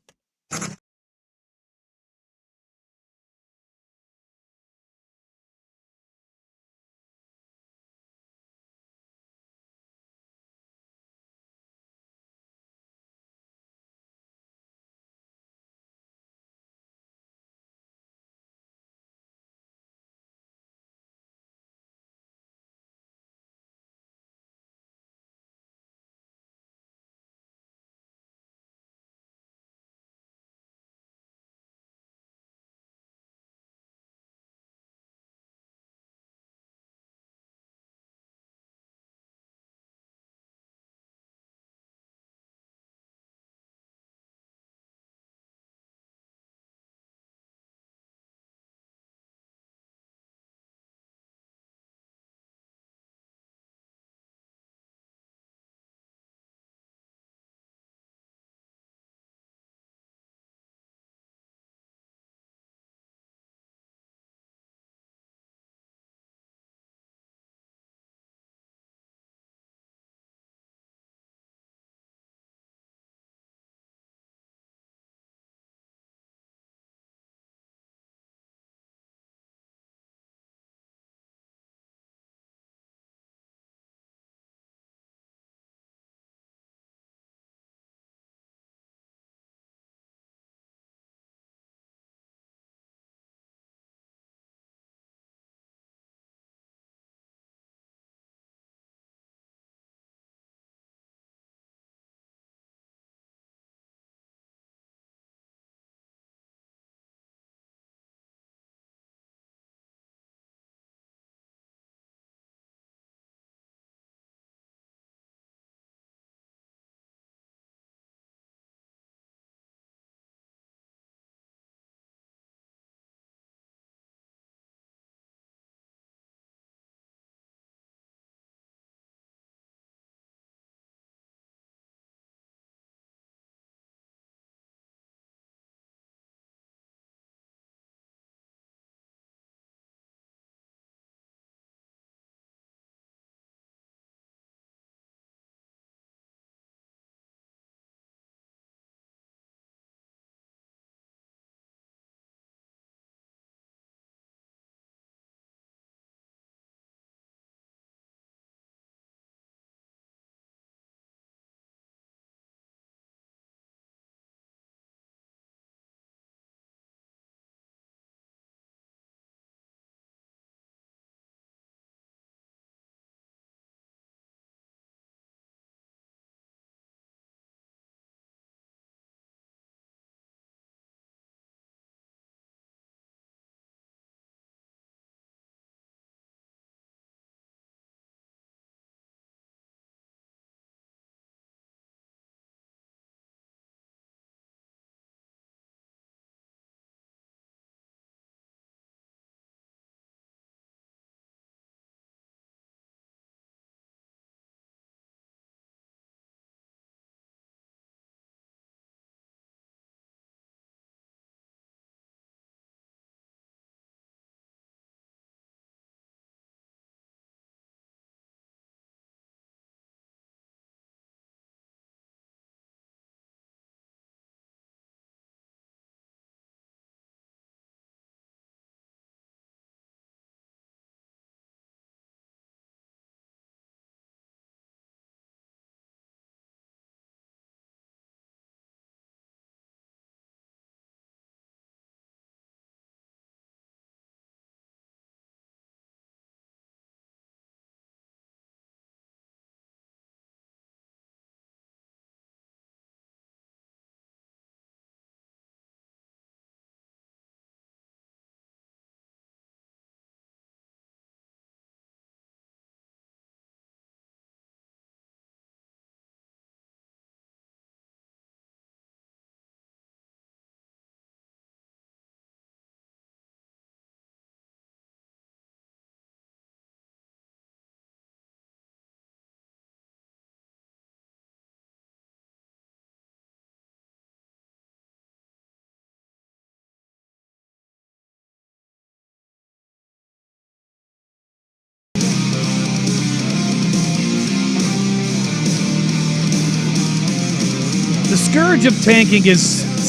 scourge of tanking is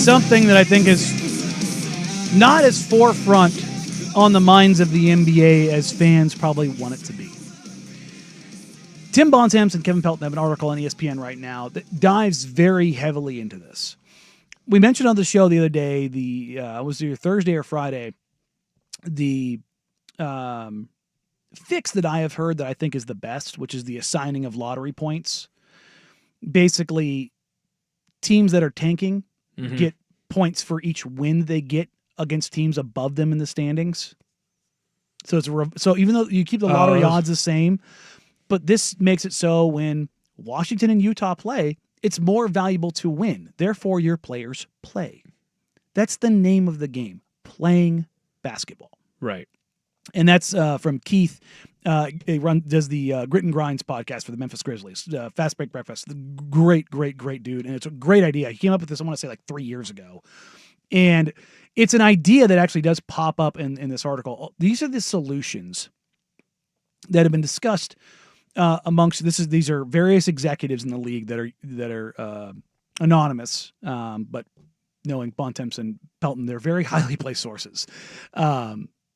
something that I think is not as forefront on the minds of the NBA as fans probably want it to be. Tim Bontemps and Kevin Pelton have an article on ESPN right now that dives very heavily into this. We mentioned on the show the other day, was it Thursday or Friday, the fix that I have heard that I think is the best, which is the assigning of lottery points. Basically, teams that are tanking get points for each win they get against teams above them in the standings. So so even though you keep the lottery odds the same, but this makes it so when Washington and Utah play, it's more valuable to win. Therefore, your players play. That's the name of the game, playing basketball.
Right.
And that's from Keith. He does the Grit and Grinds podcast for the Memphis Grizzlies. Fast Break Breakfast. Great dude. And it's a great idea. He came up with this, I want to say, like 3 years ago. And it's an idea that actually does pop up in this article. These are the solutions that have been discussed amongst these are various executives in the league that are anonymous, but knowing Bontemps and Pelton, they're very highly placed sources.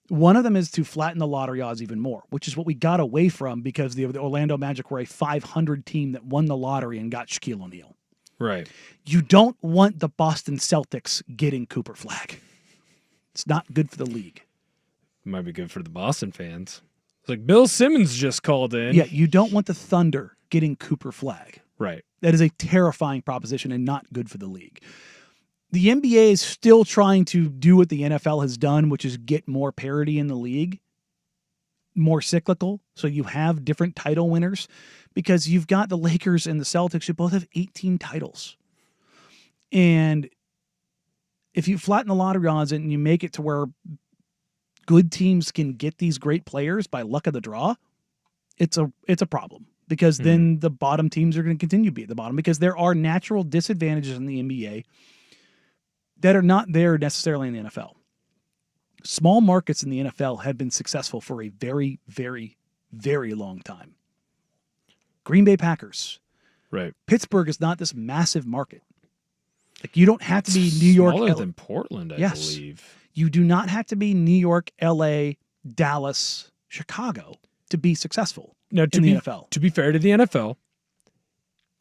One of them is to flatten the lottery odds even more, which is what we got away from because the Orlando Magic were a 500 team that won the lottery and got Shaquille O'Neal.
Right.
You don't want the Boston Celtics getting Cooper Flag. It's not good for the league.
Might be good for the Boston fans. It's like Bill Simmons just called in.
Yeah, you don't want the Thunder getting Cooper Flag.
Right.
That is a terrifying proposition and not good for the league. The NBA is still trying to do what the NFL has done, which is get more parity in the league, more cyclical, so you have different title winners, because you've got the Lakers and the Celtics who both have 18 titles. And if you flatten the lottery odds and you make it to where good teams can get these great players by luck of the draw, it's a problem, because then the bottom teams are going to continue to be at the bottom because there are natural disadvantages in the NBA that are not there necessarily in the NFL. Small markets in the NFL have been successful for a very, very, very long time. Green Bay Packers.
Right.
Pittsburgh is not this massive market. Like, you don't have to be New York.
Smaller than Portland, I believe.
You do not have to be New York, LA, Dallas, Chicago to be successful in the NFL.
To be fair to the NFL,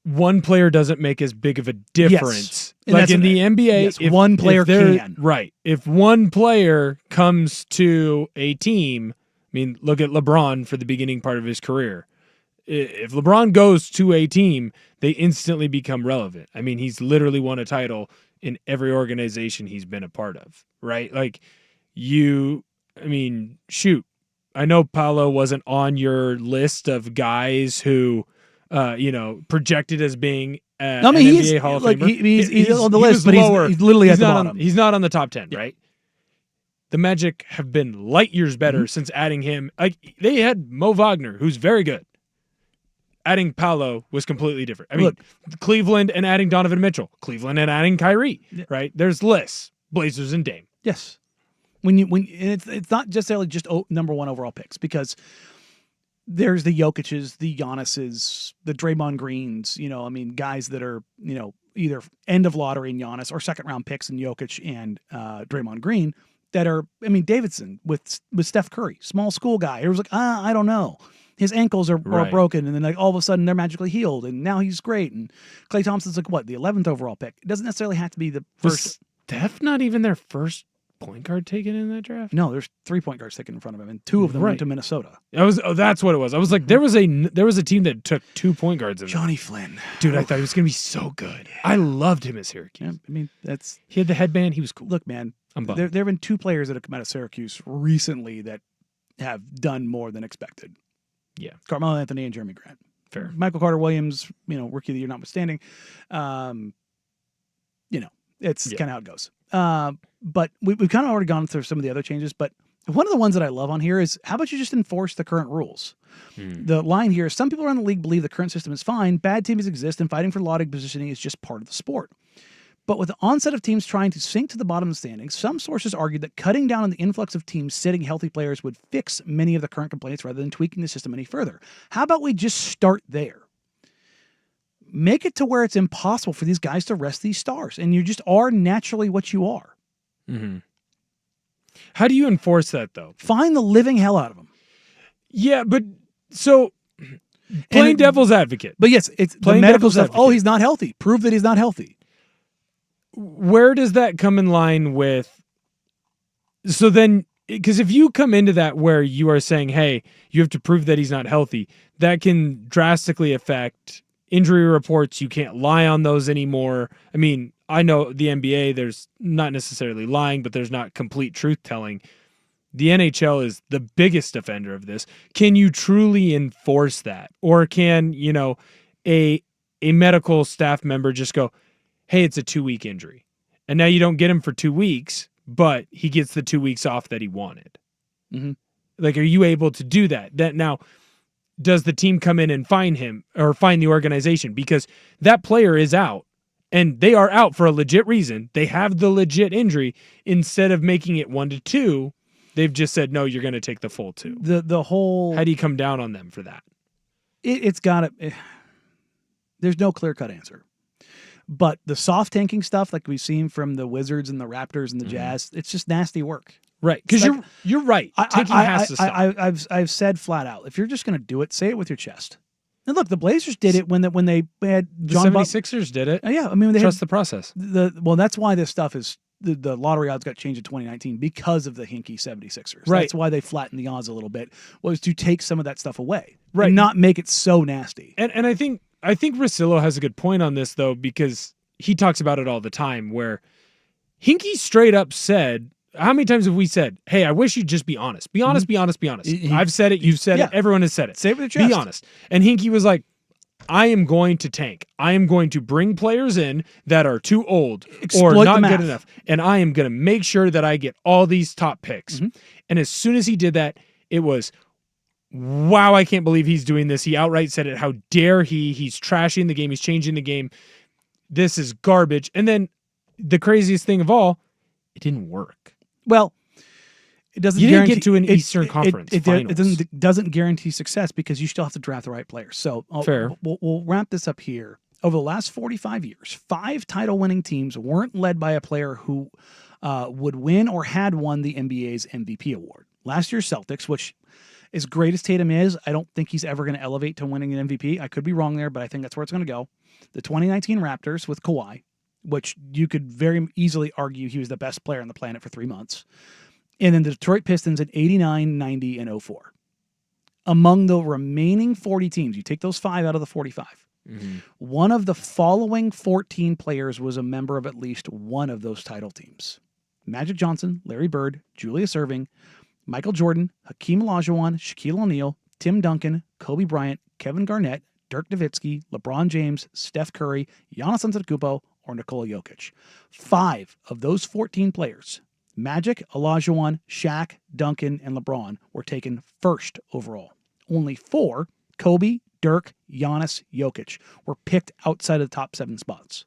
one player doesn't make as big of a difference.
Yes.
Like in the NBA,
if one player can.
Right. If one player comes to a team, I mean, look at LeBron for the beginning part of his career. If LeBron goes to a team, they instantly become relevant. I mean, he's literally won a title in every organization he's been a part of, right? Like, shoot. I know Paolo wasn't on your list of guys who, projected as being an NBA Hall of Famer.
He's on the list, but he's literally at the bottom.
He's not on the top 10, right? The Magic have been light years better since adding him. Like, they had Mo Wagner, who's very good. Adding Paolo was completely different. I mean, Cleveland and adding Donovan Mitchell, Cleveland and adding Kyrie, right? There's lists, Blazers and Dame.
Yes. And it's not necessarily just number one overall picks, because there's the Jokic's, the Giannis's, the Draymond Greens, guys that are, either end of lottery in Giannis or second round picks in Jokic and Draymond Green that are, Davidson with Steph Curry, small school guy. It was like, I don't know. His ankles are broken, and then all of a sudden they're magically healed, and now he's great. And Klay Thompson's the 11th overall pick. It doesn't necessarily have to be the first.
Was Steph not even their first point guard taken in that draft?
No, there's 3 point guards taken in front of him, and 2 of them went to Minnesota.
That's what it was. I was like, there was a team that took 2 point guards.
Johnny Flynn,
dude, I thought he was gonna be so good. Yeah. I loved him at Syracuse.
Yeah,
he had the headband. He was cool.
Look, man, there have been 2 players that have come out of Syracuse recently that have done more than expected.
Yeah,
Carmelo Anthony and Jeremy Grant.
Fair.
Michael Carter Williams, rookie of the year notwithstanding. It's kind of how it goes. But we've kind of already gone through some of the other changes. But one of the ones that I love on here is, how about you just enforce the current rules? The line here is, some people around the league believe the current system is fine. Bad teams exist, and fighting for lottery positioning is just part of the sport. But with the onset of teams trying to sink to the bottom of the standings, some sources argued that cutting down on the influx of teams sitting healthy players would fix many of the current complaints rather than tweaking the system any further. How about we just start there? make it to where it's impossible for these guys to rest these stars. And you just are naturally what you are.
Mm-hmm. How do you enforce that, though?
Find the living hell out of them.
Yeah, but so playing devil's advocate.
But yes, it's
playing
the medical stuff.
advocate.
Oh, he's not healthy. Prove that he's not healthy.
Where does that come in line with? So then, because if you come into that where you are saying, hey, you have to prove that he's not healthy, that can drastically affect injury reports. You can't lie on those anymore. I mean, I know the NBA, there's not necessarily lying, but there's not complete truth telling. The NHL is the biggest offender of this. Can you truly enforce that? Or can, a medical staff member just go, hey, it's a 2-week injury. And now you don't get him for 2 weeks, but he gets the 2 weeks off that he wanted.
Mm-hmm.
Like, are you able to do that? That now, does the team come in and fine him or fine the organization? Because that player is out. And they are out for a legit reason. They have the legit injury. Instead of making it 1 to 2, they've just said, no, you're going to take the full 2.
The whole...
How do you come down on them for that?
It's got to... There's no clear-cut answer. But the soft tanking stuff, like we've seen from the Wizards and the Raptors and the Jazz, it's just nasty work.
Right. Because you're right. Tanking has to stop.
I've said flat out, if you're just going to do it, say it with your chest. And look, the Blazers did it when they had John
the 76ers did it.
Yeah, I mean, they
trust the process.
Well, that's why this stuff is the lottery odds got changed in 2019 because of the hinky 76ers.
Right.
That's why they flattened the odds a little bit, was to take some of that stuff away,
right,
and not make it so nasty.
And I think Russillo has a good point on this though, because he talks about it all the time. Where Hinkie straight up said, how many times have we said, hey, I wish you'd just be honest. Be honest, be honest, be honest. I've said it, you've said it, everyone has said it.
Say it with your chest.
Be honest. And Hinkie was like, I am going to tank. I am going to bring players in that are too old or not good enough. And I am going to make sure that I get all these top picks. Mm-hmm. And as soon as he did that, it was, wow, I can't believe he's doing this. He outright said it. How dare he? He's trashing the game. He's changing the game. This is garbage. And then the craziest thing of all, it didn't work.
Well, it doesn't.
You didn't get to an Eastern Conference finals.
It doesn't guarantee success because you still have to draft the right players. So
fair.
We'll wrap this up here. Over the last 45 years, 5 title-winning teams weren't led by a player who would win or had won the NBA's MVP award. Last year's Celtics, which as great as Tatum is, I don't think he's ever going to elevate to winning an MVP. I could be wrong there, but I think that's where it's going to go. The 2019 Raptors with Kawhi, which you could very easily argue he was the best player on the planet for 3 months. And then the Detroit Pistons at 89, 90, and 04. Among the remaining 40 teams, you take those 5 out of the 45. Mm-hmm. One of the following 14 players was a member of at least one of those title teams. Magic Johnson, Larry Bird, Julius Erving, Michael Jordan, Hakeem Olajuwon, Shaquille O'Neal, Tim Duncan, Kobe Bryant, Kevin Garnett, Dirk Nowitzki, LeBron James, Steph Curry, Giannis Antetokounmpo, or Nikola Jokic. 5 of those 14 players, Magic, Olajuwon, Shaq, Duncan, and LeBron, were taken first overall. Only 4, Kobe, Dirk, Giannis, Jokic, were picked outside of the top 7 spots.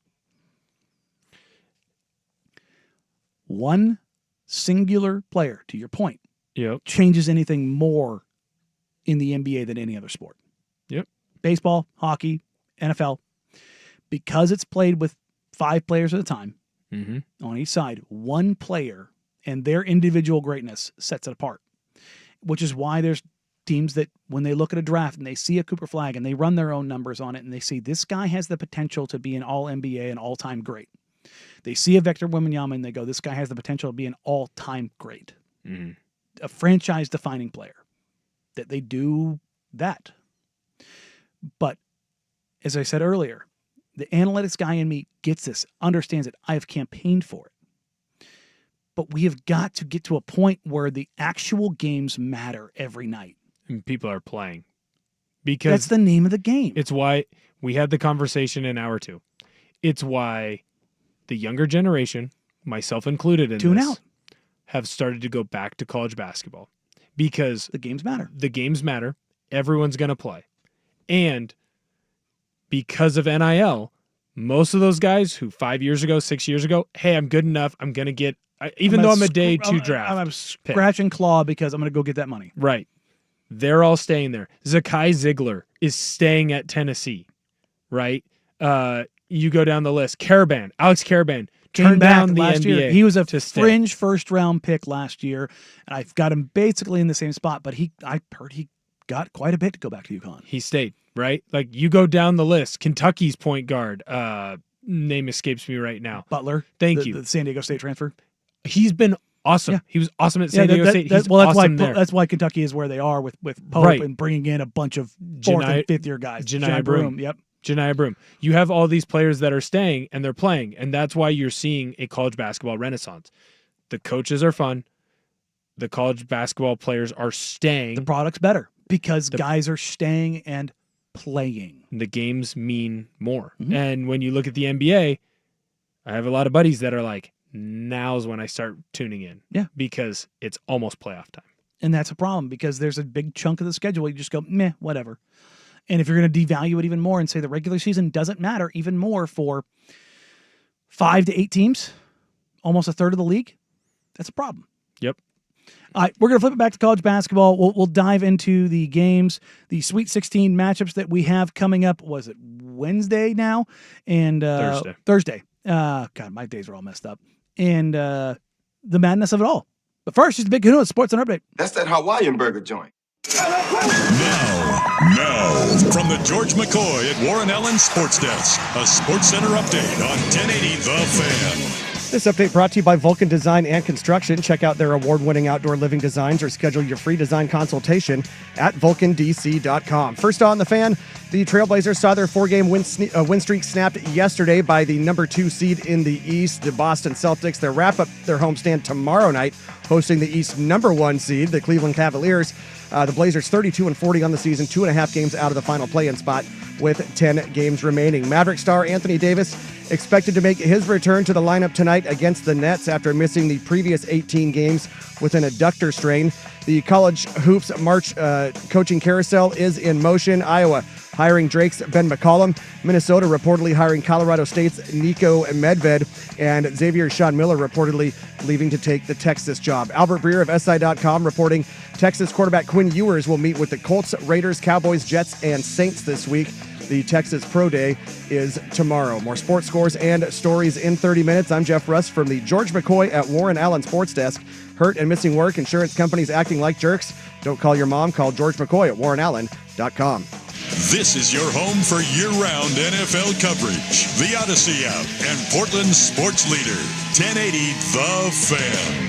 One singular player, to your point, changes anything more in the NBA than any other sport.
Yep.
Baseball, hockey, NFL. Because it's played with 5 players at a time on each side, one player and their individual greatness sets it apart, which is why there's teams that when they look at a draft and they see a Cooper Flag and they run their own numbers on it and they see this guy has the potential to be an all-NBA and all-time great. They see a Victor Wembanyama and they go, this guy has the potential to be an all-time great. Mm-hmm. A franchise-defining player. That they do that. But as I said earlier, the analytics guy in me gets this, understands it. I have campaigned for it. But we have got to get to a point where the actual games matter every night.
And people are playing. Because
that's the name of the game.
It's why we had the conversation in hour 2. It's why the younger generation, myself included in
Tune
this,
out.
Have started to go back to college basketball. Because
the games matter.
The games matter. Everyone's going to play. And because of NIL, most of those guys who 5 years ago, 6 years ago, hey, I'm good enough, I'm going to get, even though I'm a day 2 draft.
I'm a scratch and claw because I'm going to go get that money.
Right. They're all staying there. Zakai Ziegler is staying at Tennessee, right? You go down the list. Alex Caravan
Came
turned
back
down the
last
NBA.
year. He was a
to stay.
fringe first-round pick last year, and I've got him basically in the same spot. But I heard he got quite a bit to go back to UConn.
He stayed, right? Like you go down the list. Kentucky's point guard, name escapes me right now.
Butler.
Thank you.
The San Diego State transfer.
He's been awesome.
Yeah.
He was awesome at San Diego State. He's
that's
awesome
why
there.
That's why Kentucky is where they are with Pope
Right.
and bringing in a bunch of fourth and fifth year guys.
Janiah Broome.
Yep.
Janiah Broome. You have all these players that are staying and they're playing, and that's why you're seeing a college basketball renaissance. The coaches are fun. The college basketball players are staying.
The product's better because guys are staying and playing.
The games mean more. Mm-hmm. And when you look at the NBA, I have a lot of buddies that are like, now's when I start tuning in.
Yeah.
Because it's almost playoff time.
And that's a problem because there's a big chunk of the schedule you just go, meh, whatever. And if you're going to devalue it even more and say the regular season doesn't matter even more for 5 to 8 teams, almost a third of the league, that's a problem.
Yep.
All right, we're going to flip it back to college basketball. We'll dive into the games, the Sweet 16 matchups that we have coming up. Was it Wednesday now? And Thursday. God, my days are all messed up. And the madness of it all. But first, just a big Kahuna Sports Center update.
That's that Hawaiian burger joint.
Now, from the George McCoy at Warren Allen Sports Desk, a Sports Center update on 1080 The Fan.
This update brought to you by Vulcan Design and Construction. Check out their award-winning outdoor living designs or schedule your free design consultation at vulcandc.com. First on The Fan, the Trailblazers saw their 4-game win streak snapped yesterday by the number 2 seed in the East, the Boston Celtics. They'll wrap up their homestand tomorrow night, hosting the East number 1 seed, the Cleveland Cavaliers. The Blazers 32-40 on the season, 2.5 games out of the final play-in spot with 10 games remaining. Maverick star Anthony Davis expected to make his return to the lineup tonight against the Nets after missing the previous 18 games with an adductor strain. The college hoops March coaching carousel is in motion. Iowa hiring Drake's Ben McCollum. Minnesota reportedly hiring Colorado State's Nico Medved. And Xavier Sean Miller reportedly leaving to take the Texas job. Albert Breer of SI.com reporting Texas quarterback Quinn Ewers will meet with the Colts, Raiders, Cowboys, Jets, and Saints this week. The Texas Pro Day is tomorrow. More sports scores and stories in 30 minutes. I'm Jeff Russ from the George McCoy at Warren Allen Sports Desk. Hurt and missing work, insurance companies acting like jerks. Don't call your mom. Call George McCoy at warrenallen.com.
This is your home for year-round NFL coverage. The Odyssey app and Portland's sports leader, 1080 The Fan.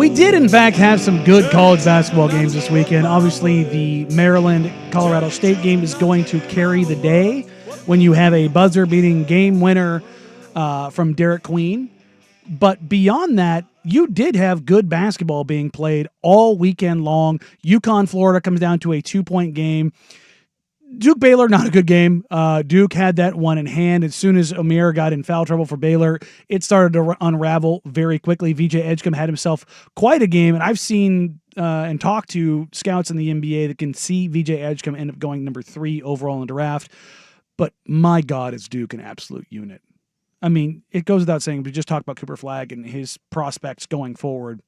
We did, in fact, have some good college basketball games this weekend. Obviously, the Maryland-Colorado State game is going to carry the day when you have a buzzer-beating game winner from Derek Queen. But beyond that, you did have good basketball being played all weekend long. UConn, Florida comes down to a 2-point game. Duke Baylor, not a good game. Duke had that one in hand. As soon as Amir got in foul trouble for Baylor, it started to unravel very quickly. VJ Edgecombe had himself quite a game, and I've seen and talked to scouts in the NBA that can see VJ Edgecombe end up going number 3 overall in the draft. But my God, is Duke an absolute unit. I mean, it goes without saying, we just talked about Cooper Flagg and his prospects going forward.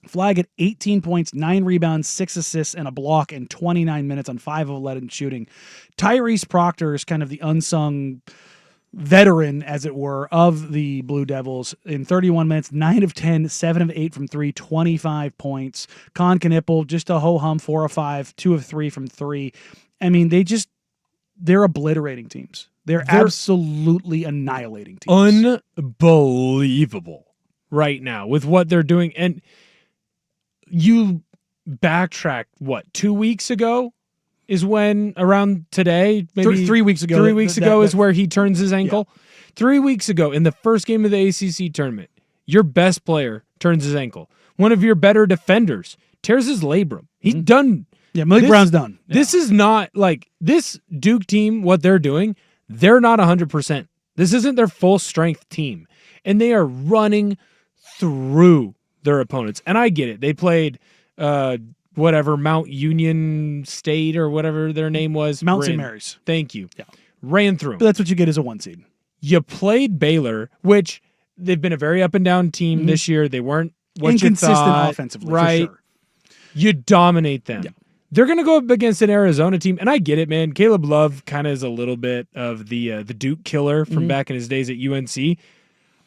Flagg had 18 points, 9 rebounds, 6 assists, and a block in 29 minutes on 5 of 11 shooting. Tyrese Proctor is kind of the unsung veteran, as it were, of the Blue Devils. In 31 minutes, 9 of 10, 7 of 8 from 3, 25 points. Con Knipple, just a ho-hum, 4 of 5, 2 of 3 from 3. I mean, they're obliterating teams. They're absolutely annihilating teams.
Unbelievable right now with what they're doing. And you backtrack, 2 weeks ago is when, around today, maybe
3 weeks ago.
3 weeks ago is where he turns his ankle. Yeah. 3 weeks ago, in the first game of the ACC tournament, your best player turns his ankle. One of your better defenders tears his labrum. He's done.
Yeah, Malik Brown's done. Yeah.
This is not like this Duke team, what they're doing. They're not 100%. This isn't their full strength team. And they are running through their opponents. And I get it. They played Mount Union State or whatever their name was.
Mount St. Mary's.
Thank you.
Yeah.
Ran through them.
But that's what you get as a 1 seed.
You played Baylor, which they've been a very up and down team this year. They weren't what
inconsistent
you thought,
offensively,
right?
for sure.
You dominate them.
Yeah.
They're going to go up against an Arizona team, and I get it, man. Caleb Love kind of is a little bit of the Duke killer from back in his days at UNC.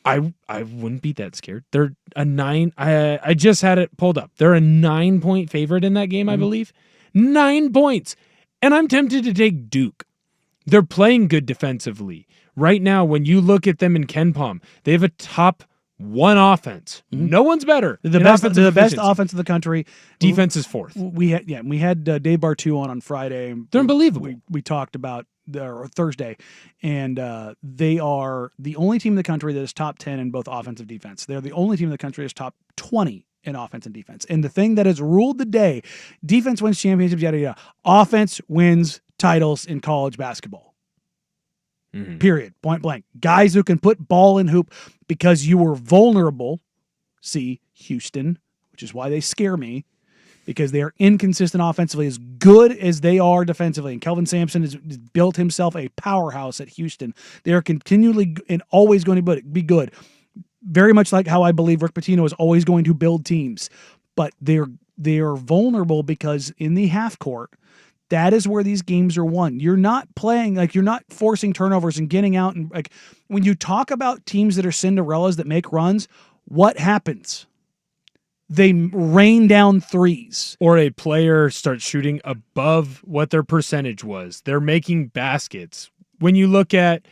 I wouldn't be that scared. They're a 9. I just had it pulled up. They're a 9-point favorite in that game, I believe. 9 points, and I'm tempted to take Duke. They're playing good defensively right now. When you look at them in KenPom, they have a top 1 offense. No one's better.
The best offense in the country.
Defense is 4th.
We had Dave Bartu on Friday.
They're unbelievable.
We talked about or Thursday, and they are the only team in the country that is top 10 in both offense and defense. They're the only team in the country that's top 20 in offense and defense. And the thing that has ruled the day: defense wins championships, yada yada. Offense wins titles in college basketball. Period. Point blank. Guys who can put ball in hoop because you were vulnerable. See Houston, which is why they scare me, because they are inconsistent offensively, as good as they are defensively. And Kelvin Sampson has built himself a powerhouse at Houston. They are continually and always going to be good. Very much like how I believe Rick Pitino is always going to build teams. But they are vulnerable because in the half court, that is where these games are won. You're not playing, you're not forcing turnovers and getting out. And when you talk about teams that are Cinderellas that make runs, what happens? They rain down threes.
Or a player starts shooting above what their percentage was. They're making baskets. When you look at,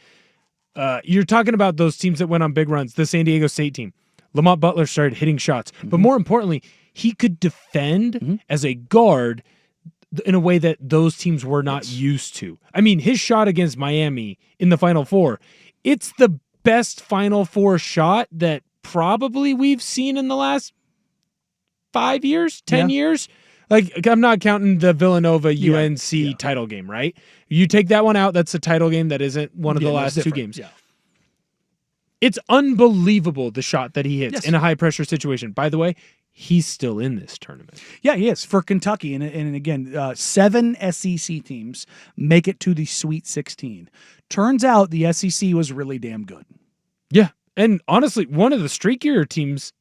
you're talking about those teams that went on big runs, the San Diego State team. Lamont Butler started hitting shots. But more importantly, he could defend as a guard in a way that those teams were not used to. I mean, his shot against Miami in the Final Four, it's the best Final Four shot that probably we've seen in the last 5 years, 10 years. I'm not counting the Villanova UNC title game, right? You take that one out, that's a title game that isn't one of the last 2 games.
Yeah.
It's unbelievable the shot that he hits in a high-pressure situation. By the way, he's still in this tournament.
Yeah, he is, for Kentucky. And again, 7 SEC teams make it to the Sweet 16. Turns out the SEC was really damn good.
Yeah, and honestly, one of the streakier teams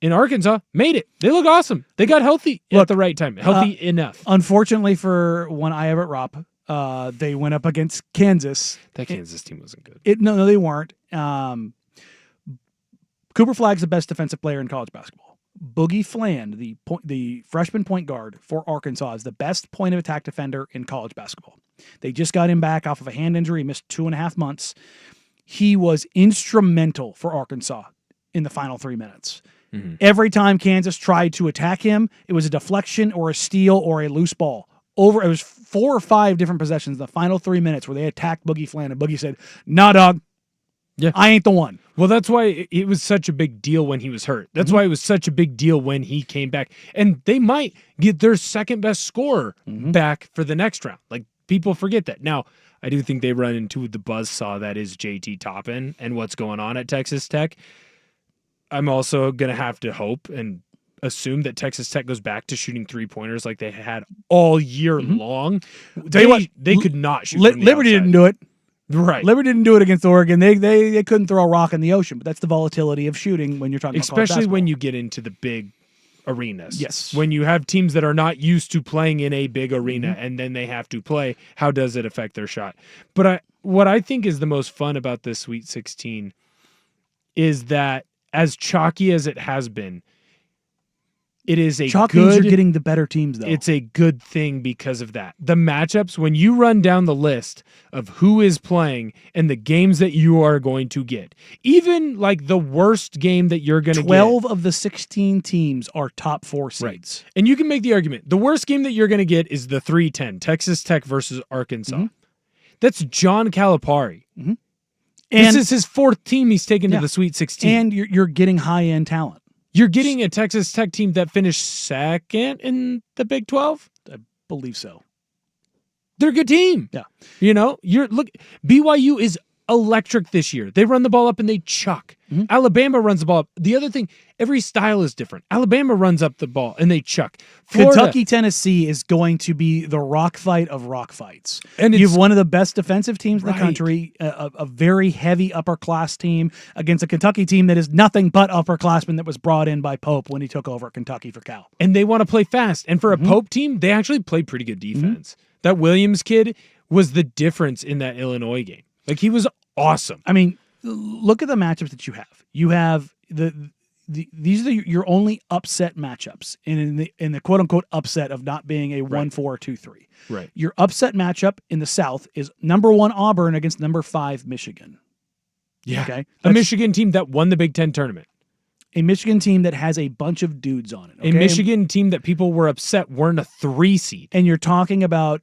in Arkansas made it. They look awesome. They got healthy at the right time. Healthy enough.
Unfortunately for one I have at Rop, they went up against Kansas.
That Kansas team wasn't good.
No, they weren't. Cooper Flagg's the best defensive player in college basketball. Boogie Fland, the freshman point guard for Arkansas, is the best point of attack defender in college basketball. They just got him back off of a hand injury. He missed 2.5 months. He was instrumental for Arkansas in the final 3 minutes. Every time Kansas tried to attack him, it was a deflection or a steal or a loose ball. It was 4 or 5 different possessions in the final 3 minutes where they attacked Boogie Flan, and Boogie said, "Nah, dog.
Yeah.
I ain't the one."
Well, that's why it was such a big deal when he was hurt. That's why it was such a big deal when he came back. And they might get their second best scorer back for the next round. Like, people forget that. Now, I do think they run into the buzzsaw that is JT Toppin and what's going on at Texas Tech. I'm also going to have to hope and assume that Texas Tech goes back to shooting 3-pointers like they had all year long.
Tell you what,
they could not shoot.
Liberty didn't do it.
Right.
Liberty didn't do it against Oregon. They couldn't throw a rock in the ocean, but that's the volatility of shooting when you're talking about college
especially when
basketball.
you get into the big arenas.
Yes.
When you have teams that are not used to playing in a big arena and then they have to play, how does it affect their shot? But what I think is the most fun about this Sweet 16 is that as chalky as it has been, it is a
Chalk
good...
means you're getting the better teams, though.
It's a good thing because of that. The matchups, when you run down the list of who is playing and the games that you are going to get, even like the worst game that you're going to get.
12 of the 16 teams are top 4 seeds.
Right. And you can make the argument. The worst game that you're going to get is the 3-10, Texas Tech versus Arkansas. That's John Calipari.
And
this is his 4th team he's taken to the Sweet 16.
And you're getting high-end talent.
You're getting a Texas Tech team that finished 2nd in the Big 12?
I believe so.
They're a good team.
Yeah.
You know, BYU is electric this year. They run the ball up and they chuck. Alabama runs the ball up. The other thing, every style is different. Alabama runs up the ball and they chuck. Florida,
Kentucky, Tennessee is going to be the rock fight of rock fights.
And
you have one of the best defensive teams in the
Right.
country, a very heavy upper-class team against a Kentucky team that is nothing but upperclassmen that was brought in by Pope when he took over Kentucky for Cal.
and they want to play fast. And for a Pope team, they actually play pretty good defense. That Williams kid was the difference in that Illinois game. Like, he was awesome.
I mean, look at the matchups that you have. You have these are your only upset matchups in the quote unquote upset of not being a 1-4 or 2-3.
Right.
Your upset matchup in the South is number 1 Auburn against number 5 Michigan.
Yeah.
Okay.
A Michigan team that won the Big Ten tournament.
A Michigan team that has a bunch of dudes on it. Okay?
A Michigan team that people were upset weren't a 3 seed.
And you're talking about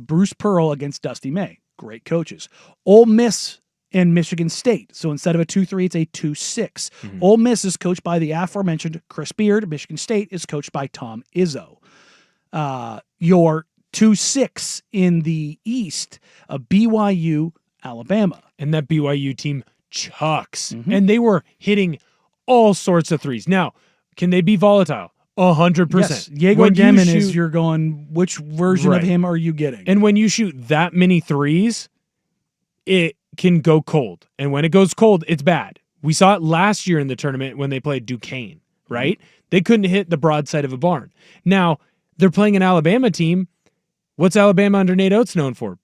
Bruce Pearl against Dusty May. Great coaches. Ole Miss and Michigan State. So instead of a 2-3, it's a 2-6. Ole Miss is coached by the aforementioned Chris Beard. Michigan State is coached by Tom Izzo. Your 2-6 in the East, BYU, Alabama.
And that BYU team chucks. And they were hitting all sorts of threes. Now, can they be volatile? 100%.
Yes, Diego Demon is you're going, which version of him are you getting?
And when you shoot that many threes, it can go cold. And when it goes cold, it's bad. We saw it last year in the tournament when they played Duquesne, right? They couldn't hit the broadside of a barn. Now, they're playing an Alabama team. What's Alabama under Nate Oates known for?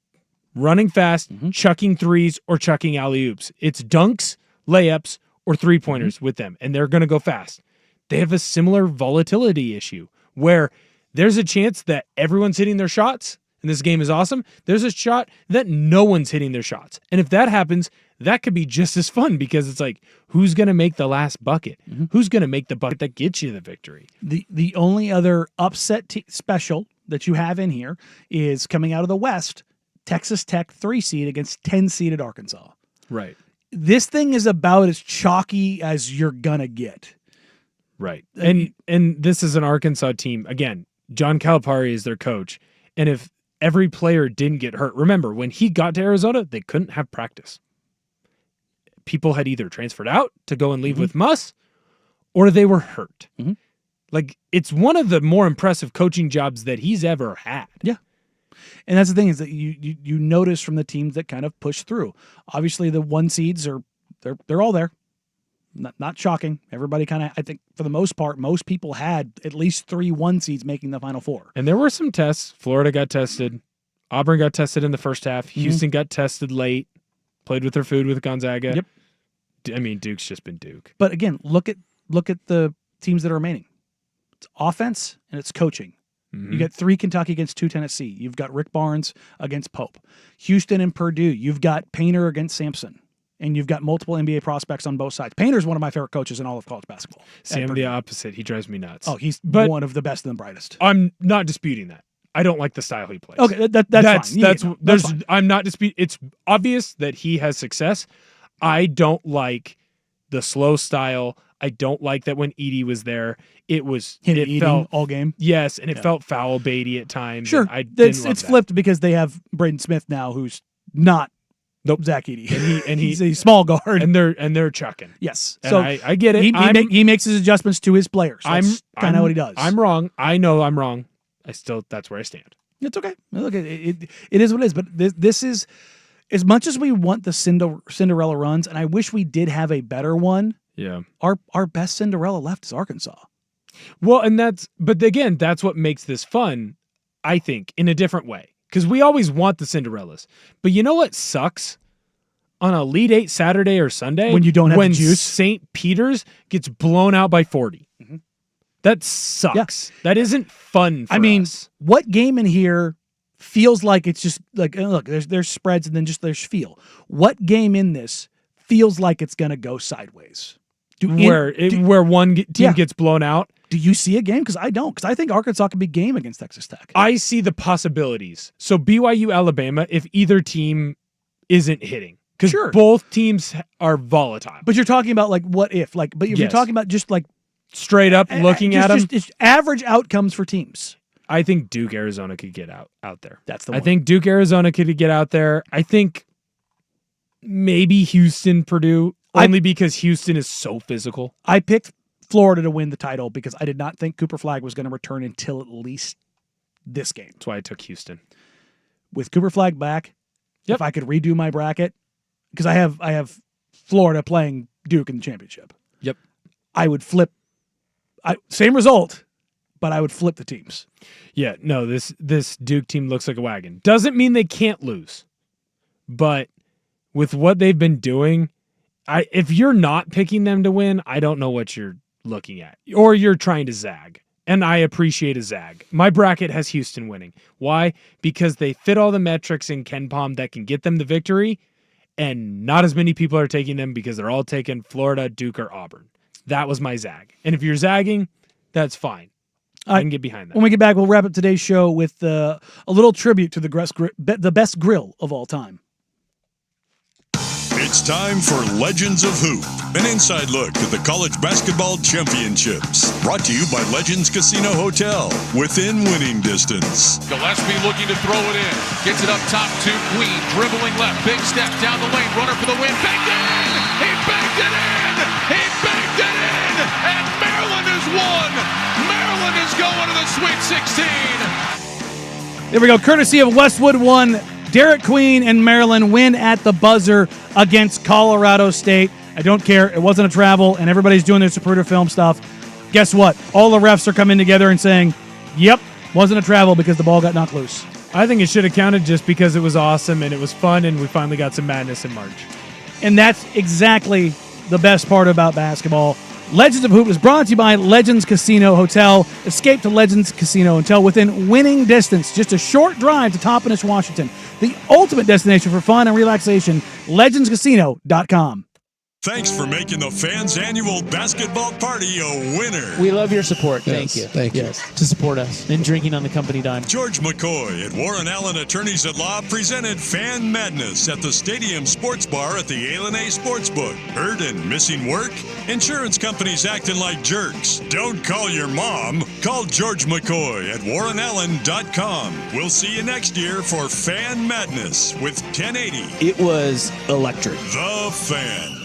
Running fast, chucking threes, or chucking alley-oops. It's dunks, layups, or three-pointers with them, and they're going to go fast. They have a similar volatility issue where there's a chance that everyone's hitting their shots, and this game is awesome. There's a shot that no one's hitting their shots. And if that happens, that could be just as fun because it's like, who's going to make the last bucket? Who's going to make the bucket that gets you the victory?
The only other upset special that you have in here is coming out of the West, Texas Tech 3 seed against 10-seeded Arkansas.
Right.
This thing is about as chalky as you're going to get.
Right. And this is an Arkansas team. Again, John Calipari is their coach. And if every player didn't get hurt, remember, when he got to Arizona, they couldn't have practice. People had either transferred out to go and leave with Muss, or they were hurt. Like, it's one of the more impressive coaching jobs that he's ever had.
Yeah. And that's the thing is that you notice from the teams that kind of push through. Obviously, the 1 seeds they're all there. Not shocking. Everybody kind of, I think, for the most part, most people had at least 3 1 seeds making the Final Four.
And there were some tests. Florida got tested. Auburn got tested in the first half. Houston got tested late. Played with their food with Gonzaga.
Yep.
I mean, Duke's just been Duke.
But again, look at the teams that are remaining. It's offense and it's coaching. You got 3 Kentucky against 2 Tennessee. You've got Rick Barnes against Pope. Houston and Purdue. You've got Painter against Sampson and you've got multiple NBA prospects on both sides. Painter's one of my favorite coaches in all of college basketball.
See, I'm the opposite. He drives me nuts.
Oh, he's one of the best and the brightest.
I'm not disputing that. I don't like the style he plays.
Okay, that's fine. That's fine.
I'm not disputing. It's obvious that he has success. I don't like the slow style. I don't like that when Edey was there, it felt
all game.
Yes, and it felt foul baity at times.
Sure, it's flipped because they have Braden Smith now, who's not Zach Edey,
and
he's a small guard,
and they're chucking.
Yes,
and
so
I get it.
He makes his adjustments to his players. That's kind of what he does.
I'm wrong. I know I'm wrong. That's where I stand.
It's okay. Look, it is what it is. But this is, as much as we want the Cinderella runs, and I wish we did have a better one.
Yeah,
our best Cinderella left is Arkansas.
Well, but again, that's what makes this fun, I think, in a different way. Because we always want the Cinderellas. But you know what sucks? On a Elite 8 Saturday or Sunday,
when you don't have the juice,
St. Peter's gets blown out by 40. Mm-hmm. That sucks. Yeah. That isn't fun for us.
What game in here feels like it's just like, look, there's spreads and then just there's feel. What game in this feels like it's going to go sideways?
Where one team gets blown out?
Do you see a game? Because I don't. Because I think Arkansas can be game against Texas Tech.
I see the possibilities. So BYU, Alabama, if either team isn't hitting. Because both teams are volatile.
But you're talking about like what if? But if you're talking about just like
straight up looking at them.
Just average outcomes for teams.
I think Duke, Arizona could get out there.
That's the one.
I think Duke, Arizona could get out there. I think maybe Houston, Purdue, only because Houston is so physical.
I picked Florida to win the title because I did not think Cooper Flagg was going to return until at least this game.
That's why I took Houston.
With Cooper Flagg back, if I could redo my bracket, because I have Florida playing Duke in the championship.
Yep.
I would flip. Same result, but I would flip the teams.
Yeah, no, this Duke team looks like a wagon. Doesn't mean they can't lose. But with what they've been doing, if you're not picking them to win, I don't know what you're looking at. Or you're trying to zag. And I appreciate a zag. My bracket has Houston winning. Why? Because they fit all the metrics in KenPom that can get them the victory, and not as many people are taking them because they're all taking Florida, Duke, or Auburn. That was my zag. And if you're zagging, that's fine. I can get behind that.
When we get back, we'll wrap up today's show with a little tribute to the best grill of all time.
It's time for Legends of Hoop, an inside look at the college basketball championships. Brought to you by Legends Casino Hotel, within winning distance.
Gillespie looking to throw it in. Gets it up top to Queen. Dribbling left. Big step down the lane. Runner for the win. Banked it in! He banked it in! He banked it in! And Maryland has won! Maryland is going to the Sweet 16!
There we go. Courtesy of Westwood 1. Derek Queen and Maryland win at the buzzer against Colorado State. I don't care. It wasn't a travel, and everybody's doing their Zapruder film stuff. Guess what? All the refs are coming together and saying, yep, wasn't a travel because the ball got knocked loose.
I think it should have counted just because it was awesome and it was fun and we finally got some madness in March.
And that's exactly the best part about basketball. Legends of Hoop is brought to you by Legends Casino Hotel. Escape to Legends Casino Hotel within winning distance. Just a short drive to Toppenish, Washington. The ultimate destination for fun and relaxation, legendscasino.com.
Thanks for making the fans' annual basketball party a winner.
We love your support. Thank you.
Thank you.
To support us and drinking on the company dime.
George McCoy at Warren Allen Attorneys at Law presented Fan Madness at the Stadium Sports Bar at the A&A Sportsbook. Hurt and missing work? Insurance companies acting like jerks. Don't call your mom. Call George McCoy at warrenallen.com. We'll see you next year for Fan Madness with 1080.
It was electric.
The Fan.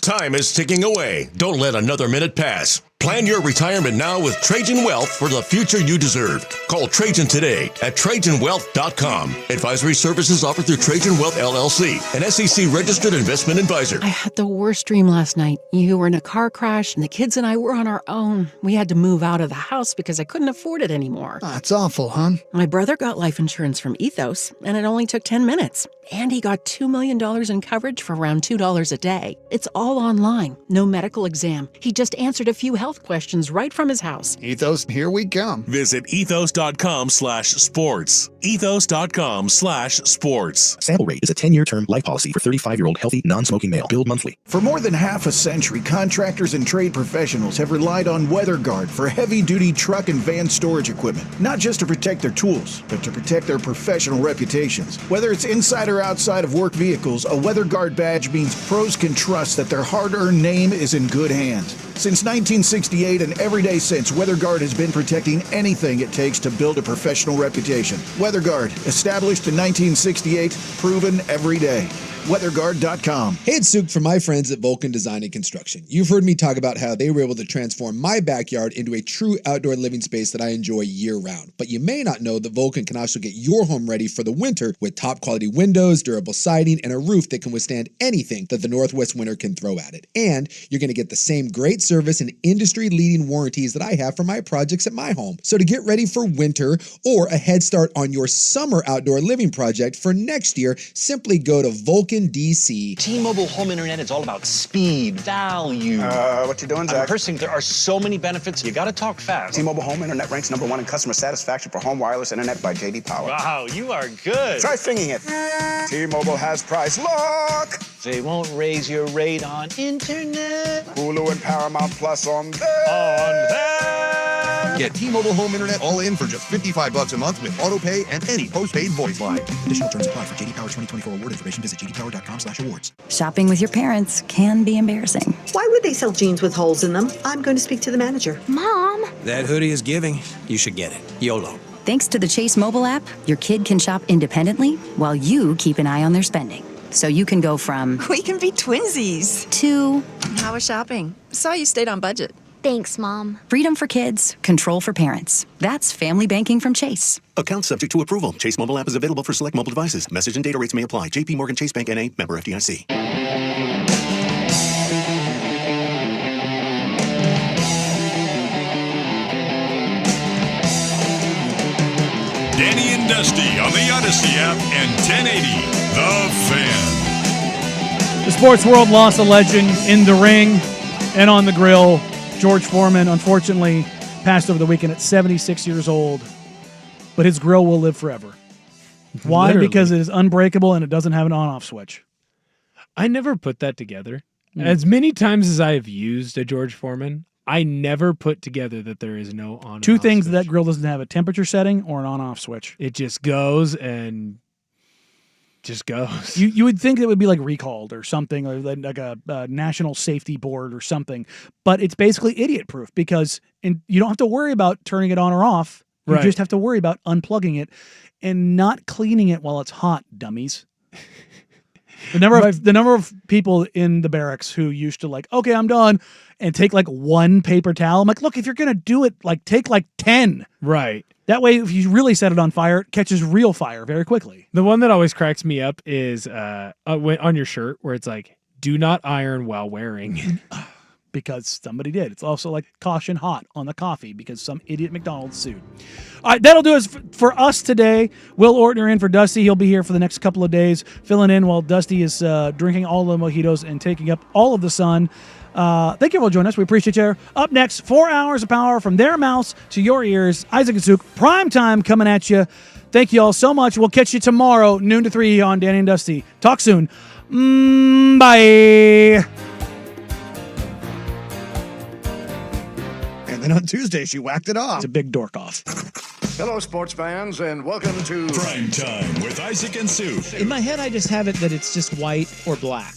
Time is ticking away. Don't let another minute pass. Plan your retirement now with Trajan Wealth for the future you deserve. Call Trajan today at TrajanWealth.com. Advisory services offered through Trajan Wealth LLC, an SEC registered investment advisor.
I had the worst dream last night. You were in a car crash and the kids and I were on our own. We had to move out of the house because I couldn't afford it anymore.
That's awful, hon.
My brother got life insurance from Ethos and it only took 10 minutes. And he got $2 million in coverage for around $2 a day. It's all online. No medical exam. He just answered a few health health questions right from his house.
Ethos, here we come.
Visit ethos.com/sports. Ethos.com/sports.
Sample rate is a 10-year term life policy for 35-year-old healthy, non-smoking male. Billed monthly.
For more than half a century, contractors and trade professionals have relied on WeatherGuard for heavy-duty truck and van storage equipment. Not just to protect their tools, but to protect their professional reputations. Whether it's inside or outside of work vehicles, a WeatherGuard badge means pros can trust that their hard-earned name is in good hands. Since 1968 and every day since, WeatherGuard has been protecting anything it takes to build a professional reputation. WeatherGuard, established in 1968, proven every day. WeatherGuard.com.
Hey, it's Suk from my friends at Vulcan Design and Construction. You've heard me talk about how they were able to transform my backyard into a true outdoor living space that I enjoy year-round. But you may not know that Vulcan can also get your home ready for the winter with top-quality windows, durable siding, and a roof that can withstand anything that the Northwest winter can throw at it. And you're going to get the same great service and industry-leading warranties that I have for my projects at my home. So to get ready for winter or a head start on your summer outdoor living project for next year, simply go to Vulcan DC.
T-Mobile home internet is all about speed, value.
What you doing, Zach?
Rehearsing, there are so many benefits. You gotta talk fast.
T-Mobile home internet ranks #1 in customer satisfaction for home wireless internet by J.D. Power.
Wow, you are good.
Try singing it. T-Mobile has price lock.
They won't raise your rate on internet.
Hulu and Paramount Plus on there.
Get T-Mobile home internet all in for just $55 a month with auto pay and any postpaid voice line. Additional terms apply. For J.D. Power 2024 award information, visit jdpower.com/awards.
Shopping with your parents can be embarrassing.
Why would they sell jeans with holes in them? I'm going to speak to the manager.
Mom!
That hoodie is giving. You should get it. YOLO.
Thanks to the Chase mobile app, your kid can shop independently while you keep an eye on their spending. So you can go from...
We can be twinsies.
...to...
How was shopping? Saw you stayed on budget.
Thanks, Mom. Freedom for kids, control for parents. That's family banking from Chase.
Account subject to approval. Chase mobile app is available for select mobile devices. Message and data rates may apply. JP Morgan Chase Bank N.A. Member FDIC.
Danny and Dusty on the Odyssey app and 1080 The Fan.
The sports world lost a legend in the ring and on the grill. George Foreman, unfortunately, passed over the weekend at 76 years old, but his grill will live forever. Why?
Literally.
Because it is unbreakable and it doesn't have an on-off switch.
I never put that together. As many times as I have used a George Foreman, I never put together that there is no on-off
Two things
switch.
that grill doesn't have: a temperature setting or an on-off switch.
It just goes and just goes.
You would think it would be like recalled or something, or like a national safety board or something, but it's basically idiot-proof because you don't have to worry about turning it on or off. You
Right.
just have to worry about unplugging it and not cleaning it while it's hot, dummies. The number of people in the barracks who used to like, okay, I'm done, and take like one paper towel. I'm like, look, if you're gonna do it, like take like 10.
Right.
That way, if you really set it on fire, it catches real fire very quickly.
The one that always cracks me up is on your shirt where it's like, do not iron while wearing.
Because somebody did. It's also like caution hot on the coffee because some idiot McDonald's sued. All right, that'll do it for us today. Will Ortner in for Dusty. He'll be here for the next couple of days, filling in while Dusty is drinking all the mojitos and taking up all of the sun. Thank you for joining us. We appreciate you. Up next, 4 hours of power from their mouths to your ears. Isaac and Suk, prime time coming at you. Thank you all so much. We'll catch you tomorrow, noon to 3 on Danny and Dusty. Talk soon. Bye.
And then on Tuesday, she whacked it off.
It's a big dork off.
Hello, sports fans, and welcome to
Prime Time with Isaac and Sue.
In my head, I just have it that it's just white or black.